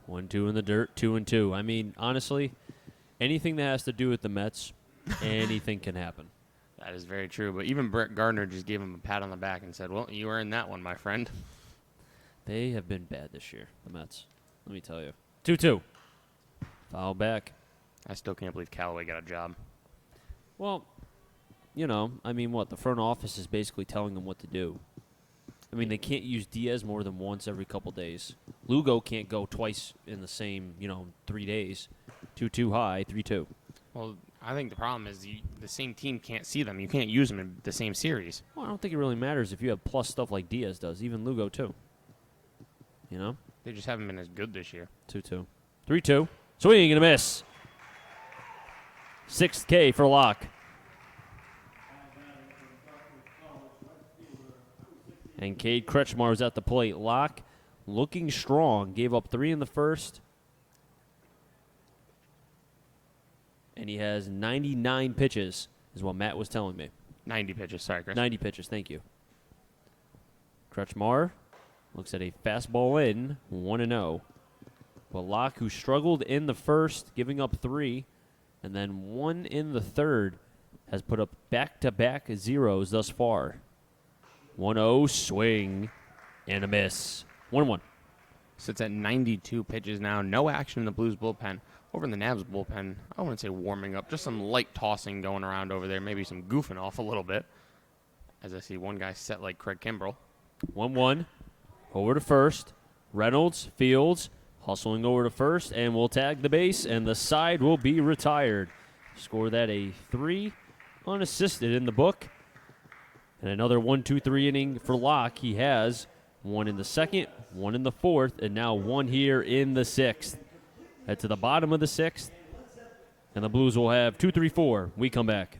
1-2 in the dirt. 2-2. I mean, honestly, anything that has to do with the Mets, anything can happen. That is very true. But even Brett Gardner just gave him a pat on the back and said, well, you earned that one, my friend. They have been bad this year, the Mets. Let me tell you. 2-2. Foul back. I still can't believe Callaway got a job. Well, the front office is basically telling them what to do. I mean, they can't use Diaz more than once every couple days. Lugo can't go twice in the same, 3 days. 2-2 high, 3-2. Well, I think the problem is the same team can't see them. You can't use them in the same series. Well, I don't think it really matters if you have plus stuff like Diaz does. Even Lugo, too. They just haven't been as good this year. 2-2. 3-2. Swing and a miss. 6th K for Locke. And Cade Kretschmar is at the plate. Locke looking strong. Gave up 3 in the first. And he has 99 pitches, is what Matt was telling me. 90 pitches. Sorry, Chris. 90 pitches, thank you. Kretschmar looks at a fastball in, 1-0. But Locke, who struggled in the first, giving up 3, and then 1 in the third, has put up back-to-back zeros thus far. 1-0 swing and a miss. 1-1. Sits at 92 pitches now. No action in the Blues bullpen. Over in the Navs bullpen, I wouldn't say warming up, just some light tossing going around over there. Maybe some goofing off a little bit. As I see one guy set like Craig Kimbrell. 1-1. Over to first. Reynolds, Fields, hustling over to first, and will tag the base, and the side will be retired. Score that a 3 unassisted in the book. And another 1-2-3 inning for Locke. He has 1 in the second, 1 in the fourth, and now 1 here in the 6th. Head to the bottom of the 6th, and the Blues will have 2-3-4. We come back.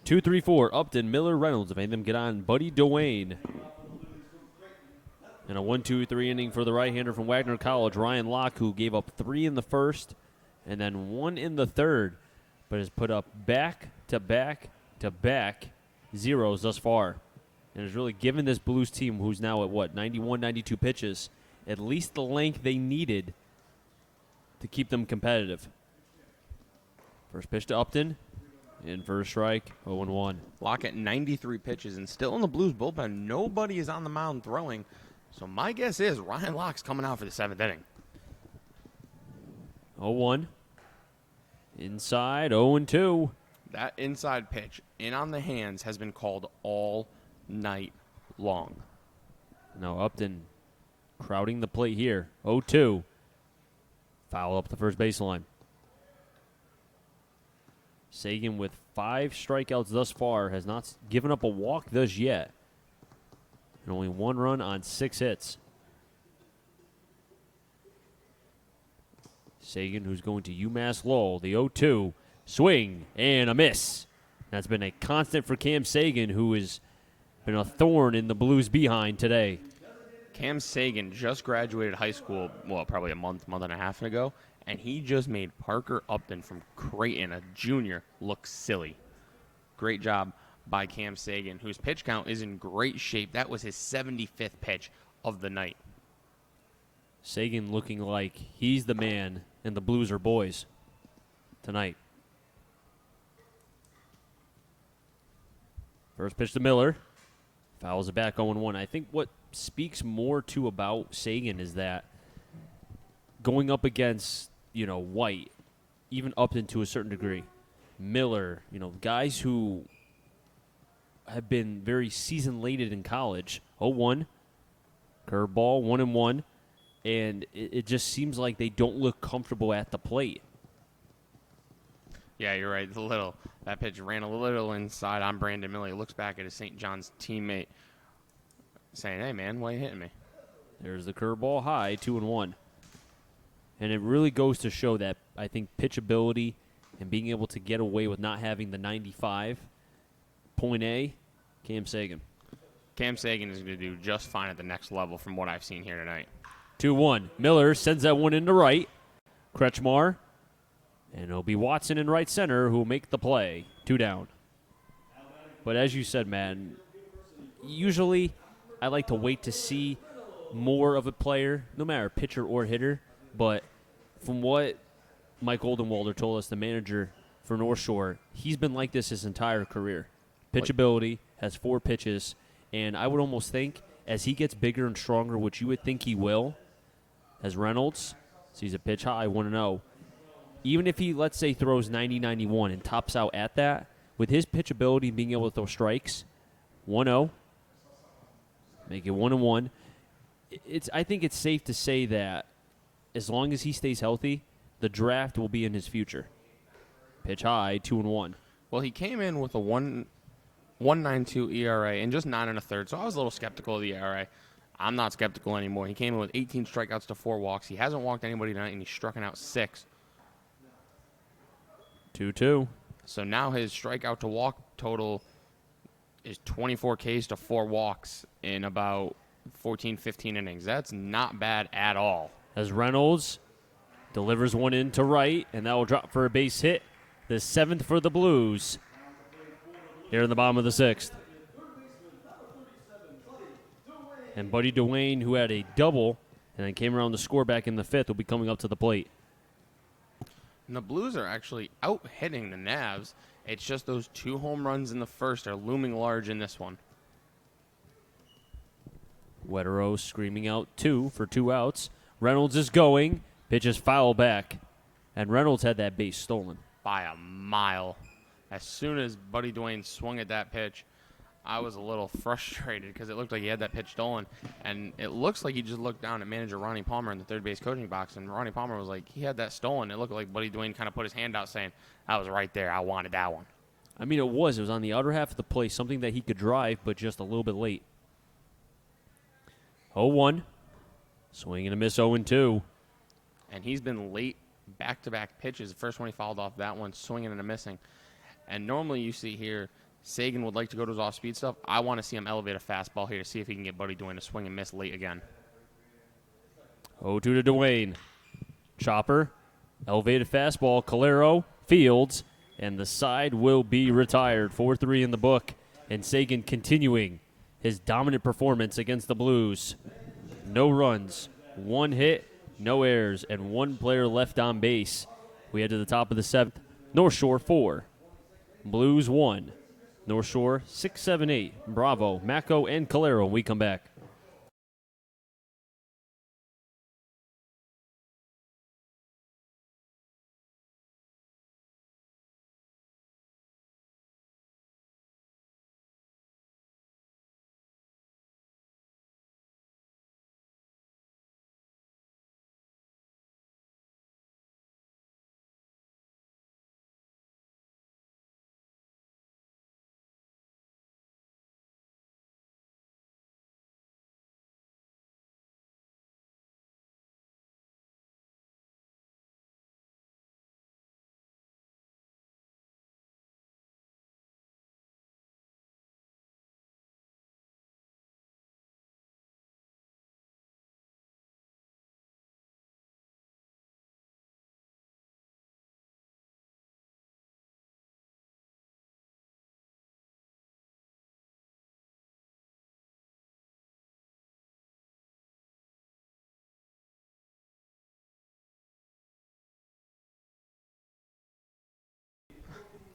Two, three, four. Upton, Miller, Reynolds. If any of them get on, Buddy Dwayne. And a 1-2-3 inning for the right-hander from Wagner College, Ryan Locke, who gave up 3 in the first and then 1 in the third, but has put up back-to-back-to-back zeros thus far. And has really given this Blues team, who's now at, 91, 92 pitches, at least the length they needed to keep them competitive. First pitch to Upton. In for a strike, 0-1. Locke at 93 pitches, and still in the Blues bullpen. Nobody is on the mound throwing. So my guess is Ryan Locke's coming out for the 7th inning. 0-1. Inside, 0-2. That inside pitch, in on the hands, has been called all night long. Now Upton crowding the plate here. 0-2. Foul up the first baseline. Sagan with 5 strikeouts thus far has not given up a walk thus yet. And only 1 run on 6 hits. Sagan, who's going to UMass Lowell, the 0-2. Swing and a miss. That's been a constant for Cam Sagan, who has been a thorn in the Blues' behind today. Cam Sagan just graduated high school, well, probably a month and a half ago, and he just made Parker Upton from Creighton, a junior, look silly. Great job by Cam Sagan, whose pitch count is in great shape. That was his 75th pitch of the night. Sagan looking like he's the man, and the Blues are boys tonight. First pitch to Miller. Fouls it back 0-1. I think what speaks more to about Sagan is that going up against, White, even Upton to a certain degree, Miller, guys who have been very season-lated in college. 0-1, curveball, 1-1, and it just seems like they don't look comfortable at the plate. Yeah, you're right. That pitch ran a little inside on Brandon Miller. He looks back at his St. John's teammate saying, "Hey, man, why are you hitting me?" There's the curveball high, 2-1. And it really goes to show that I think pitchability and being able to get away with not having the 95, point A, Cam Sagan. Cam Sagan is going to do just fine at the next level from what I've seen here tonight. 2-1. Miller sends that one into right. Kretschmar. And it'll be Watson in right center who will make the play. 2 down. But as you said, man, usually I like to wait to see more of a player, no matter pitcher or hitter. But from what Mike Oldenwalder told us, the manager for North Shore, he's been like this his entire career. Pitchability, has 4 pitches, and I would almost think as he gets bigger and stronger, which you would think he will, as Reynolds sees a pitch high, 1-0. Even if he, let's say, throws 90-91 and tops out at that, with his pitchability and being able to throw strikes, 1-0, make it 1-1. I think it's safe to say that as long as he stays healthy, the draft will be in his future. Pitch high, 2-1. Well, he came in with a 1.92 ERA and just 9 1/3, so I was a little skeptical of the ERA. I'm not skeptical anymore. He came in with 18 strikeouts to 4 walks. He hasn't walked anybody tonight, and he's struck out 6. 2-2. So now his strikeout to walk total is 24 Ks to 4 walks in about 14, 15 innings. That's not bad at all. As Reynolds delivers one in to right, and that will drop for a base hit. The 7th for the Blues here in the bottom of the 6th. And Buddy Duane, who had a double and then came around to score back in the 5th, will be coming up to the plate. And the Blues are actually out-hitting the Navs. It's just those 2 home runs in the first are looming large in this one. Wetero screaming out 2 for 2 outs. Reynolds is going. Pitches foul back. And Reynolds had that base stolen. By a mile. As soon as Buddy Duane swung at that pitch, I was a little frustrated because it looked like he had that pitch stolen. And it looks like he just looked down at manager Ronnie Palmer in the third base coaching box, and Ronnie Palmer was like, he had that stolen. It looked like Buddy Duane kind of put his hand out saying, I was right there. I wanted that one. I mean, it was on the outer half of the plate, something that he could drive, but just a little bit late. 0-1. Swing and a miss, 0-2. And he's been late back-to-back pitches. The first one he fouled off, that one swinging and a missing. And normally you see here, Sagan would like to go to his off-speed stuff. I want to see him elevate a fastball here to see if he can get Buddy Duane to swing and miss late again. 0-2 to Duane. Chopper, elevated fastball, Calero, Fields, and the side will be retired. 4-3 in the book, and Sagan continuing his dominant performance against the Blues. No runs, 1 hit, no errors, and 1 player left on base. We head to the top of the 7th. North Shore 4, Blues 1. North Shore 6, 7, 8. Bravo, Mako, and Calero. We come back.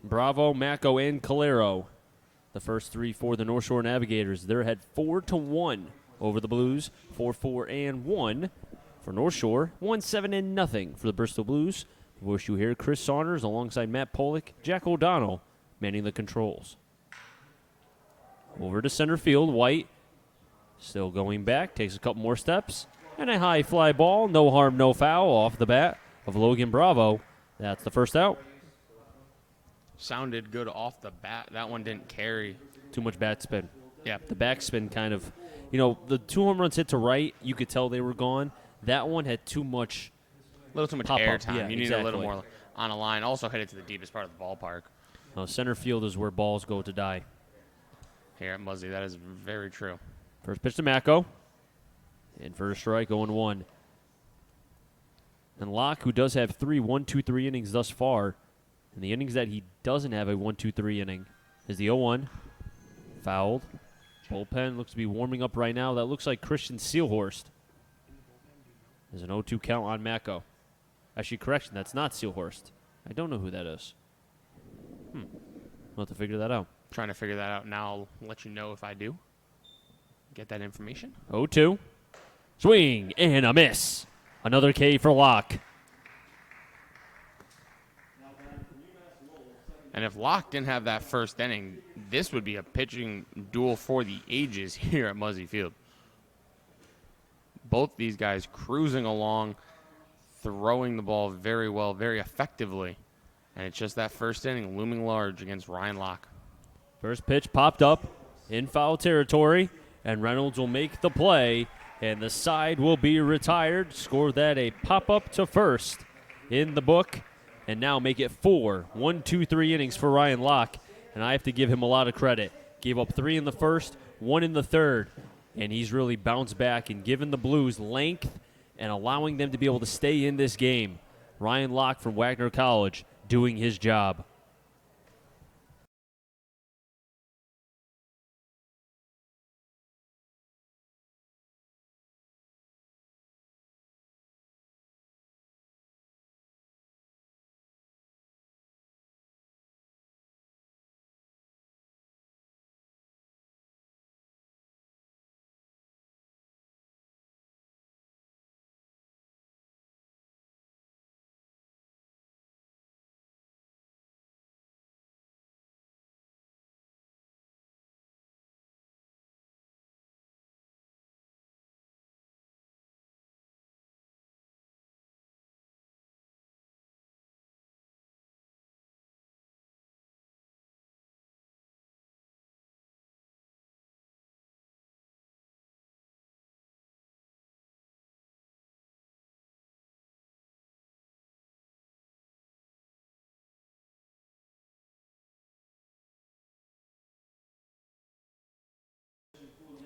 Bravo, Mako, and Calero. The first three for the North Shore Navigators. They're ahead 4-1 over the Blues. 4-4-1 for North Shore. 1-7-0 for the Bristol Blues. The voice you hear, Chris Saunders alongside Matt Pollock, Jack O'Donnell manning the controls. Over to center field, White still going back, takes a couple more steps, and a high fly ball, no harm, no foul off the bat of Logan Bravo. That's the first out. Sounded good off the bat. That one didn't carry. Too much bat spin. Yeah. The backspin kind of, the 2 home runs hit to right, you could tell they were gone. That one had too much. A little too much Pop air up. time. Yeah, You need exactly. a little more on a line. Also hit it to the deepest part of the ballpark. Center field is where balls go to die. Here at Muzzy, that is very true. First pitch to Mako. And first strike, 0-1. And Locke, who does have 3 1-2-3 innings thus far, and the innings that he doesn't have a 1-2-3 inning is the 0-1. Fouled. Bullpen looks to be warming up right now. That looks like Christian Seelhorst. There's an 0-2 count on Mako. Actually, correction, that's not Seelhorst. I don't know who that is. We'll have to figure that out. Trying to figure that out now. I'll let you know if I do. Get that information. 0-2. Swing and a miss. Another K for Locke. And if Locke didn't have that first inning, this would be a pitching duel for the ages here at Muzzy Field. Both these guys cruising along, throwing the ball very well, very effectively. And it's just that first inning looming large against Ryan Locke. First pitch popped up in foul territory, and Reynolds will make the play, and the side will be retired. Score that a pop-up to first in the book, and now make it 4 1-2-3 innings for Ryan Locke, and I have to give him a lot of credit. Gave up 3 in the first, 1 in the third, and he's really bounced back and given the Blues length and allowing them to be able to stay in this game. Ryan Locke from Wagner College doing his job.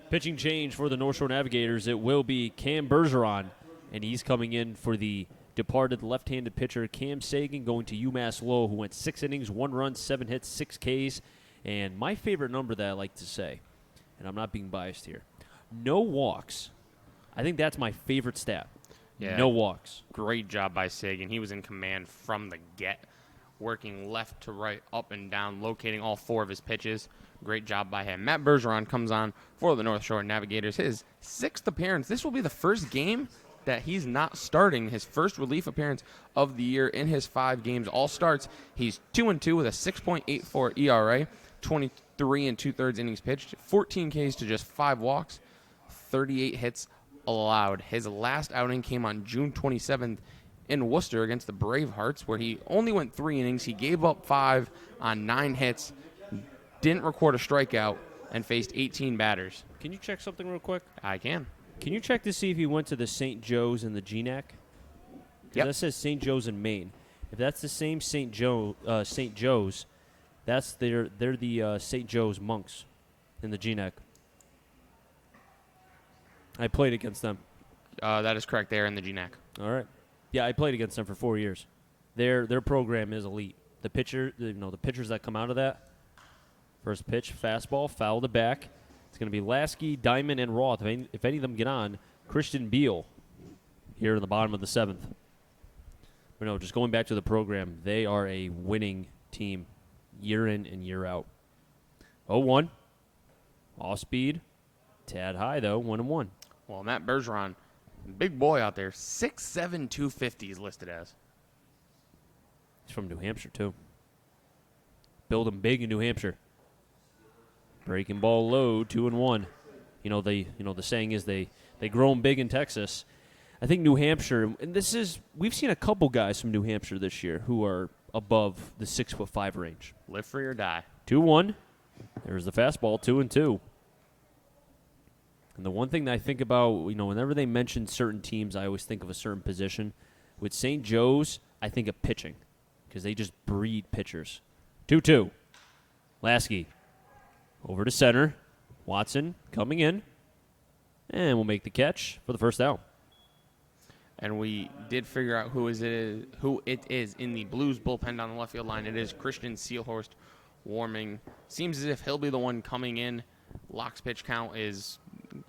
Pitching change for the North Shore Navigators. It will be Cam Bergeron, and he's coming in for the departed left-handed pitcher Cam Sagan, going to UMass Lowell, who went 6 innings, 1 run, 7 hits, 6 Ks. And my favorite number that I like to say, and I'm not being biased here, no walks. I think that's my favorite stat. Yeah. No walks. Great job by Sagan. He was in command from the get, working left to right, up and down, locating all 4 of his pitches. Great job by him. Matt Bergeron comes on for the North Shore Navigators. His 6th appearance. This will be the first game that he's not starting. His first relief appearance of the year in his 5 games. All starts. He's 2-2 with a 6.84 ERA, 23 2/3 innings pitched, 14 Ks to just 5 walks, 38 hits allowed. His last outing came on June 27th in Worcester against the Bravehearts, where he only went 3 innings. He gave up 5 on 9 hits, didn't record a strikeout, and faced 18 batters. Can you check something real quick? I can. Can you check to see if he went to the St. Joe's and the GNAC? Yep. That says St. Joe's in Maine. If that's the same St. Joe's, they're the St. Joe's monks in the GNAC. I played against them. That is correct. They are in the GNAC. All right. Yeah, I played against them for 4 years. Their program is elite. The pitchers that come out of that. First pitch, fastball, foul to back. It's going to be Lasky, Diamond, and Roth. If any of them get on, Christian Beal here in the bottom of the 7th. But no, just going back to the program, they are a winning team. year in and year out. 0-1. Off speed. Tad high, though. 1-1. Well, Matt Bergeron, big boy out there, 6'7", 250 is listed as. He's from New Hampshire, too. Build him big in New Hampshire. Breaking ball low, 2-1. The saying is they grow them big in Texas. I think New Hampshire, and we've seen a couple guys from New Hampshire this year who are above the 6'5" range. Live free or die. 2-1. There's the fastball, 2-2. And the one thing that I think about, whenever they mention certain teams, I always think of a certain position. With St. Joe's, I think of pitching because they just breed pitchers. 2-2. Lasky over to center. Watson coming in. And we'll make the catch for the first out. And we did figure out who it is in the Blues bullpen down the left field line. It is Christian Seelhorst warming. Seems as if he'll be the one coming in. Locke's pitch count is,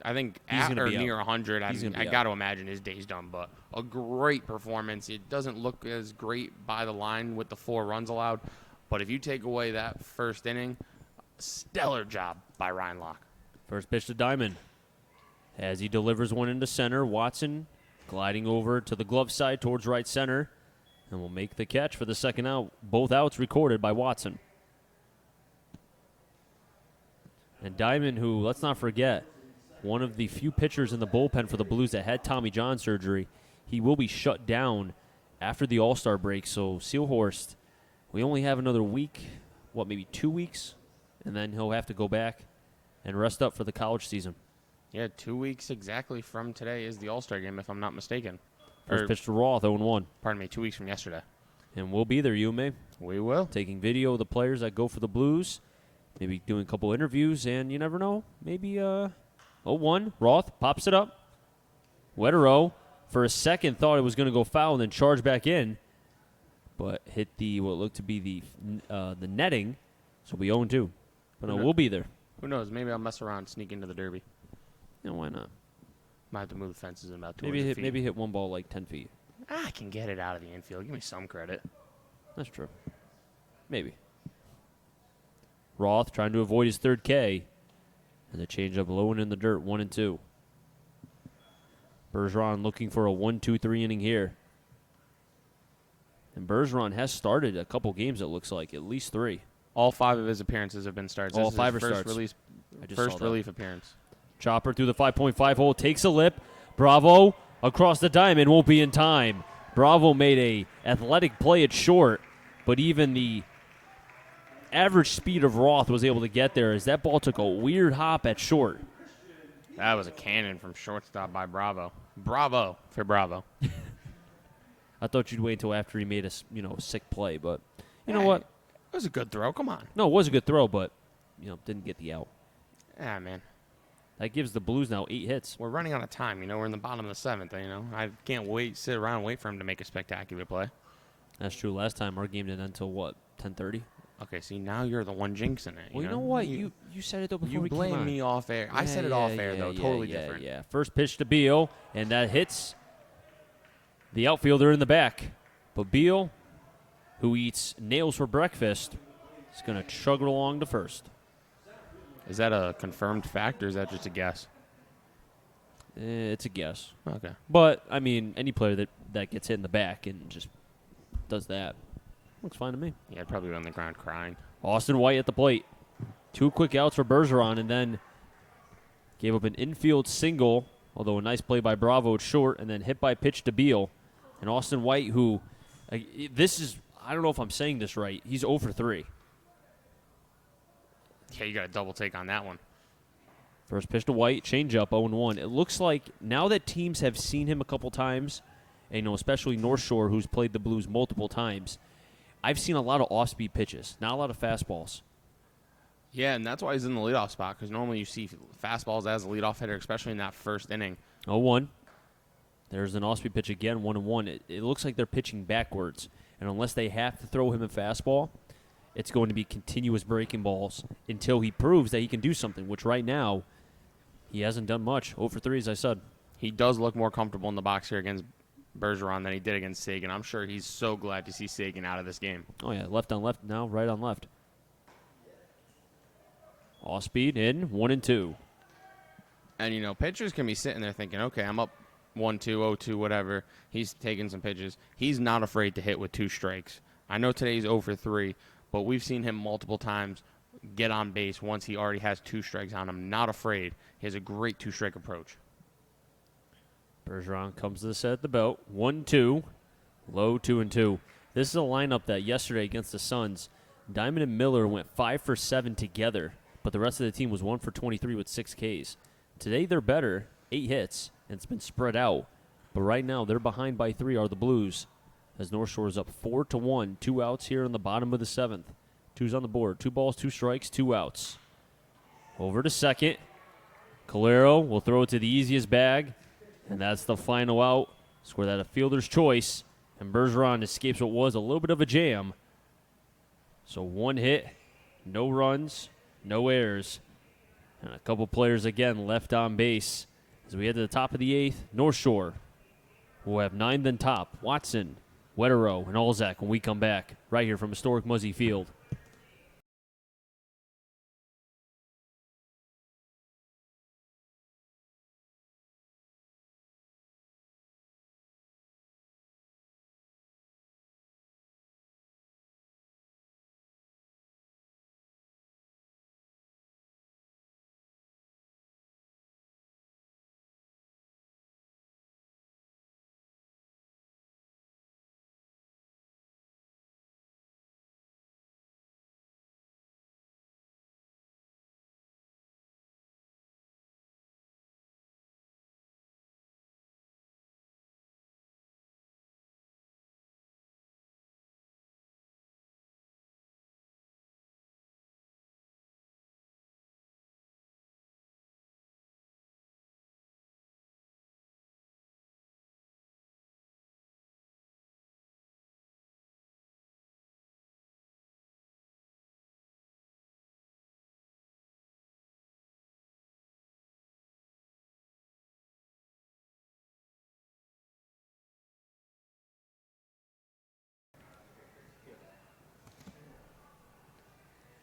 I think, at or near 100. I got to imagine his day's done, but a great performance. It doesn't look as great by the line with the 4 runs allowed, but if you take away that first inning, stellar job by Ryan Locke. First pitch to Diamond. As he delivers one into center, Watson gliding over to the glove side towards right center, and will make the catch for the second out. Both outs recorded by Watson. And Diamond, who, let's not forget, one of the few pitchers in the bullpen for the Blues that had Tommy John surgery, he will be shut down after the All-Star break. So Seelhorst, we only have another week, maybe 2 weeks, and then he'll have to go back and rest up for the college season. Yeah, 2 weeks exactly from today is the All-Star game, if I'm not mistaken. First pitch to Roth, 0-1. Pardon me, 2 weeks from yesterday. And we'll be there, you and me. We will. Taking video of the players that go for the Blues, maybe doing a couple interviews, and you never know, maybe 0-1. Roth pops it up. Wetero, for a second, thought it was going to go foul and then charge back in, but hit what looked to be the netting, so we 0-2. But no, we'll be there. Who knows? Maybe I'll mess around, sneak into the Derby. Yeah, why not? Might have to move the fences in about 200 feet. Maybe hit one ball like 10 feet. I can get it out of the infield. Give me some credit. That's true. Maybe. Roth trying to avoid his third K. And the changeup low and in the dirt, 1-2. Bergeron looking for a 1-2-3 inning here. And Bergeron has started a couple games, it looks like, at least 3. All 5 of his appearances have been starts. All this 5 is are his starts. First relief appearance. Chopper through the 5.5 hole, takes a lip. Bravo across the diamond, won't be in time. Bravo made a athletic play at short, but even the average speed of Roth was able to get there as that ball took a weird hop at short. That was a cannon from shortstop by Bravo. Bravo for Bravo. I thought you'd wait until after he made a sick play, but you know what? It was a good throw. Come on. No, it was a good throw, but didn't get the out. Ah, man. That gives the Blues now 8 hits. We're running out of time. We're in the bottom of the 7th. I can't sit around and wait for him to make a spectacular play. That's true. Last time our game didn't end until, 10:30? Okay, see, now you're the one jinxing it. Well, you know what? You said it, though, before we came on. You blame me off air. I said it off air, though. Totally different. Yeah. First pitch to Beal, and that hits the outfielder in the back. But Beal, who eats nails for breakfast, is going to chug it along to first. Is that a confirmed fact, or is that just a guess? It's a guess. Okay. But, any player that gets hit in the back and just does that looks fine to me. Yeah, I'd probably be on the ground crying. Austin White at the plate. 2 quick outs for Bergeron, and then gave up an infield single, although a nice play by Bravo at short, and then hit by pitch to Beal. And Austin White, who, I don't know if I'm saying this right, he's 0 for 3. Yeah, you got a double take on that one. First pitch to White, changeup, 0-1. It looks like now that teams have seen him a couple times, and especially North Shore, who's played the Blues multiple times, I've seen a lot of off-speed pitches, not a lot of fastballs. Yeah, and that's why he's in the leadoff spot, because normally you see fastballs as a leadoff hitter, especially in that first inning. 0-1. There's an off-speed pitch again, 1-1. It looks like they're pitching backwards, and unless they have to throw him a fastball, it's going to be continuous breaking balls until he proves that he can do something, which right now he hasn't done much. 0 for 3, as I said. He does look more comfortable in the box here against Bergeron than he did against Sagan. I'm sure he's so glad to see Sagan out of this game. Oh, yeah, left on left now, right on left. Off speed in 1-2. And, pitchers can be sitting there thinking, okay, I'm up 1-2, 0-2, whatever. He's taking some pitches. He's not afraid to hit with 2 strikes. I know today's 0 for 3, but we've seen him multiple times get on base once he already has 2 strikes on him. Not afraid. He has a great 2-strike approach. Bergeron comes to the set at the belt. 1-2. Low 2-2. This is a lineup that yesterday against the Suns, Diamond and Miller went 5 for 7 together, but the rest of the team was 1 for 23 with 6 Ks. Today they're better, 8 hits, and it's been spread out. But right now they're behind by 3 are the Blues, as North Shore is up 4-1. 2 outs here in the bottom of the 7th. 2's on the board. 2 balls, 2 strikes, 2 outs. Over to second. Calero will throw it to the easiest bag, and that's the final out. Score that a fielder's choice, and Bergeron escapes what was a little bit of a jam. So 1 hit, no runs, no errors, and a couple players again left on base. As we head to the top of the 8th, North Shore will have 9 then top. Watson, Wetero, and Olzak when we come back right here from historic Muzzy Field.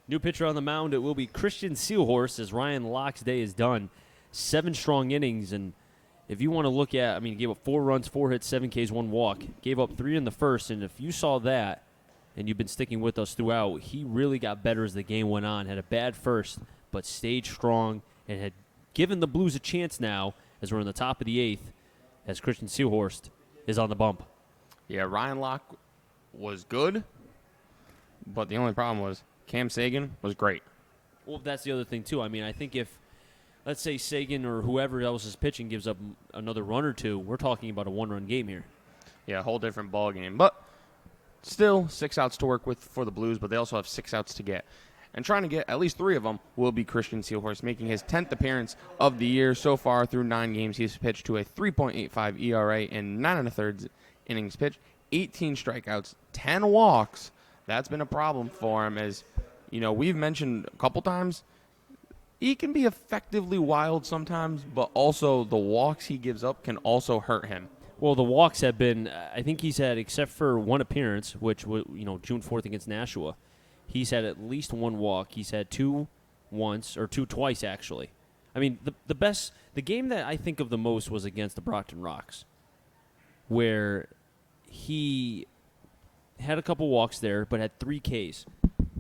New pitcher on the mound, it will be Christian Seahorse as Ryan Locke's day is done. 7 strong innings, and if you want to look at, he gave up 4 runs, 4 hits, 7 Ks, 1 walk. Gave up 3 in the first, and if you saw that, and you've been sticking with us throughout, he really got better as the game went on. Had a bad first, but stayed strong and had given the Blues a chance now as we're in the top of the 8th as Christian Seahorst is on the bump. Yeah, Ryan Locke was good, but the only problem was Cam Sagan was great. Well, that's the other thing, too. I think if, let's say, Sagan or whoever else is pitching gives up another run or 2, we're talking about a 1-run game here. Yeah, a whole different ball game. But still 6 outs to work with for the Blues, but they also have 6 outs to get. And trying to get at least 3 of them will be Christian Seahorse, making his 10th appearance of the year so far through 9 games. He's pitched to a 3.85 ERA in 9 1/3 innings pitched, 18 strikeouts, 10 walks. That's been a problem for him as, we've mentioned a couple times, he can be effectively wild sometimes, but also the walks he gives up can also hurt him. Well, the walks have been, I think he's had, except for one appearance, which, June 4th against Nashua, he's had at least 1 walk. He's had 2 once, or 2 twice, actually. The game that I think of the most was against the Brockton Rocks, where he had a couple walks there, but had 3 Ks,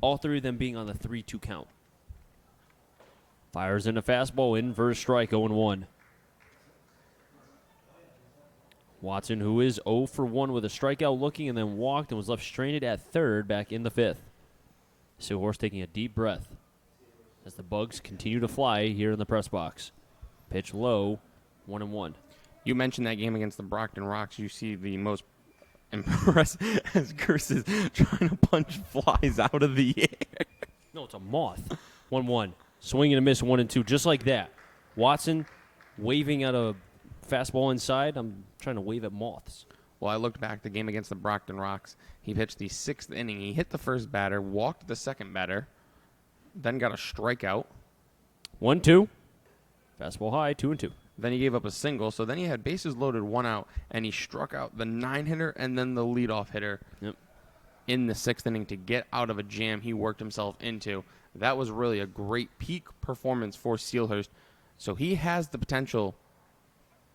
all 3 of them being on the 3-2 count. Fires in a fastball, in for a strike, 0-1. Watson, who is 0 for 1 with a strikeout looking and then walked and was left stranded at third back in the 5th. Seahorse taking a deep breath as the bugs continue to fly here in the press box. Pitch low, 1-1. You mentioned that game against the Brockton Rocks. You see the most impressive as Chris is trying to punch flies out of the air. No, it's a moth. 1-1. Swing and a miss, 1-2, just like that. Watson waving at a fastball inside. I'm trying to wave at moths. Well, I looked back the game against the Brockton Rocks. He pitched the 6th inning. He hit the first batter, walked the second batter, then got a strikeout. 1-2. Fastball high, 2-2. Then he gave up a single, so then he had bases loaded, 1 out, and he struck out the 9-hitter and then the leadoff hitter in the 6th inning to get out of a jam he worked himself into. That was really a great peak performance for Steelhurst. So he has the potential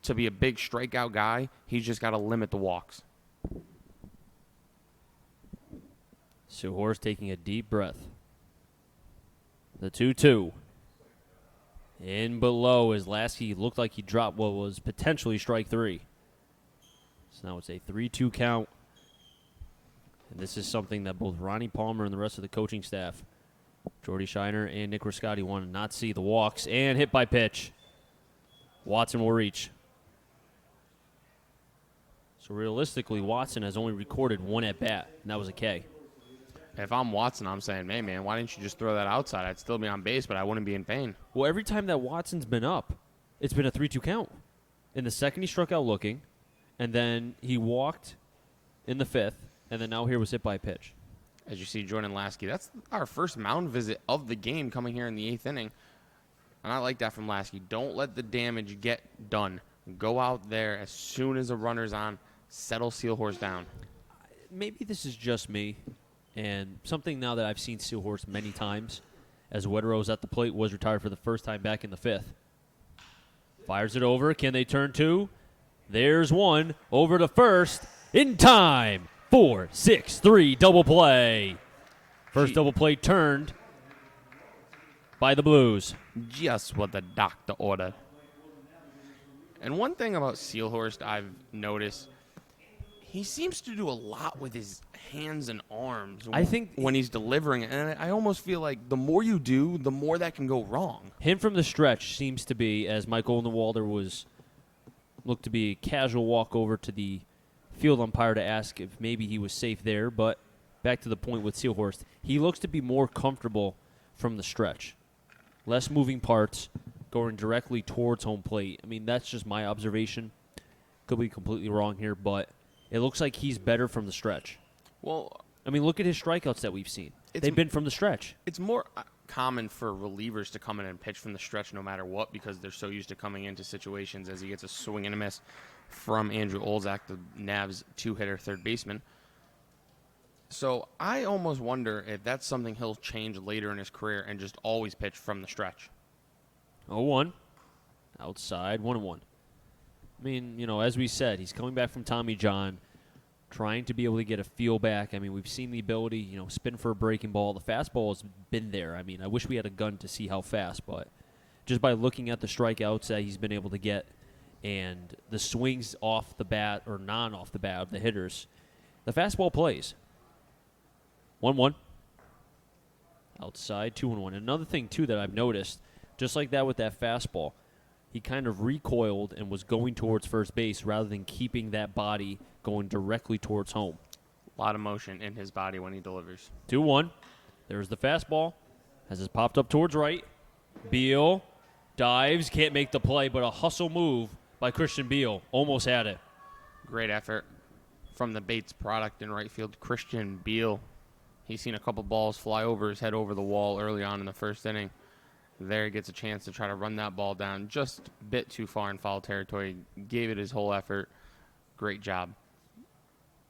to be a big strikeout guy. He's just got to limit the walks. Seahorse taking a deep breath. The 2-2. In below as Lasky looked like he dropped what was potentially strike 3. So now it's a 3-2 count. And this is something that both Ronnie Palmer and the rest of the coaching staff, Jordy Shiner and Nick Riscotti, want to not see. The walks and hit by pitch. Watson will reach. So realistically, Watson has only recorded one at bat, and that was a K. If I'm Watson, I'm saying, hey, man, why didn't you just throw that outside? I'd still be on base, but I wouldn't be in pain. Well, every time that Watson's been up, it's been a 3-2 count. In the second, he struck out looking, and then he walked in the 5th, and then now here was hit by a pitch. As you see, Jordan Lasky, that's our first mound visit of the game coming here in the 8th inning. And I like that from Lasky. Don't let the damage get done. Go out there as soon as the runner's on. Settle Steelhorse down. Maybe this is just me, and something now that I've seen Steelhorse many times, as Wetterose at the plate was retired for the first time back in the 5th. Fires it over. Can they turn 2? There's one. Over to first. In time. 4-6-3 double play. First double play turned by the Blues. Just what the doctor ordered. And one thing about Steelhorst I've noticed, he seems to do a lot with his hands and arms. I think when he's delivering it, and I almost feel like the more you do, the more that can go wrong. Him from the stretch seems to be, as Michael Oldenwalder looked to be a casual walk over to the field umpire to ask if maybe he was safe there, but back to the point with Steelhorst, he looks to be more comfortable from the stretch. Less moving parts, going directly towards home plate. I mean, that's just my observation. Could be completely wrong here, but it looks like he's better from the stretch. Well, I mean, look at his strikeouts that we've seen. They've been from the stretch. It's more common for relievers to come in and pitch from the stretch no matter what because they're so used to coming into situations as he gets a swing and a miss from Andrew Olzak, the Navs 2-hitter third baseman. So I almost wonder if that's something he'll change later in his career and just always pitch from the stretch. 0-1. Outside, 1-1. I mean, you know, as we said, he's coming back from Tommy John, trying to be able to get a feel back. I mean, we've seen the ability, you know, spin for a breaking ball. The fastball has been there. I mean, I wish we had a gun to see how fast, but just by looking at the strikeouts that he's been able to get and the swings off the bat or non-off the bat of the hitters, the fastball plays. 1-1. Outside, 2-1. Another thing, too, that I've noticed, just like that with that fastball, he kind of recoiled and was going towards first base rather than keeping that body going directly towards home. A lot of motion in his body when he delivers. 2-1. There's the fastball. Has it popped up towards right. Beal dives, can't make the play, but a hustle move by Christian Beal. Almost had it. Great effort from the Bates product in right field, Christian Beal. He's seen a couple balls fly over his head over the wall early on in the first inning. There he gets a chance to try to run that ball down just a bit too far in foul territory. Gave it his whole effort. Great job.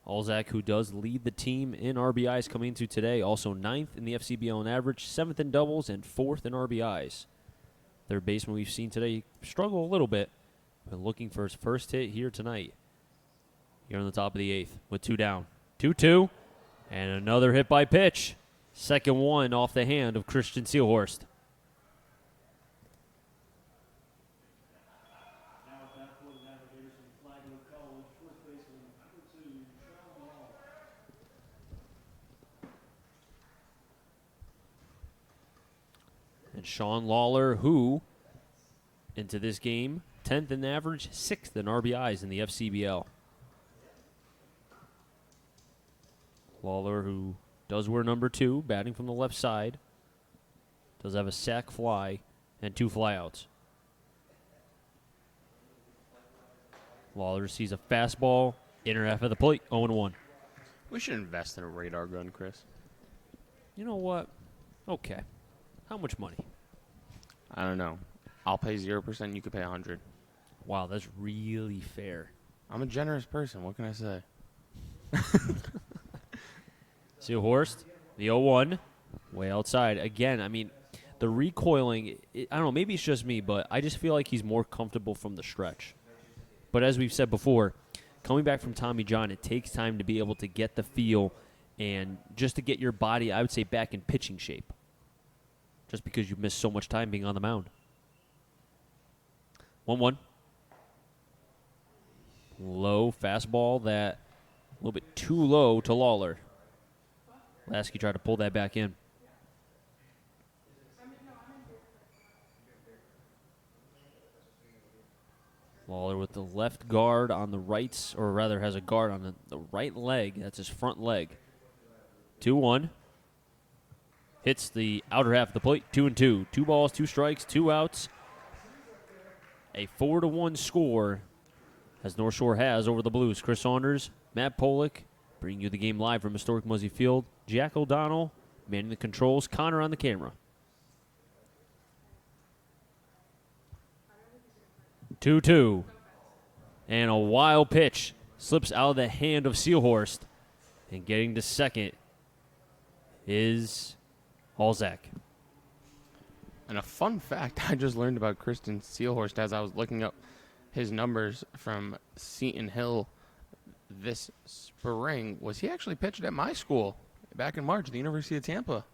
Olzak, who does lead the team in RBIs coming into today, also 9th in the FCBL in average, 7th in doubles, and 4th in RBIs. Third baseman we've seen today struggle a little bit, but looking for his first hit here tonight. Here on the top of the 8th with 2 down. 2-2, and another hit by pitch. Second one off the hand of Christian Steelhorst. And Sean Lawler, who, into this game, 10th in average, 6th in RBIs in the FCBL. Lawler, who does wear number 2, batting from the left side, does have a sac fly and 2 flyouts. Lawler sees a fastball, inner half of the plate, 0-1. We should invest in a radar gun, Chris. You know what? Okay. How much money? I don't know. I'll pay 0%. You could pay 100. Wow, that's really fair. I'm a generous person. What can I say? Steelhorst, the 0-1. Way outside. Again, I mean, the recoiling, I don't know, maybe it's just me, but I just feel like he's more comfortable from the stretch. But as we've said before, coming back from Tommy John, it takes time to be able to get the feel and just to get your body, I would say, back in pitching shape. Just because you've missed so much time being on the mound. 1-1. Low fastball that a little bit too low to Lawler. Lasky tried to pull that back in. Lawler with the left guard on the right, or rather has a guard on the right leg. That's his front leg. 2-1. Hits the outer half of the plate. 2-2. 2 balls, 2 strikes, 2 outs. A 4-1 score as North Shore has over the Blues. Chris Saunders, Matt Polick, bringing you the game live from historic Muzzy Field. Jack O'Donnell manning the controls. Connor on the camera. 2-2. And a wild pitch slips out of the hand of Seelhorst. And getting to second is Halzak. And a fun fact I just learned about Kristen Seelhorst as I was looking up his numbers from Seton Hill this spring was he actually pitched at my school back in March at the University of Tampa.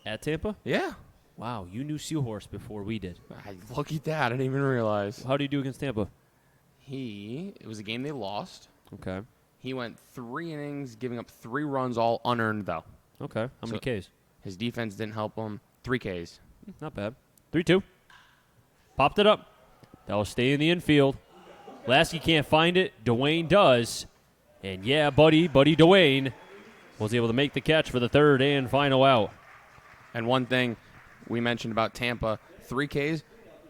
At Tampa? Yeah. Wow, you knew Seelhorst before we did. Look at that. I didn't even realize. How do you do against Tampa? It was a game they lost. Okay. He went 3 innings, giving up 3 runs, all unearned, though. Okay. How many Ks? His defense didn't help him. 3 Ks. Not bad. 3-2. Popped it up. That will stay in the infield. Lasky can't find it. Dwayne does. And yeah, buddy Dwayne was able to make the catch for the third and final out. And one thing we mentioned about Tampa, 3 Ks.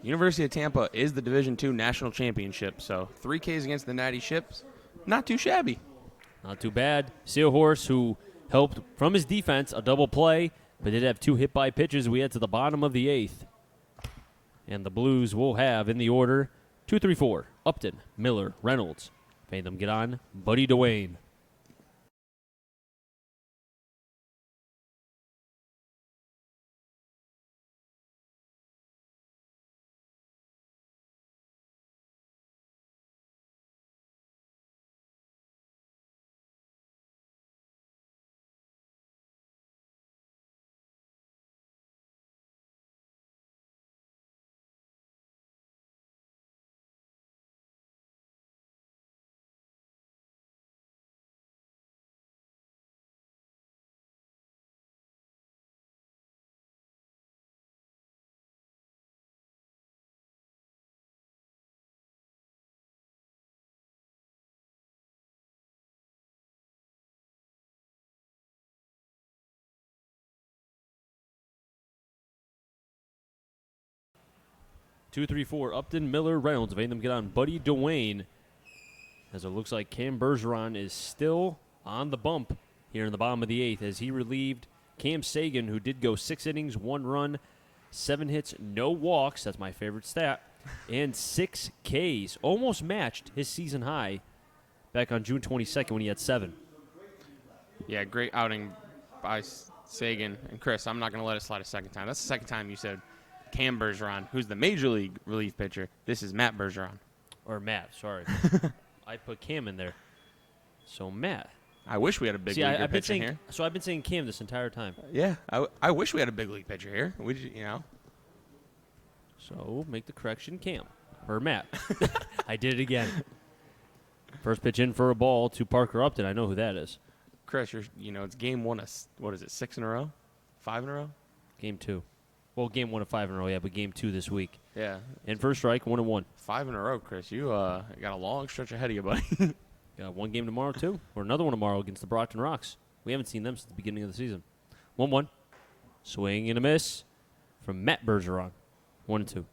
University of Tampa is the Division II national championship, so 3 Ks against the Natty Ships, not too shabby. Not too bad. Seelhorst, who helped from his defense, a double play, but did have 2 hit-by pitches. We head to the bottom of the 8th. And the Blues will have in the order 2, 3, 4. Upton, Miller, Reynolds. Made them get on. Buddy Dwayne. Two, three, four. Upton, Miller, Reynolds. Made them get on Buddy Dwayne. As it looks like Cam Bergeron is still on the bump here in the bottom of the 8th as he relieved Cam Sagan, who did go 6 innings, 1 run, 7 hits, no walks. That's my favorite stat. And 6 Ks. Almost matched his season high back on June 22nd when he had 7. Yeah, great outing by Sagan. And Chris, I'm not going to let it slide a second time. That's the second time you said Cam Bergeron, who's the major league relief pitcher. This is Matt Bergeron. Or Matt, sorry. I put Cam in there. So Matt. I wish we had a big league pitcher here. So I've been saying Cam this entire time. Yeah, I wish we had a big league pitcher here. So make the correction, Cam. Or Matt. I did it again. First pitch in for a ball to Parker Upton. I know who that is. Chris, it's game 1 of, what is it, 6 in a row? 5 in a row? Game 2. Well, game 1 of 5 in a row, yeah, but game 2 this week. Yeah. And first strike, 1-1. 5 in a row, Chris. You got a long stretch ahead of you, buddy. Got one game tomorrow, too. Or another one tomorrow against the Brockton Rocks. We haven't seen them since the beginning of the season. 1-1. Swing and a miss from Matt Bergeron. 1-2.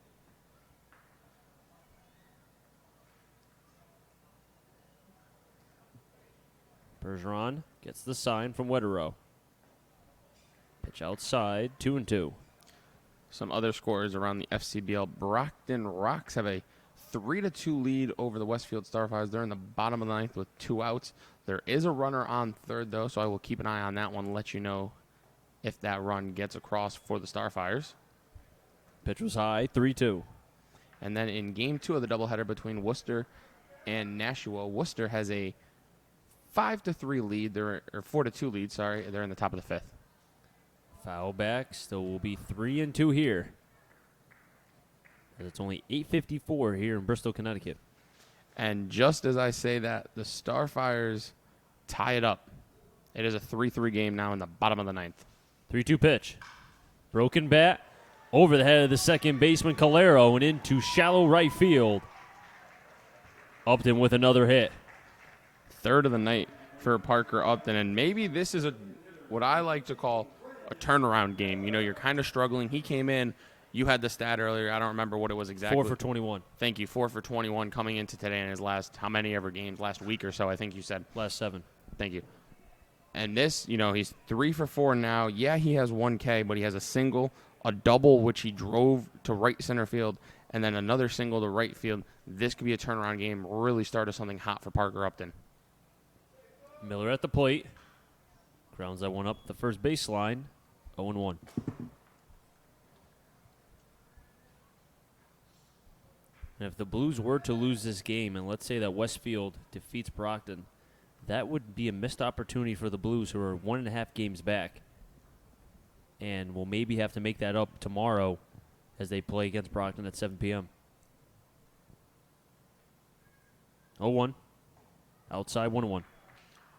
Bergeron gets the sign from Wetterow. Pitch outside, 2-2. Some other scores around the FCBL. Brockton Rocks have a 3-2 lead over the Westfield Starfires. They're in the bottom of the 9th with 2 outs. There is a runner on third, though, so I will keep an eye on that one, let you know if that run gets across for the Starfires. Pitch was high, 3-2. And then in Game 2 of the doubleheader between Worcester and Nashua, Worcester has a 5-3 lead, or 4-2 lead, sorry. They're in the top of the fifth. Foul back, still will be 3-2 here. It's only 8:54 here in Bristol, Connecticut. And just as I say that, the Starfires tie it up. It is a 3-3 game now in the bottom of the ninth. 3-2 pitch. Broken bat over the head of the second baseman, Calero, and into shallow right field. Upton with another hit. Third of the night for Parker Upton. And maybe this is what I like to call a turnaround game. You know, you're kind of struggling. He came in. You had the stat earlier. I don't remember what it was exactly. 4 for 21. Thank you. 4 for 21 coming into today in his last, how many ever games? Last week or so, I think you said. Last 7. Thank you. And this, you know, he's 3 for 4 now. Yeah, he has 1 K, but he has a single, a double, which he drove to right center field, and then another single to right field. This could be a turnaround game, really start us something hot for Parker Upton. Miller at the plate. Grounds that one up the first baseline. 0-1. And if the Blues were to lose this game, and let's say that Westfield defeats Brockton, that would be a missed opportunity for the Blues, who are 1.5 games back, and will maybe have to make that up tomorrow as they play against Brockton at 7 p.m. 0-1. Outside, 1-1.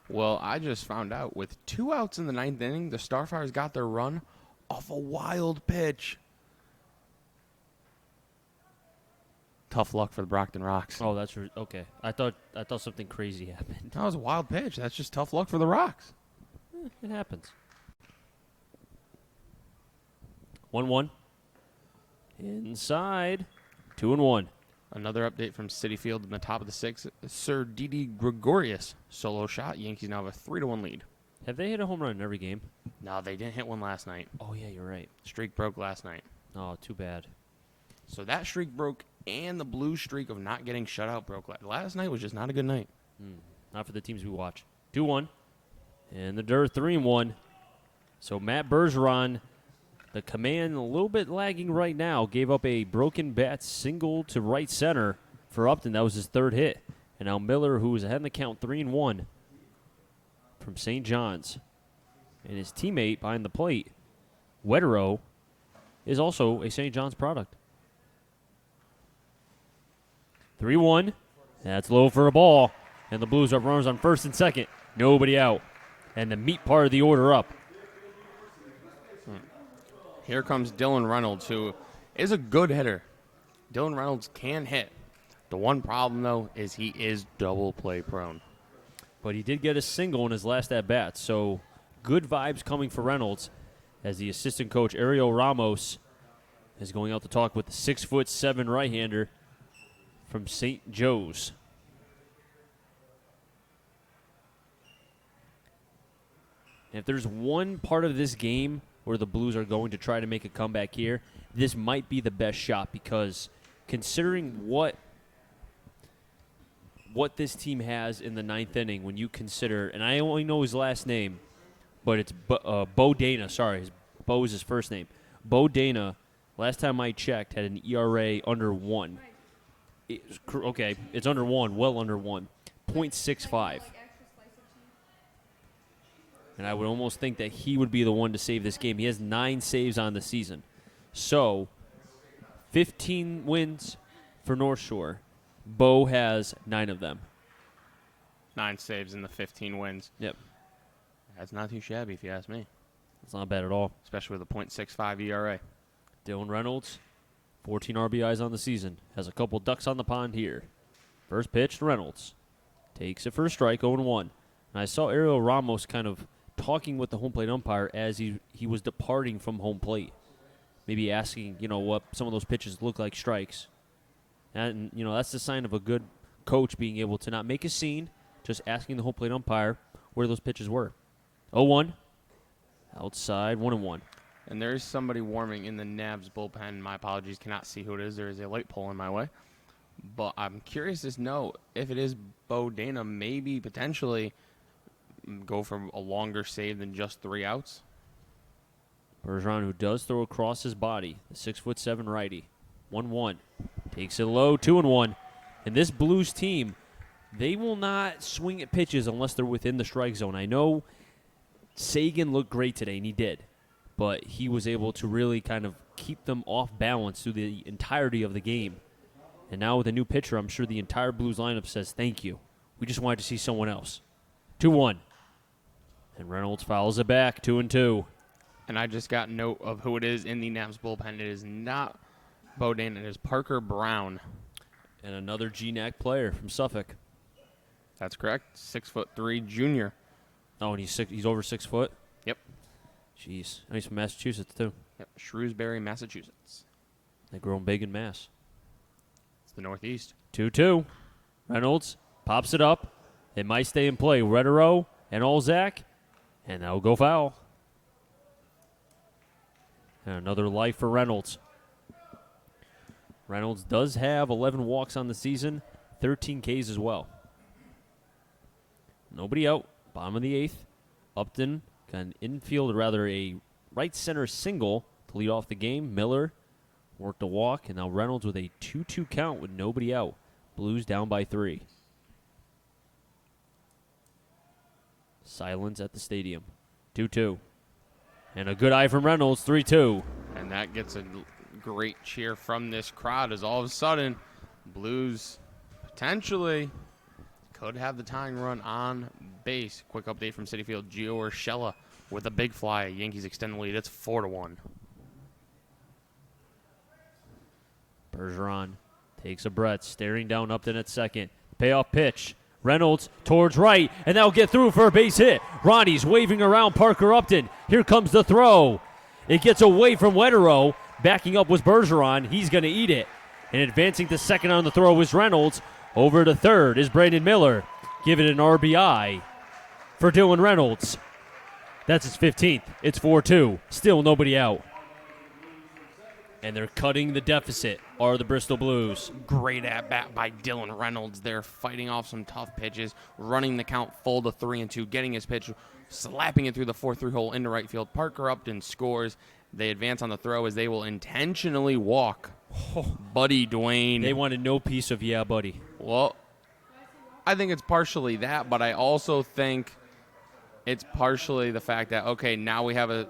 Well, I just found out with 2 outs in the ninth inning, the Starfires got their run off a wild pitch. Tough luck for the Brockton Rocks. Oh, that's okay. I thought something crazy happened. That was a wild pitch. That's just tough luck for the Rocks. It happens. 1-1. Inside. 2-1. Another update from Citi Field in the top of the 6th. Sir Didi Gregorius solo shot. Yankees now have a 3-1 lead. Have they hit a home run in every game? No, they didn't hit one last night. Oh, yeah, you're right. Streak broke last night. Oh, too bad. So that streak broke, and the Blues streak of not getting shut out broke. Last night was just not a good night. Not for the teams we watch. 2-1. In the dirt, 3-1. So Matt Bergeron, the command a little bit lagging right now, gave up a broken bat single to right center for Upton. That was his 3rd hit. And now Miller, who was ahead in the count, 3-1 from St. John's. And his teammate behind the plate, Wetero, is also a St. John's product. 3-1. That's low for a ball. And the Blues have runners on first and second. Nobody out. And the meat part of the order up. Here comes Dylan Reynolds, who is a good hitter. Dylan Reynolds can hit. The one problem, though, is he is double play prone. But he did get a single in his last at-bat. So good vibes coming for Reynolds as the assistant coach, Ariel Ramos, is going out to talk with the 6'7" right-hander from St. Joe's. And if there's one part of this game where the Blues are going to try to make a comeback here, this might be the best shot, because considering what this team has in the 9th inning, when you consider, and I only know his last name, but it's Bo Dana. Sorry, Bo is his first name. Bo Dana, last time I checked, had an ERA under 1. It's under 1, well under 1. 0.65. And I would almost think that he would be the one to save this game. He has 9 saves on the season. So, 15 wins for North Shore. Bo has 9 of them. 9 saves in the 15 wins. Yep. That's not too shabby, if you ask me. It's not bad at all. Especially with a .65 ERA. Dylan Reynolds, 14 RBIs on the season. Has a couple ducks on the pond here. First pitch to Reynolds. Takes it for a strike, 0-1. And I saw Ariel Ramos kind of talking with the home plate umpire as he was departing from home plate. Maybe asking, what some of those pitches look like strikes. And, that's the sign of a good coach being able to not make a scene, just asking the home plate umpire where those pitches were. 0-1. Outside, 1-1. And there is somebody warming in the Navs bullpen. My apologies, cannot see who it is. There is a light pole in my way. But I'm curious to know if it is Bo Dana, maybe potentially go for a longer save than just 3 outs. Bergeron, who does throw across his body, the 6'7" righty. 1-1. Takes it low, 2-1. And this Blues team, they will not swing at pitches unless they're within the strike zone. I know Sagan looked great today, and he did. But he was able to really kind of keep them off balance through the entirety of the game. And now with a new pitcher, I'm sure the entire Blues lineup says, thank you. We just wanted to see someone else. 2-1. And Reynolds fouls it back, 2-2. And I just got note of who it is in the Navs bullpen. It is not Bodine. It is Parker Brown. And another GNAC player from Suffolk. That's correct. 6'3" junior. Oh, and he's over 6 foot? Yep. Jeez. And he's from Massachusetts, too. Yep. Shrewsbury, Massachusetts. They grow 'em big in Mass. It's the Northeast. 2-2. Reynolds pops it up. It might stay in play. Redero and Olzak. And that'll go foul. And another life for Reynolds. Reynolds does have 11 walks on the season, 13 Ks as well. Nobody out. Bottom of the 8th. Upton got an infield, rather a right center single to lead off the game. Miller worked a walk, and now Reynolds with a 2-2 count with nobody out. Blues down by 3. Silence at the stadium. 2-2. And a good eye from Reynolds, 3-2. And that gets a great cheer from this crowd as all of a sudden Blues potentially could have the tying run on base. Quick update from Citi Field. Gio Urshela with a big fly. Yankees extend the lead. It's 4-1. Bergeron takes a breath, staring down Upton at second. Payoff pitch. Reynolds towards right, and that'll get through for a base hit. Ronnie's waving around Parker Upton. Here comes the throw. It gets away from Wetero. Backing up was Bergeron. He's going to eat it. And advancing to second on the throw was Reynolds. Over to third is Brandon Miller. Give it an RBI for Dylan Reynolds. That's his 15th. It's 4-2. Still nobody out. And they're cutting the deficit, are the Bristol Blues. Great at-bat by Dylan Reynolds. They're fighting off some tough pitches, running the count full to 3-2, getting his pitch, slapping it through the 4-3 hole into right field. Parker Upton scores. They advance on the throw as they will intentionally walk Buddy Dwayne. They wanted no piece of yeah, buddy. Well, I think it's partially that, but I also think it's partially the fact that, okay, now we have a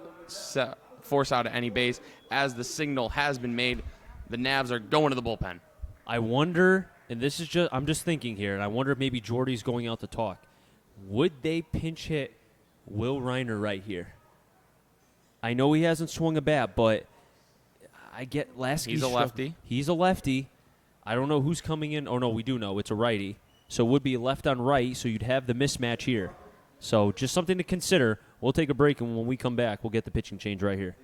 force out at any base. As the signal has been made, the Navs are going to the bullpen. I wonder, and this is just, I'm just thinking here, and I wonder if maybe Jordy's going out to talk. Would they pinch hit Will Reiner right here? I know he hasn't swung a bat, but I get Lasky. He's a lefty. He's a lefty. I don't know who's coming in. Oh, no, we do know. It's a righty. So it would be left on right, so you'd have the mismatch here. So just something to consider. We'll take a break, and when we come back, we'll get the pitching change right here.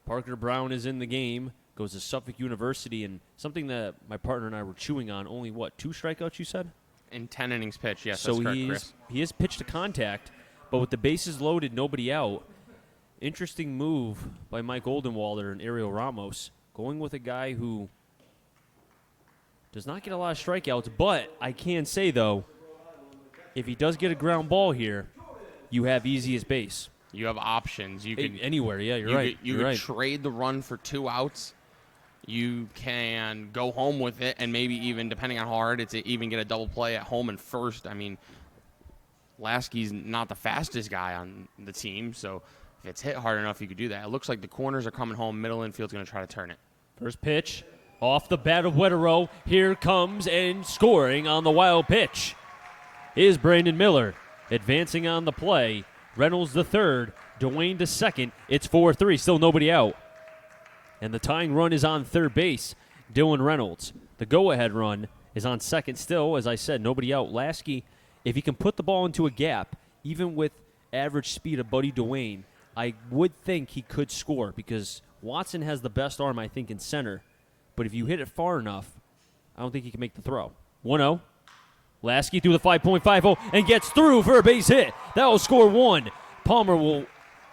Parker Brown is in the game, goes to Suffolk University, and something that my partner and I were chewing on, only, 2 strikeouts, you said? In 10 innings pitched, yes, So that's correct, Chris. he is pitched to contact, but with the bases loaded, nobody out. Interesting move by Mike Oldenwalder and Ariel Ramos, going with a guy who does not get a lot of strikeouts, but I can say, though, if he does get a ground ball here, you have easiest base. You have options. You can anywhere, yeah, you're right. You you're could right. trade the run for 2 outs. You can go home with it, and maybe even, depending on how hard it's, even get a double play at home and first. I mean, Lasky's not the fastest guy on the team, so if it's hit hard enough, you could do that. It looks like the corners are coming home. Middle infield's going to try to turn it. First pitch, off the bat of Wetero. Here comes and scoring on the wild pitch is Brandon Miller. Advancing on the play, Reynolds the third, Dwayne to second. It's 4-3, still nobody out. And the tying run is on third base, Dylan Reynolds. The go-ahead run is on second still. As I said, nobody out. Lasky, if he can put the ball into a gap, even with average speed of Buddy Dwayne, I would think he could score because Watson has the best arm, I think, in center. But if you hit it far enough, I don't think he can make the throw. 1-0. Lasky through the 5.50 and gets through for a base hit. That will score 1. Palmer will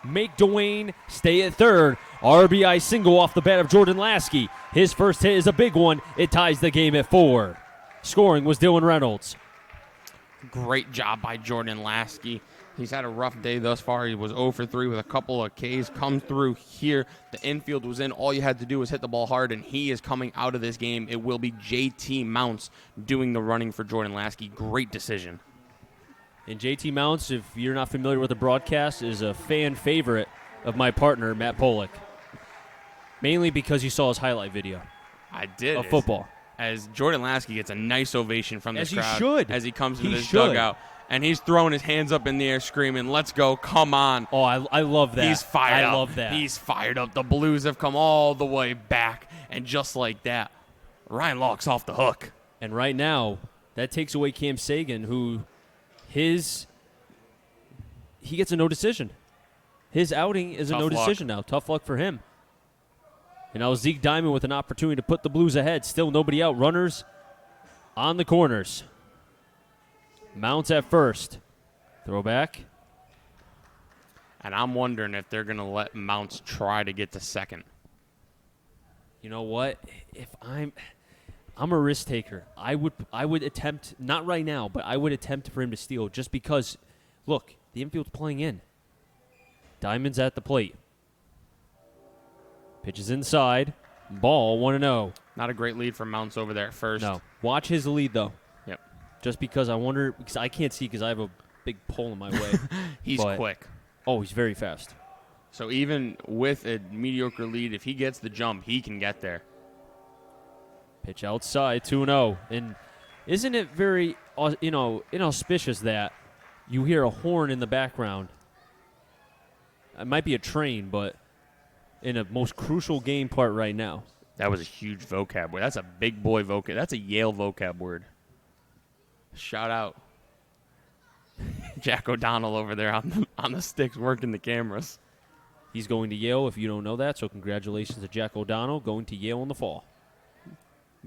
make Dwayne stay at third. RBI single off the bat of Jordan Lasky. His first hit is a big one. It ties the game at 4. Scoring was Dylan Reynolds. Great job by Jordan Lasky. He's had a rough day thus far. He was 0 for 3 with a couple of Ks. Come through here. The infield was in. All you had to do was hit the ball hard, and he is coming out of this game. It will be JT Mounts doing the running for Jordan Lasky. Great decision. And JT Mounts, if you're not familiar with the broadcast, is a fan favorite of my partner, Matt Pollock. Mainly because you saw his highlight video. I did. Of football. As Jordan Lasky gets a nice ovation from this crowd. As he should. As he comes into this dugout. And he's throwing his hands up in the air screaming, "Let's go, come on." Oh, I love that. He's fired up. I love that. He's fired up. The Blues have come all the way back. And just like that, Ryan Locke's off the hook. And right now, that takes away Cam Sagan, who he gets a no decision. His outing is a no decision now. Tough luck for him. And now Zeke Diamond with an opportunity to put the Blues ahead. Still nobody out. Runners on the corners. Mounts at first. Throwback. And I'm wondering if they're going to let Mounts try to get to second. You know what? If I'm a risk taker. I would attempt, not right now, but I would attempt for him to steal just because, look, the infield's playing in. Diamond's at the plate. Pitches inside. Ball 1-0. Not a great lead for Mounts over there at first. No. Watch his lead, though. Yep. Just because I can't see because I have a big pole in my way. He's quick. Oh, he's very fast. So even with a mediocre lead, if he gets the jump, he can get there. Pitch outside, 2-0. And isn't it very, inauspicious that you hear a horn in the background? It might be a train, but in a most crucial game part right now. That was a huge vocab word. That's a big boy vocab. That's a Yale vocab word. Shout out. Jack O'Donnell over there on the sticks working the cameras. He's going to Yale if you don't know that, so congratulations to Jack O'Donnell going to Yale in the fall.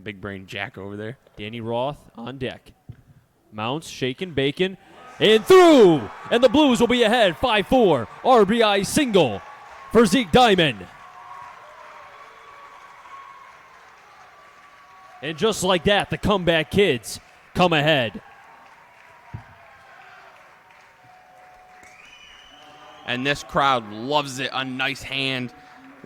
Big brain Jack over there. Danny Roth on deck. Mounts, shaking, bacon, and through! And the Blues will be ahead 5-4. RBI single for Zeke Diamond. And just like that, the comeback kids come ahead. And this crowd loves it. A nice hand.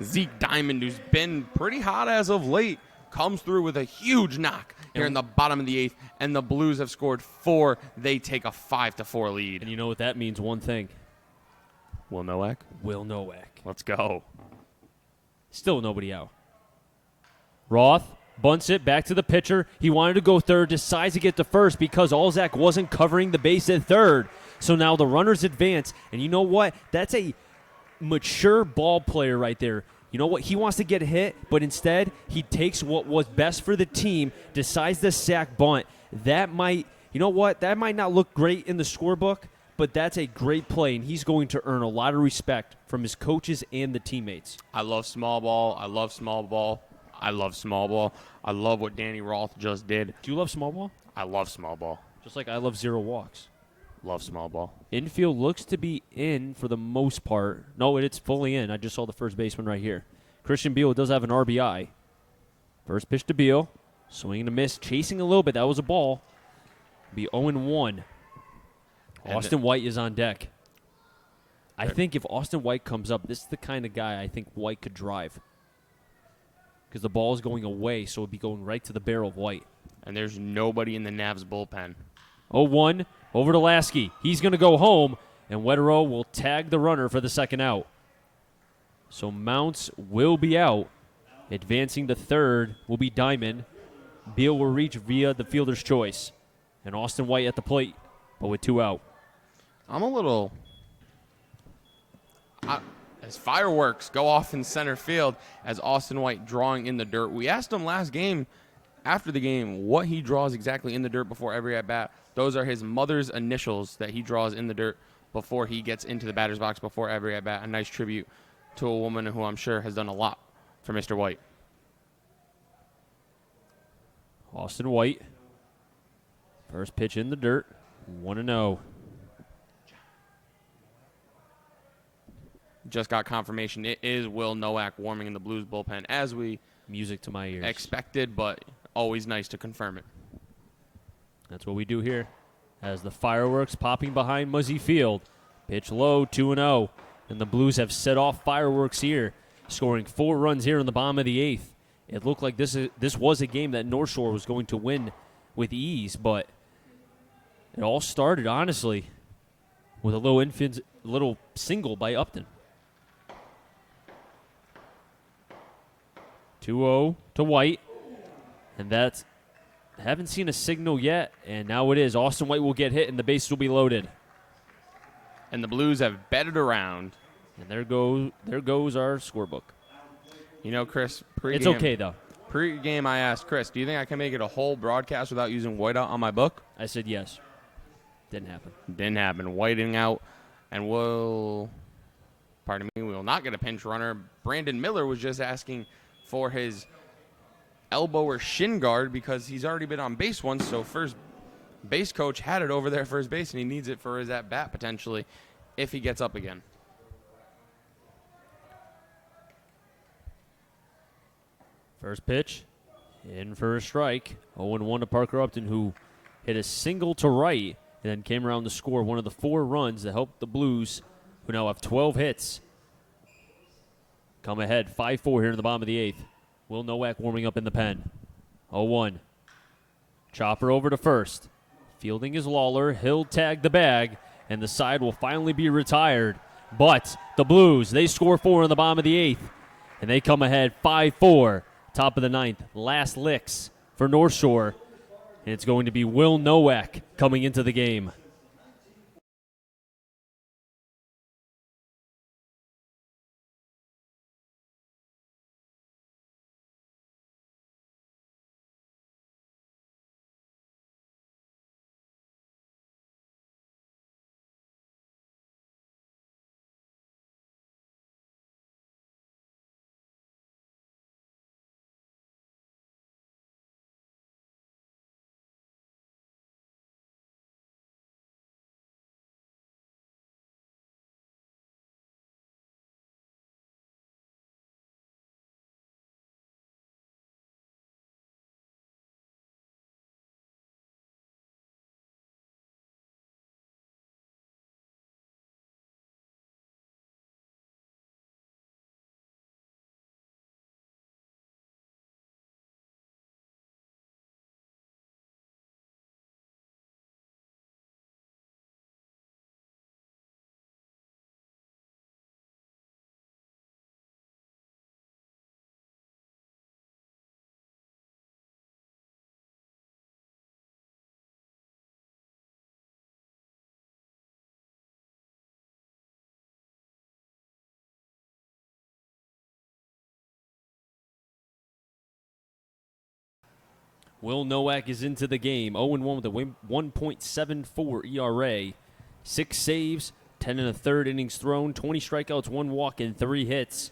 Zeke Diamond, who's been pretty hot as of late, comes through with a huge knock here in the bottom of the 8th, and the Blues have scored 4. They take a 5-4 lead. And you know what that means? One thing. Will Nowak? Will Nowak. Let's go. Still nobody out. Roth bunts it back to the pitcher. He wanted to go third, decides to get to first because Alzak wasn't covering the base at third. So now the runners advance, and you know what? That's a mature ball player right there. You know what? He wants to get hit, but instead he takes what was best for the team, decides to sack bunt. That might, you know what? That might not look great in the scorebook, but that's a great play, and he's going to earn a lot of respect from his coaches and the teammates. I love small ball. I love small ball. I love small ball. I love what Danny Roth just did. Do you love small ball? I love small ball. Just like I love zero walks. Love small ball. Infield looks to be in for the most part. No, it's fully in. I just saw the first baseman right here. Christian Beal does have an RBI. First pitch to Beal. Swing and a miss. Chasing a little bit. That was a ball. Be 0-1. Austin White is on deck. I think if Austin White comes up, this is the kind of guy I think White could drive. Because the ball is going away, so it would be going right to the barrel of White. And there's nobody in the Navs bullpen. 0-1. Over to Lasky. He's going to go home, and Wetero will tag the runner for the second out. So Mounts will be out. Advancing to third will be Diamond. Beal will reach via the fielder's choice. And Austin White at the plate, but with 2 out. I'm a little... as fireworks go off in center field as Austin White drawing in the dirt. We asked him last game, after the game, what he draws exactly in the dirt before every at-bat. Those are his mother's initials that he draws in the dirt before he gets into the batter's box before every at-bat. A nice tribute to a woman who I'm sure has done a lot for Mr. White. Austin White. First pitch in the dirt. 1-0. Just got confirmation. It is Will Nowak warming in the Blues bullpen as we Music to my ears. expected, but always nice to confirm it. That's what we do here. As the fireworks popping behind Muzzy Field. Pitch low, 2-0. And the Blues have set off fireworks here, scoring 4 runs here in the bottom of the 8th. It looked like this was a game that North Shore was going to win with ease, but it all started, honestly, with a little single by Upton. 2-0 to White, and that's haven't seen a signal yet, and now it is. Austin White will get hit, and the bases will be loaded. And the Blues have betted around. And there goes our scorebook. You know, Chris, pre-game, It's okay, though. Pre-game, I asked Chris, do you think I can make it a whole broadcast without using whiteout on my book? I said yes. Didn't happen. Didn't happen. Whiting out, and we will not get a pinch runner. Brandon Miller was just asking for his elbow or shin guard because he's already been on base once, so first base coach had it over there at first base, and he needs it for his at-bat potentially if he gets up again. First pitch, in for a strike. 0-1 to Parker Upton, who hit a single to right and then came around to score one of the 4 runs that helped the Blues, who now have 12 hits, come ahead 5-4 here in the bottom of the 8th. Will Nowak warming up in the pen. 0-1. Chopper over to first. Fielding is Lawler. He'll tag the bag, and the side will finally be retired. But the Blues, they score 4 in the bottom of the 8th, and they come ahead 5-4. Top of the 9th. Last licks for North Shore, and it's going to be Will Nowak coming into the game. Will Nowak is into the game. 0-1 with a 1.74 ERA. 6 saves, 10 and a third innings thrown, 20 strikeouts, 1 walk, and 3 hits.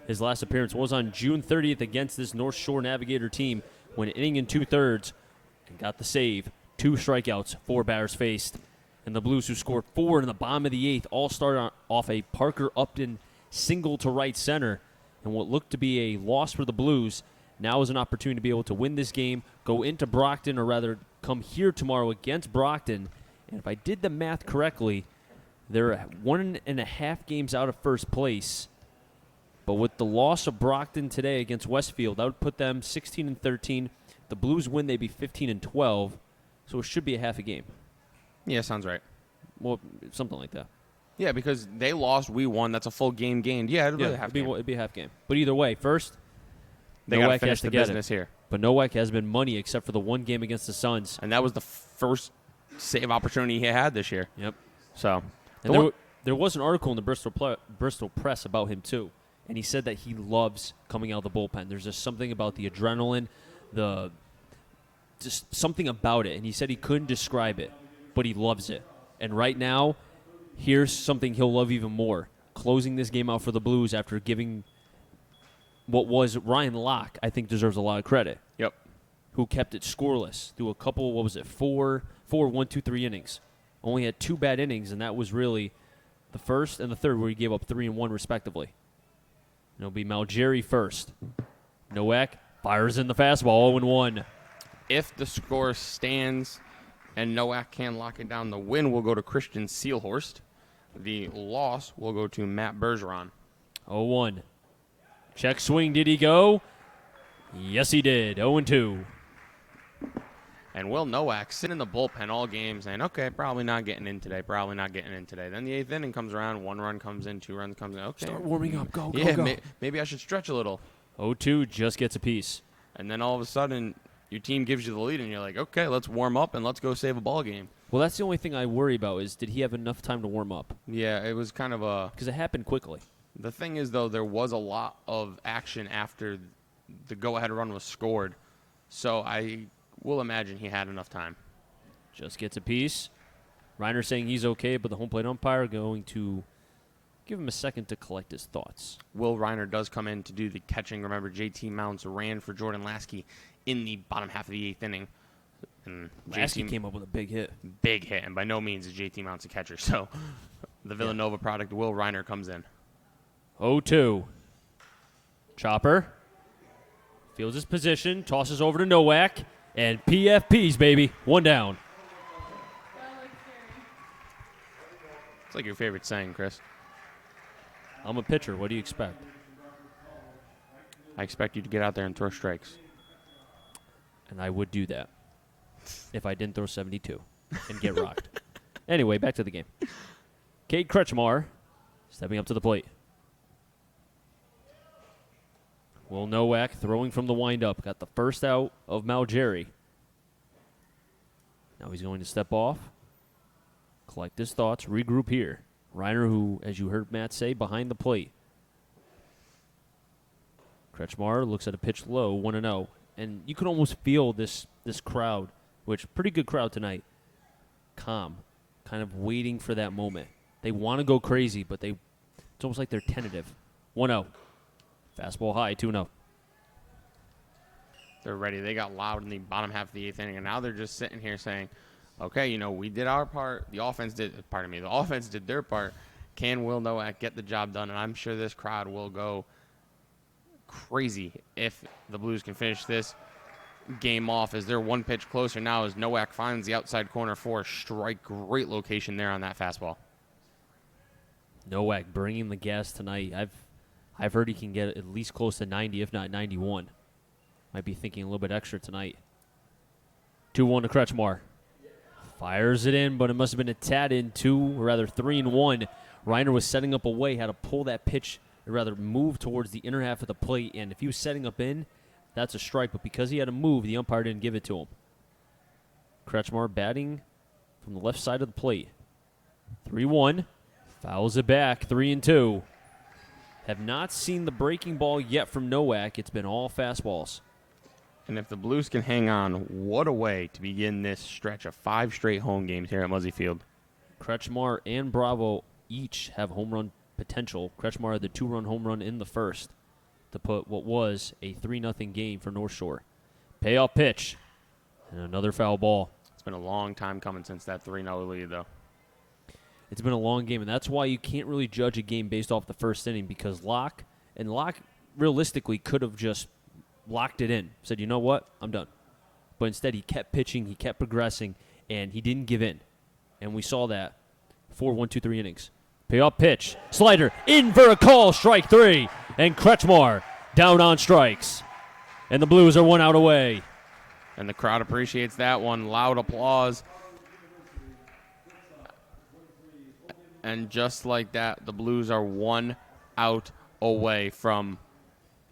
His last appearance was on June 30th against this North Shore Navigator team when inning and 2/3 and got the save. 2 strikeouts, 4 batters faced. And the Blues, who scored 4 in the bottom of the 8th, all started off a Parker Upton single to right center. And what looked to be a loss for the Blues now is an opportunity to be able to win this game, go into Brockton, or rather come here tomorrow against Brockton. And if I did the math correctly, they're 1.5 games out of first place. But with the loss of Brockton today against Westfield, that would put them 16 and 13. The Blues win, they'd be 15 and 12. So it should be a half a game. Yeah, sounds right. Well, something like that. Yeah, because they lost, we won. That's a full game gained. Yeah, it'd be a half game. It'd be a half game. But either way, first, They got to Nowak finish has to the get business it. here. But Nowak has been money except for the one game against the Suns. And that was the first save opportunity he had this year. Yep. So, And there was an article in the Bristol Press about him, too. And he said that he loves coming out of the bullpen. There's just something about the adrenaline, just something about it. And he said he couldn't describe it, but he loves it. And right now, here's something he'll love even more. Closing this game out for the Blues after giving what was Ryan Locke, I think deserves a lot of credit. Yep. Who kept it scoreless through a couple, 1-2-3 innings. Only had 2 bad innings, and that was really the first and the third where he gave up 3 and 1 respectively. And it'll be Malgeri first. Nowak fires in the fastball, 0-1. If the score stands and Nowak can lock it down, the win will go to Christian Seelhorst. The loss will go to Matt Bergeron. 0-1. Check swing, did he go? Yes, he did. 0-2. And Will Nowak sit in the bullpen all game saying, okay, probably not getting in today, Then the 8th inning comes around, 1 run comes in, 2 runs comes in. Okay. Start warming up. Go. Maybe I should stretch a little. 0-2 just gets a piece. And then all of a sudden, your team gives you the lead, and you're like, okay, let's warm up and let's go save a ball game. Well, that's the only thing I worry about is did he have enough time to warm up? Yeah, it was kind of a... Because it happened quickly. The thing is, though, there was a lot of action after the go-ahead run was scored. So I will imagine he had enough time. Just gets a piece. Reiner saying he's okay, but the home plate umpire going to give him a second to collect his thoughts. Will Reiner does come in to do the catching. Remember, JT Mounts ran for Jordan Lasky in the bottom half of the 8th inning. And Lasky came up with a big hit. Big hit, and by no means is JT Mounts a catcher. So the Villanova product, Will Reiner, comes in. 0-2. Chopper fields his position, tosses over to Nowak, and PFPs, baby. 1 down. It's like your favorite saying, Chris. I'm a pitcher. What do you expect? I expect you to get out there and throw strikes. And I would do that if I didn't throw 72 and get rocked. Anyway, back to the game. Cade Kretschmar stepping up to the plate. Will Nowak throwing from the windup. Got the first out of Malgeri. Now he's going to step off, collect his thoughts, regroup here. Reiner, who, as you heard Matt say, behind the plate. Kretschmar looks at a pitch low, 1-0. And you can almost feel this crowd, which pretty good crowd tonight, calm, kind of waiting for that moment. They want to go crazy, but it's almost like they're tentative. 1-0. Fastball high, 2-0. They're ready. They got loud in the bottom half of the 8th inning, and now they're just sitting here saying, okay, we did our part. The offense did their part. Can Will Nowak get the job done? And I'm sure this crowd will go crazy if the Blues can finish this game off, as they're 1 pitch closer now as Nowak finds the outside corner for a strike. Great location there on that fastball. Nowak bringing the gas tonight. I've heard he can get at least close to 90, if not 91. Might be thinking a little bit extra tonight. 2-1 to Kretschmar. Fires it in, but it must have been a tad in 3-1. Reiner was setting up away, had to pull that pitch, or rather move towards the inner half of the plate, and if he was setting up in, that's a strike, but because he had to move, the umpire didn't give it to him. Kretschmar batting from the left side of the plate. 3-1. Fouls it back, 3-2. Have not seen the breaking ball yet from Nowak. It's been all fastballs. And if the Blues can hang on, what a way to begin this stretch of 5 straight home games here at Muzzy Field. Kretschmar and Bravo each have home run potential. Kretschmar had the 2-run home run in the first to put what was a 3-0 game for North Shore. Payoff pitch, and another foul ball. It's been a long time coming since that 3-0 lead, though. It's been a long game, and that's why you can't really judge a game based off the first inning, because Locke realistically could have just locked it in, said, you know what, I'm done. But instead he kept pitching, he kept progressing, and he didn't give in. And we saw that 4-1-2-3 innings. Payoff pitch, slider, in for a call, strike 3, and Kretschmar down on strikes. And the Blues are 1 out away. And the crowd appreciates that one. Loud applause. And just like that, the Blues are 1 out away from,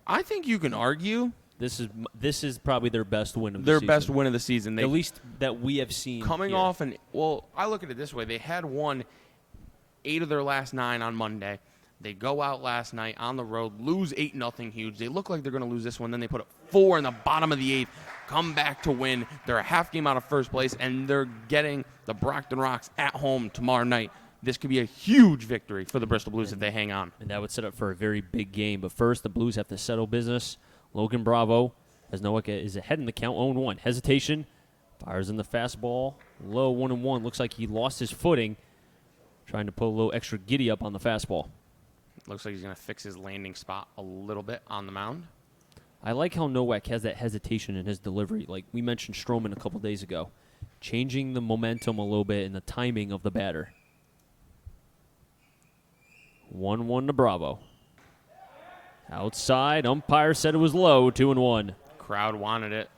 I think you can argue, This is probably their best win of the their season. best win of the season. At least that we have seen. Coming here. off, I look at it this way. They had won 8 of their last 9 on Monday. They go out last night on the road, lose 8-0 huge. They look like they're going to lose this one. Then they put up 4 in the bottom of the 8th, come back to win. They're a half game out of first place, and they're getting the Brockton Rocks at home tomorrow night. This could be a huge victory for the Bristol Blues if they hang on. And that would set up for a very big game. But first, the Blues have to settle business. Logan Bravo, as Nowak is ahead in the count, 0-1. Hesitation, fires in the fastball, low 1-1. Looks like he lost his footing, trying to put a little extra giddy up on the fastball. Looks like he's going to fix his landing spot a little bit on the mound. I like how Nowak has that hesitation in his delivery. Like we mentioned Stroman a couple days ago, changing the momentum a little bit and the timing of the batter. 1-1 to Bravo. Outside, umpire said it was low, 2-1. Crowd wanted it.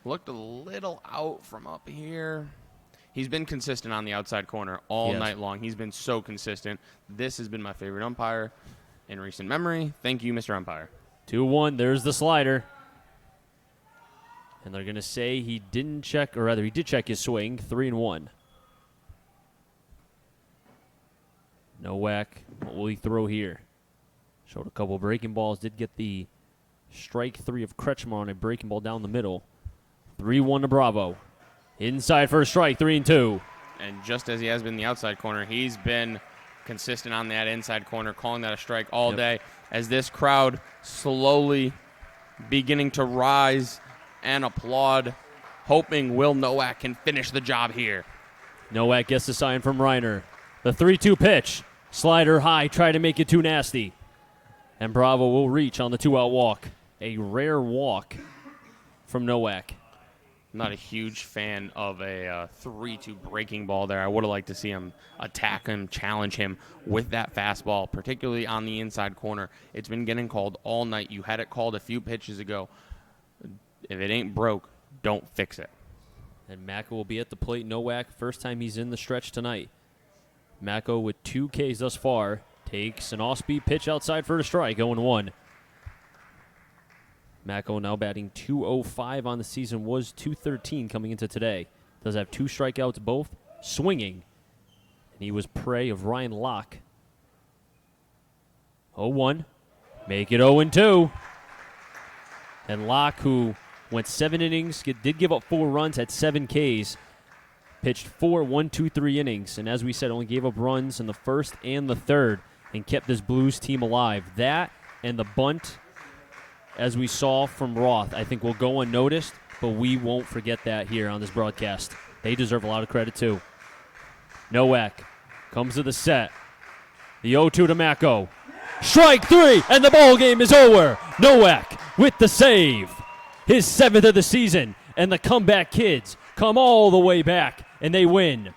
Looked a little out from up here. He's been consistent on the outside corner all night long. He's been so consistent. This has been my favorite umpire in recent memory. Thank you, Mr. Umpire. 2-1, there's the slider. And they're going to say he didn't check, or rather he did check his swing, 3-1. Nowak, what will he throw here? Showed a couple breaking balls, did get the strike 3 of Kretschmar on a breaking ball down the middle. 3-1 to Bravo. Inside for a strike, 3-2. And just as he has been in the outside corner, he's been consistent on that inside corner, calling that a strike all day, as this crowd slowly beginning to rise and applaud, hoping Will Nowak can finish the job here. Nowak gets the sign from Reiner. The 3-2 pitch. Slider high, try to make it too nasty. And Bravo will reach on the 2-out walk. A rare walk from Nowak. I'm not a huge fan of a 3-2 breaking ball there. I would have liked to see him attack him, challenge him with that fastball, particularly on the inside corner. It's been getting called all night. You had it called a few pitches ago. If it ain't broke, don't fix it. And Mako will be at the plate. Nowak, first time he's in the stretch tonight. Mako with 2 Ks thus far. Takes an off-speed pitch outside for a strike, 0-1. Mako now batting .205 on the season, was .213 coming into today. Does have 2 strikeouts, both swinging. And he was prey of Ryan Locke. 0-1. Make it 0-2. And Locke, who went 7 innings, did give up 4 runs, had 7 Ks. Pitched 4 1-2-3 innings, and as we said, only gave up runs in the first and the third and kept this Blues team alive. That and the bunt, as we saw from Roth, I think will go unnoticed, but we won't forget that here on this broadcast. They deserve a lot of credit, too. Nowak comes to the set. The 0-2 to Mako. Strike 3, and the ball game is over. Nowak with the save. His 7th of the season, and the comeback kids come all the way back, and they win.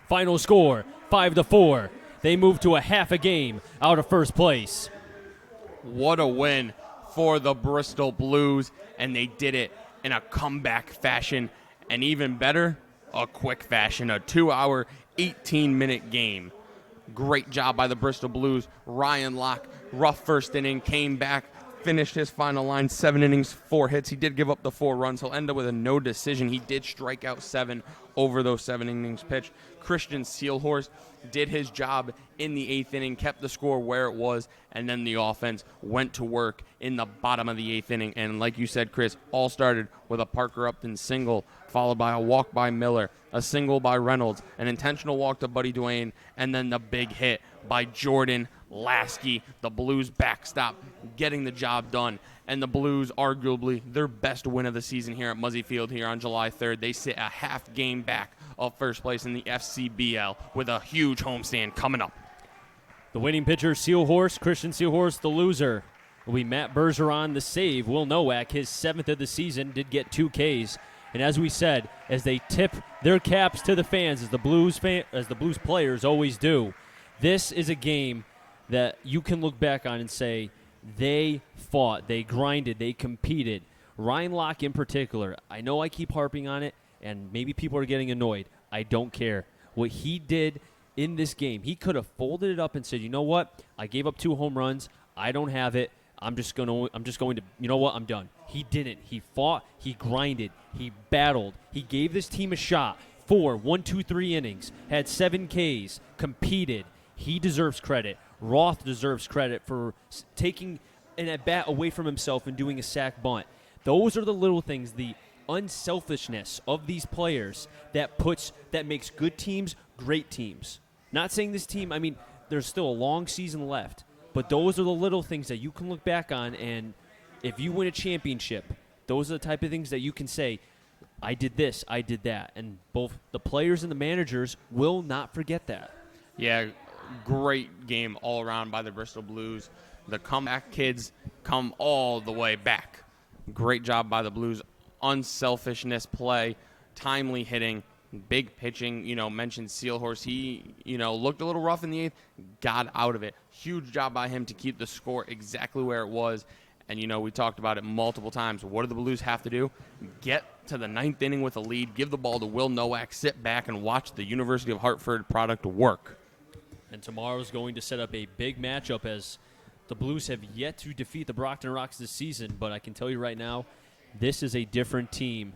Final score, 5-4. They move to a half a game out of first place. What a win for the Bristol Blues, and they did it in a comeback fashion, and even better, a quick fashion, a 2-hour, 18-minute game. Great job by the Bristol Blues. Ryan Locke, rough first inning, came back, finished his final line, 7 innings, 4 hits. He did give up the 4 runs. He'll end up with a no decision. He did strike out 7 over those 7 innings pitched. Christian Seelhorst did his job in the 8th inning, kept the score where it was, and then the offense went to work in the bottom of the 8th inning. And like you said, Chris, all started with a Parker Upton single, followed by a walk by Miller, a single by Reynolds, an intentional walk to Buddy Duane, and then the big hit by Jordan Lasky, the Blues backstop, getting the job done. And the Blues, arguably their best win of the season here at Muzzy Field here on July 3rd. They sit a half game back of first place in the FCBL with a huge homestand coming up. The winning pitcher, Seelhorst, Christian Seelhorst, the loser, will be Matt Bergeron, the save. Will Nowak, his 7th of the season, did get 2 Ks. And as we said, as they tip their caps to the fans, as the Blues players always do, this is a game that you can look back on and say they fought, they grinded, they competed. Ryan Locke in particular, I know I keep harping on it, and maybe people are getting annoyed. I don't care. What he did in this game, he could have folded it up and said, you know what? I gave up 2 home runs. I don't have it. I'm just going to, you know what? I'm done. He didn't. He fought. He grinded. He battled. He gave this team a shot. 4, 1, 2, 3 innings. Had 7 Ks. Competed. He deserves credit. Roth deserves credit for taking an at-bat away from himself and doing a sac bunt. Those are the little things, the unselfishness of these players that makes good teams great teams. Not saying this team, I mean, there's still a long season left, but those are the little things that you can look back on, and if you win a championship, those are the type of things that you can say, I did this, I did that, and both the players and the managers will not forget that. Yeah, great game all around by the Bristol Blues. The comeback kids come all the way back. Great job by the Blues. Unselfishness play, timely hitting, big pitching. Mentioned Seelhorst. He, looked a little rough in the 8th, got out of it. Huge job by him to keep the score exactly where it was. And, we talked about it multiple times. What do the Blues have to do? Get to the 9th inning with a lead, give the ball to Will Nowak, sit back and watch the University of Hartford product work. And tomorrow's going to set up a big matchup as the Blues have yet to defeat the Brockton Rocks this season. But I can tell you right now, this is a different team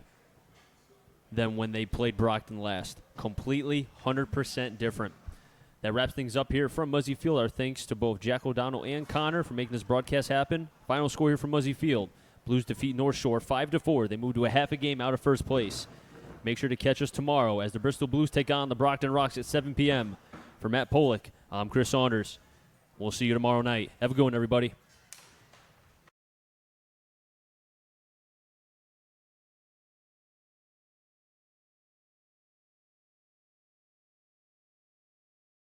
than when they played Brockton last. Completely, 100% different. That wraps things up here from Muzzy Field. Our thanks to both Jack O'Donnell and Connor for making this broadcast happen. Final score here from Muzzy Field. Blues defeat North Shore 5-4. They move to a half a game out of first place. Make sure to catch us tomorrow as the Bristol Blues take on the Brockton Rocks at 7 p.m. For Matt Polick, I'm Chris Saunders. We'll see you tomorrow night. Have a good one, everybody.